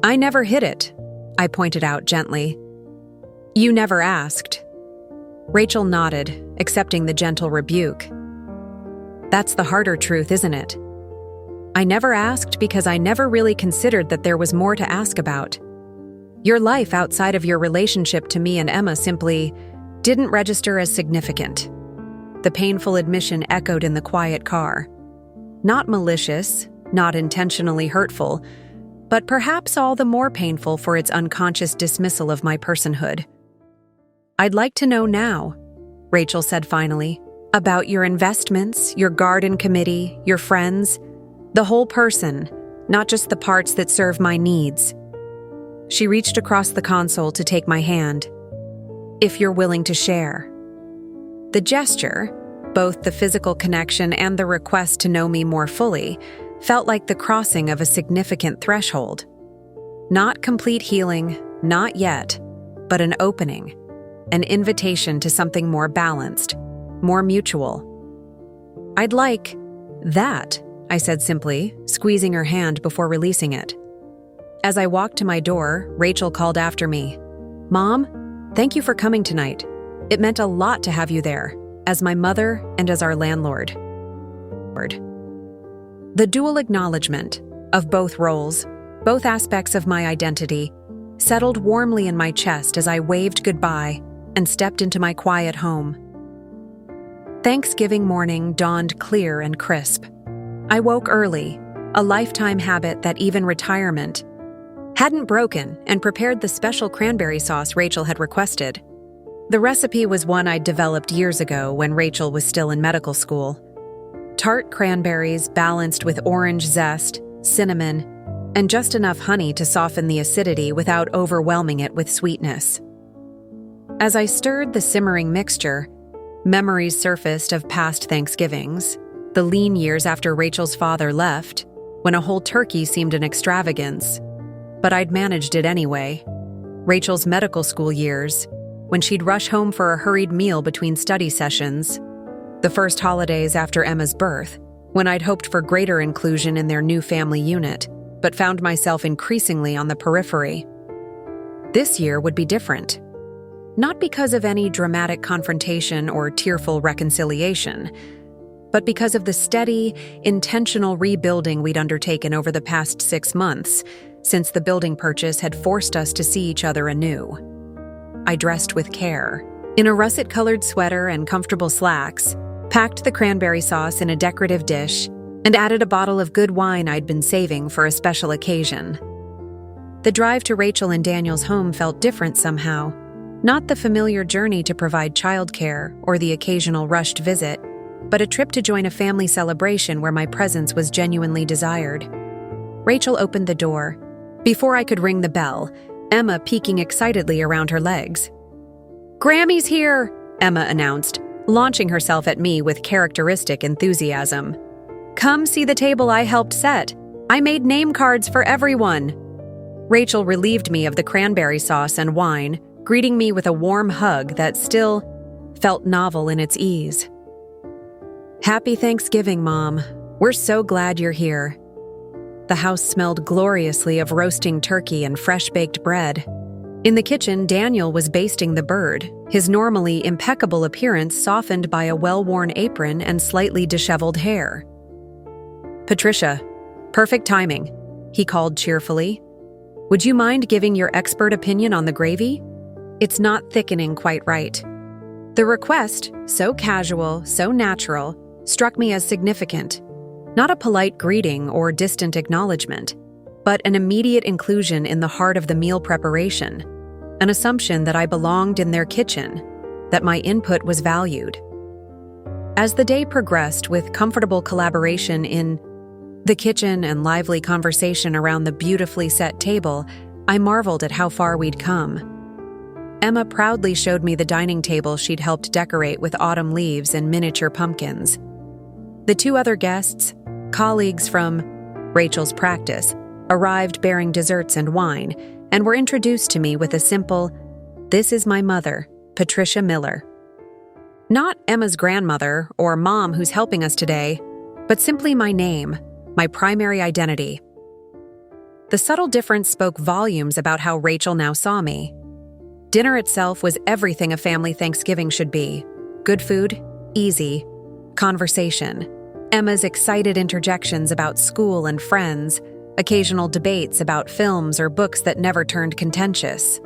"I never hid it," I pointed out gently. "You never asked." Rachel nodded, accepting the gentle rebuke. "That's the harder truth, isn't it? I never asked because I never really considered that there was more to ask about. Your life outside of your relationship to me and Emma simply didn't register as significant." The painful admission echoed in the quiet car. Not malicious, not intentionally hurtful, but perhaps all the more painful for its unconscious dismissal of my personhood. "I'd like to know now," Rachel said finally, "about your investments, your garden committee, your friends, the whole person, not just the parts that serve my needs." She reached across the console to take my hand. "If you're willing to share." The gesture, both the physical connection and the request to know me more fully, felt like the crossing of a significant threshold. Not complete healing, not yet, but an opening, an invitation to something more balanced, more mutual. "I'd like that," I said simply, squeezing her hand before releasing it. As I walked to my door, Rachel called after me. "Mom, thank you for coming tonight. It meant a lot to have you there, as my mother and as our landlord." The dual acknowledgement of both roles, both aspects of my identity, settled warmly in my chest as I waved goodbye and stepped into my quiet home. Thanksgiving morning dawned clear and crisp. I woke early, a lifetime habit that even retirement hadn't broken, and prepared the special cranberry sauce Rachel had requested. The recipe was one I'd developed years ago when Rachel was still in medical school. Tart cranberries balanced with orange zest, cinnamon, and just enough honey to soften the acidity without overwhelming it with sweetness. As I stirred the simmering mixture, memories surfaced of past Thanksgivings, the lean years after Rachel's father left, when a whole turkey seemed an extravagance. But I'd managed it anyway. Rachel's medical school years, when she'd rush home for a hurried meal between study sessions. The first holidays after Emma's birth, when I'd hoped for greater inclusion in their new family unit, but found myself increasingly on the periphery. This year would be different. Not because of any dramatic confrontation or tearful reconciliation, but because of the steady, intentional rebuilding we'd undertaken over the past 6 months, since the building purchase had forced us to see each other anew. I dressed with care, in a russet-colored sweater and comfortable slacks, packed the cranberry sauce in a decorative dish, and added a bottle of good wine I'd been saving for a special occasion. The drive to Rachel and Daniel's home felt different somehow, not the familiar journey to provide childcare or the occasional rushed visit, but a trip to join a family celebration where my presence was genuinely desired. Rachel opened the door. Before I could ring the bell, Emma peeking excitedly around her legs. "Grammy's here," Emma announced, launching herself at me with characteristic enthusiasm. "Come see the table I helped set. I made name cards for everyone." Rachel relieved me of the cranberry sauce and wine, greeting me with a warm hug that still felt novel in its ease. Happy Thanksgiving, Mom. We're so glad you're here. The house smelled gloriously of roasting turkey and fresh-baked bread. In the kitchen, Daniel was basting the bird, his normally impeccable appearance softened by a well-worn apron and slightly disheveled hair. "Patricia, perfect timing," he called cheerfully. "Would you mind giving your expert opinion on the gravy? It's not thickening quite right." The request, so casual, so natural, struck me as significant. Not a polite greeting or distant acknowledgement, but an immediate inclusion in the heart of the meal preparation, an assumption that I belonged in their kitchen, that my input was valued. As the day progressed with comfortable collaboration in the kitchen and lively conversation around the beautifully set table, I marveled at how far we'd come. Emma proudly showed me the dining table she'd helped decorate with autumn leaves and miniature pumpkins. The two other guests, colleagues from Rachel's practice, arrived bearing desserts and wine, and were introduced to me with a simple, "This is my mother, Patricia Miller." Not Emma's grandmother or mom who's helping us today, but simply my name, my primary identity. The subtle difference spoke volumes about how Rachel now saw me. Dinner itself was everything a family Thanksgiving should be. Good food, easy, conversation. Emma's excited interjections about school and friends, occasional debates about films or books that never turned contentious.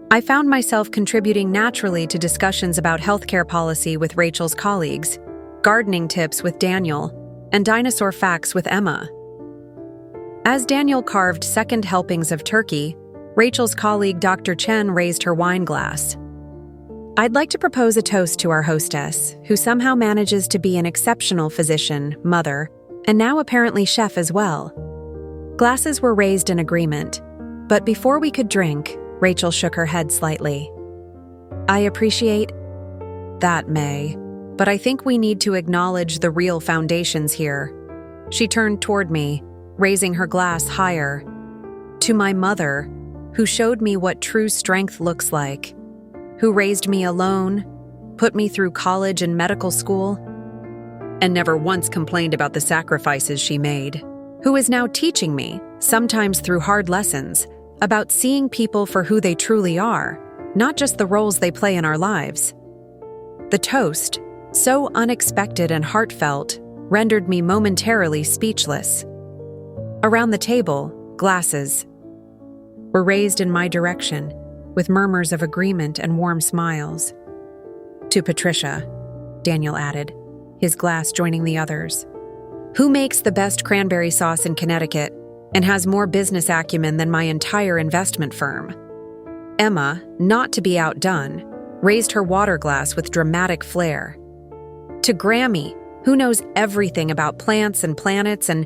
I found myself contributing naturally to discussions about healthcare policy with Rachel's colleagues, gardening tips with Daniel, and dinosaur facts with Emma. As Daniel carved second helpings of turkey, Rachel's colleague Dr. Chen raised her wine glass. "I'd like to propose a toast to our hostess, who somehow manages to be an exceptional physician, mother, and now apparently chef as well." Glasses were raised in agreement, but before we could drink, Rachel shook her head slightly. "I appreciate that, May, but I think we need to acknowledge the real foundations here." She turned toward me, raising her glass higher. "To my mother, who showed me what true strength looks like, who raised me alone, put me through college and medical school, and never once complained about the sacrifices she made, who is now teaching me, sometimes through hard lessons, about seeing people for who they truly are, not just the roles they play in our lives." The toast, so unexpected and heartfelt, rendered me momentarily speechless. Around the table, glasses were raised in my direction, with murmurs of agreement and warm smiles. "To Patricia," Daniel added, his glass joining the others. "Who makes the best cranberry sauce in Connecticut and has more business acumen than my entire investment firm?" Emma, not to be outdone, raised her water glass with dramatic flair. "To Grammy, who knows everything about plants and planets and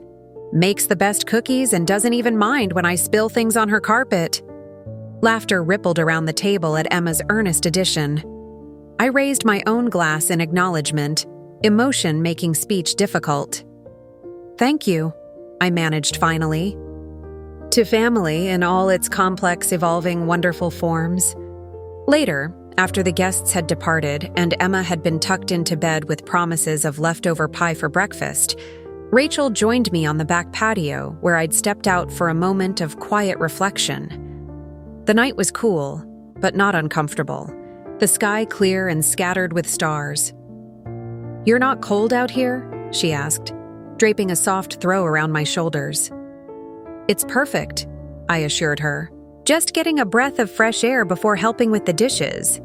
makes the best cookies and doesn't even mind when I spill things on her carpet." Laughter rippled around the table at Emma's earnest addition. I raised my own glass in acknowledgement, emotion making speech difficult. "Thank you," I managed finally. "To family in all its complex, evolving, wonderful forms." Later, after the guests had departed and Emma had been tucked into bed with promises of leftover pie for breakfast, Rachel joined me on the back patio where I'd stepped out for a moment of quiet reflection. The night was cool, but not uncomfortable, the sky clear and scattered with stars. "You're not cold out here?" she asked, draping a soft throw around my shoulders. "It's perfect," I assured her, "just getting a breath of fresh air before helping with the dishes."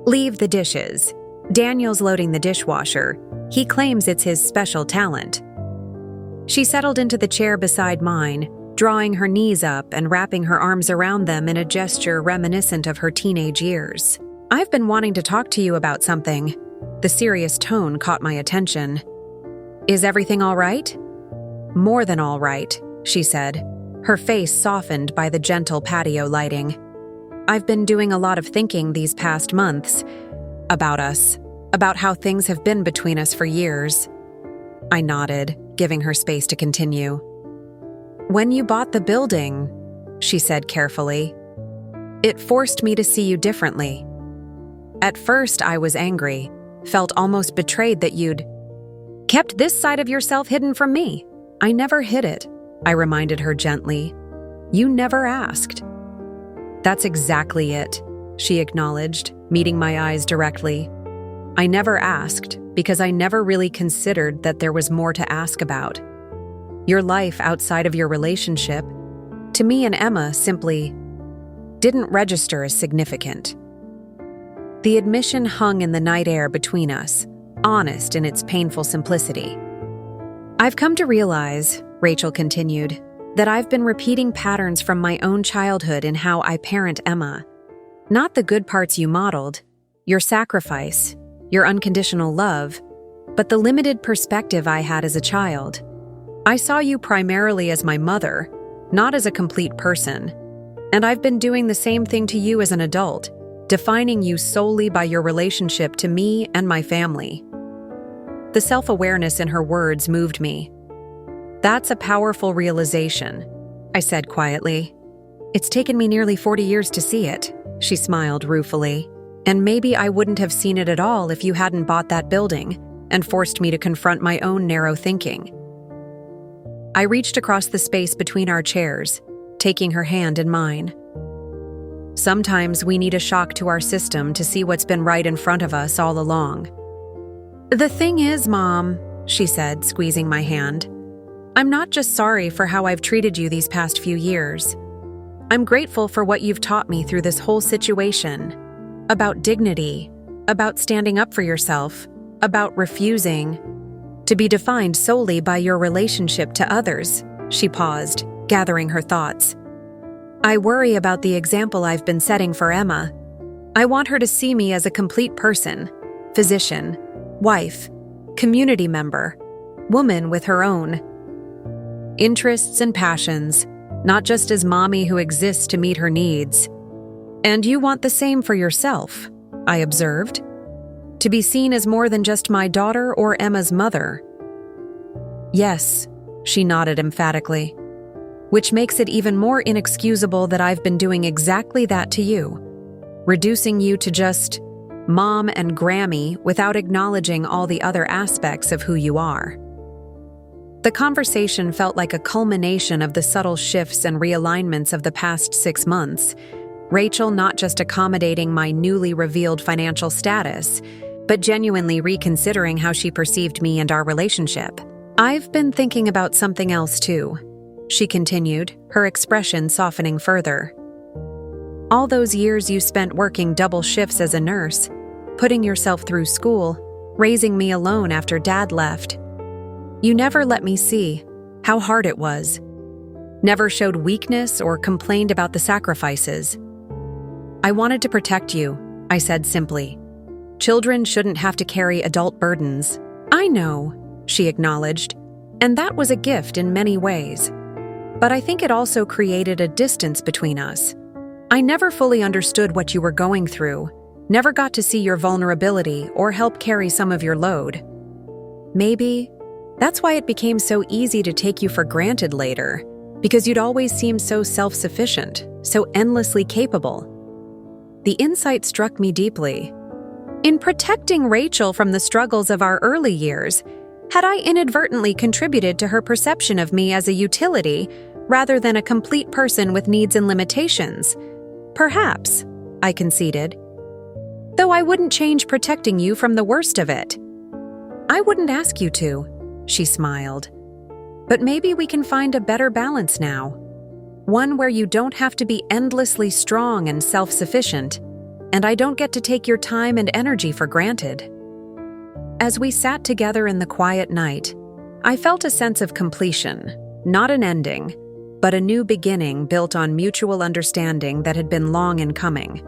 "Leave the dishes. Daniel's loading the dishwasher. He claims it's his special talent." She settled into the chair beside mine, drawing her knees up and wrapping her arms around them in a gesture reminiscent of her teenage years. "I've been wanting to talk to you about something." The serious tone caught my attention. "Is everything all right?" "More than all right," she said, her face softened by the gentle patio lighting. "I've been doing a lot of thinking these past months about us, about how things have been between us for years." I nodded, giving her space to continue. "When you bought the building," she said carefully, "it forced me to see you differently. At first I was angry, felt almost betrayed that you'd kept this side of yourself hidden from me. I never hid it, I reminded her gently. You never asked. That's exactly it, she acknowledged, meeting my eyes directly. I never asked because I never really considered that there was more to ask about. Your life outside of your relationship, to me and Emma, simply didn't register as significant. The admission hung in the night air between us, honest in its painful simplicity. I've come to realize, Rachel continued, that I've been repeating patterns from my own childhood in how I parent Emma. Not the good parts you modeled, your sacrifice, your unconditional love, but the limited perspective I had as a child. I saw you primarily as my mother, not as a complete person. And I've been doing the same thing to you as an adult, defining you solely by your relationship to me and my family. The self-awareness in her words moved me. That's a powerful realization, I said quietly. It's taken me nearly 40 years to see it, she smiled ruefully. And maybe I wouldn't have seen it at all if you hadn't bought that building and forced me to confront my own narrow thinking. I reached across the space between our chairs, taking her hand in mine. Sometimes we need a shock to our system to see what's been right in front of us all along. The thing is, Mom, she said, squeezing my hand, I'm not just sorry for how I've treated you these past few years. I'm grateful for what you've taught me through this whole situation. About dignity, about standing up for yourself, about refusing to be defined solely by your relationship to others. She paused, gathering her thoughts. I worry about the example I've been setting for Emma. I want her to see me as a complete person, physician, wife, community member, woman with her own interests and passions, not just as mommy who exists to meet her needs. And you want the same for yourself, I observed. To be seen as more than just my daughter or Emma's mother. Yes, she nodded emphatically. Which makes it even more inexcusable that I've been doing exactly that to you, reducing you to just Mom and Grammy without acknowledging all the other aspects of who you are. The conversation felt like a culmination of the subtle shifts and realignments of the past 6 months, Rachel not just accommodating my newly revealed financial status, but genuinely reconsidering how she perceived me and our relationship. I've been thinking about something else too, she continued, her expression softening further. All those years you spent working double shifts as a nurse, putting yourself through school, raising me alone after Dad left. You never let me see how hard it was. Never showed weakness or complained about the sacrifices. I wanted to protect you, I said simply. Children shouldn't have to carry adult burdens. I know, she acknowledged, and that was a gift in many ways. But I think it also created a distance between us. I never fully understood what you were going through, never got to see your vulnerability or help carry some of your load. Maybe that's why it became so easy to take you for granted later, because you'd always seemed so self-sufficient, so endlessly capable. The insight struck me deeply. In protecting Rachel from the struggles of our early years, had I inadvertently contributed to her perception of me as a utility rather than a complete person with needs and limitations? Perhaps, I conceded. Though I wouldn't change protecting you from the worst of it. I wouldn't ask you to, she smiled. But maybe we can find a better balance now. One where you don't have to be endlessly strong and self-sufficient, and I don't get to take your time and energy for granted. As we sat together in the quiet night, I felt a sense of completion, not an ending, but a new beginning built on mutual understanding that had been long in coming.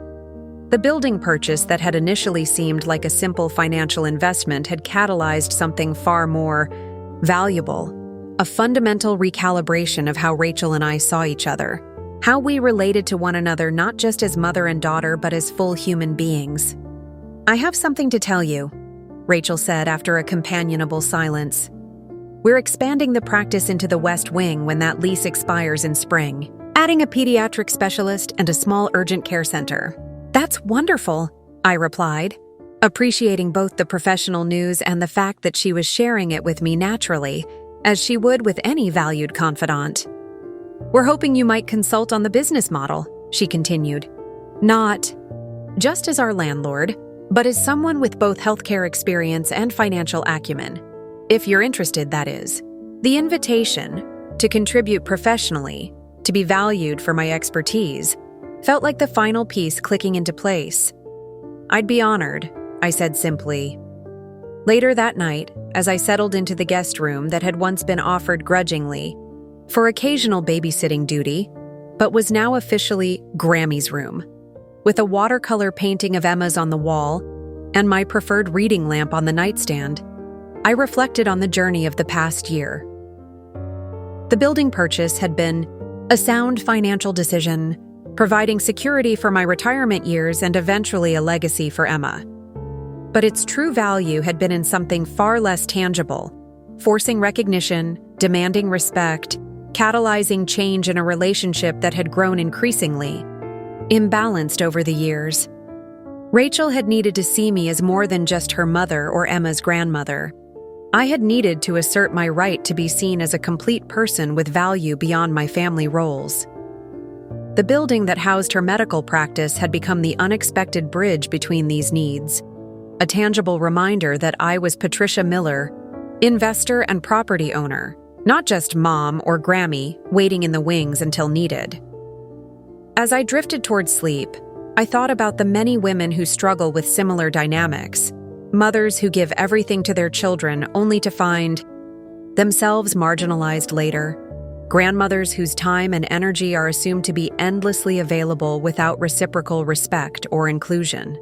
The building purchase that had initially seemed like a simple financial investment had catalyzed something far more valuable, a fundamental recalibration of how Rachel and I saw each other, how we related to one another not just as mother and daughter but as full human beings. I have something to tell you, Rachel said after a companionable silence. We're expanding the practice into the West Wing when that lease expires in spring, adding a pediatric specialist and a small urgent care center. That's wonderful, I replied. appreciating both the professional news and the fact that she was sharing it with me naturally, as she would with any valued confidant. "We're hoping you might consult on the business model," she continued. "Not just as our landlord, but as someone with both healthcare experience and financial acumen. If you're interested, that is. The invitation to contribute professionally, to be valued for my expertise, felt like the final piece clicking into place. I'd be honored," I said simply. Later that night, as I settled into the guest room that had once been offered grudgingly for occasional babysitting duty, but was now officially Grammy's room, with a watercolor painting of Emma's on the wall and my preferred reading lamp on the nightstand, I reflected on the journey of the past year. The building purchase had been a sound financial decision, providing security for my retirement years and eventually a legacy for Emma. But its true value had been in something far less tangible, forcing recognition, demanding respect, catalyzing change in a relationship that had grown increasingly imbalanced over the years. Rachel had needed to see me as more than just her mother or Emma's grandmother. I had needed to assert my right to be seen as a complete person with value beyond my family roles. The building that housed her medical practice had become the unexpected bridge between these needs, a tangible reminder that I was Patricia Miller, investor and property owner, not just mom or Grammy waiting in the wings until needed. As I drifted towards sleep, I thought about the many women who struggle with similar dynamics, mothers who give everything to their children only to find themselves marginalized later, grandmothers whose time and energy are assumed to be endlessly available without reciprocal respect or inclusion.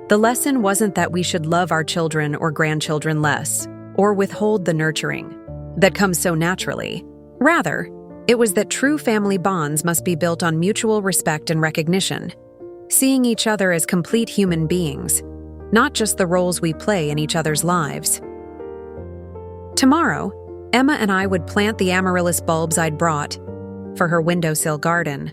The lesson wasn't that we should love our children or grandchildren less, or withhold the nurturing that comes so naturally. Rather, it was that true family bonds must be built on mutual respect and recognition, seeing each other as complete human beings, not just the roles we play in each other's lives. Tomorrow, Emma and I would plant the amaryllis bulbs I'd brought for her windowsill garden.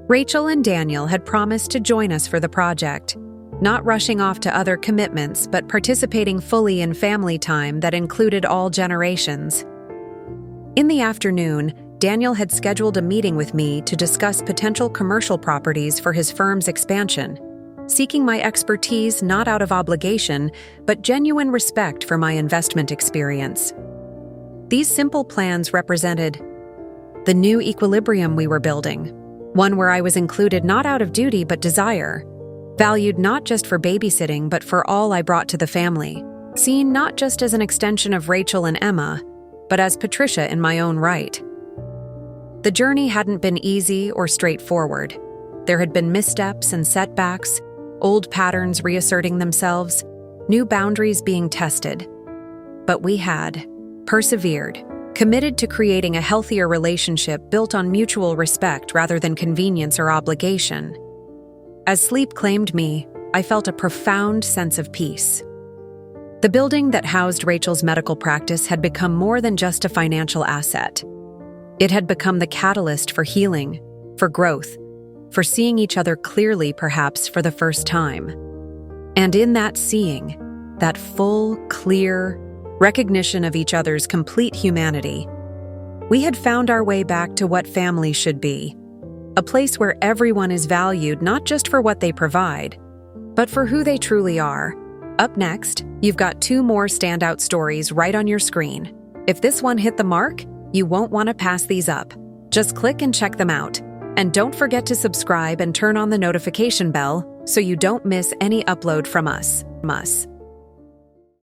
Rachel and Daniel had promised to join us for the project, not rushing off to other commitments but participating fully in family time that included all generations. In the afternoon, Daniel had scheduled a meeting with me to discuss potential commercial properties for his firm's expansion, seeking my expertise not out of obligation, but genuine respect for my investment experience. These simple plans represented the new equilibrium we were building, one where I was included not out of duty but desire, valued not just for babysitting but for all I brought to the family, seen not just as an extension of Rachel and Emma, but as Patricia in my own right. The journey hadn't been easy or straightforward. There had been missteps and setbacks, old patterns reasserting themselves, new boundaries being tested. But we had persevered, committed to creating a healthier relationship built on mutual respect rather than convenience or obligation. As sleep claimed me, I felt a profound sense of peace. The building that housed Rachel's medical practice had become more than just a financial asset. It had become the catalyst for healing, for growth, for seeing each other clearly perhaps for the first time. And in that seeing, that full, clear recognition of each other's complete humanity, we had found our way back to what family should be, a place where everyone is valued not just for what they provide, but for who they truly are. Up next, you've got 2 more standout stories right on your screen. If this one hit the mark, you won't want to pass these up. Just click and check them out. And don't forget to subscribe and turn on the notification bell so you don't miss any upload from us.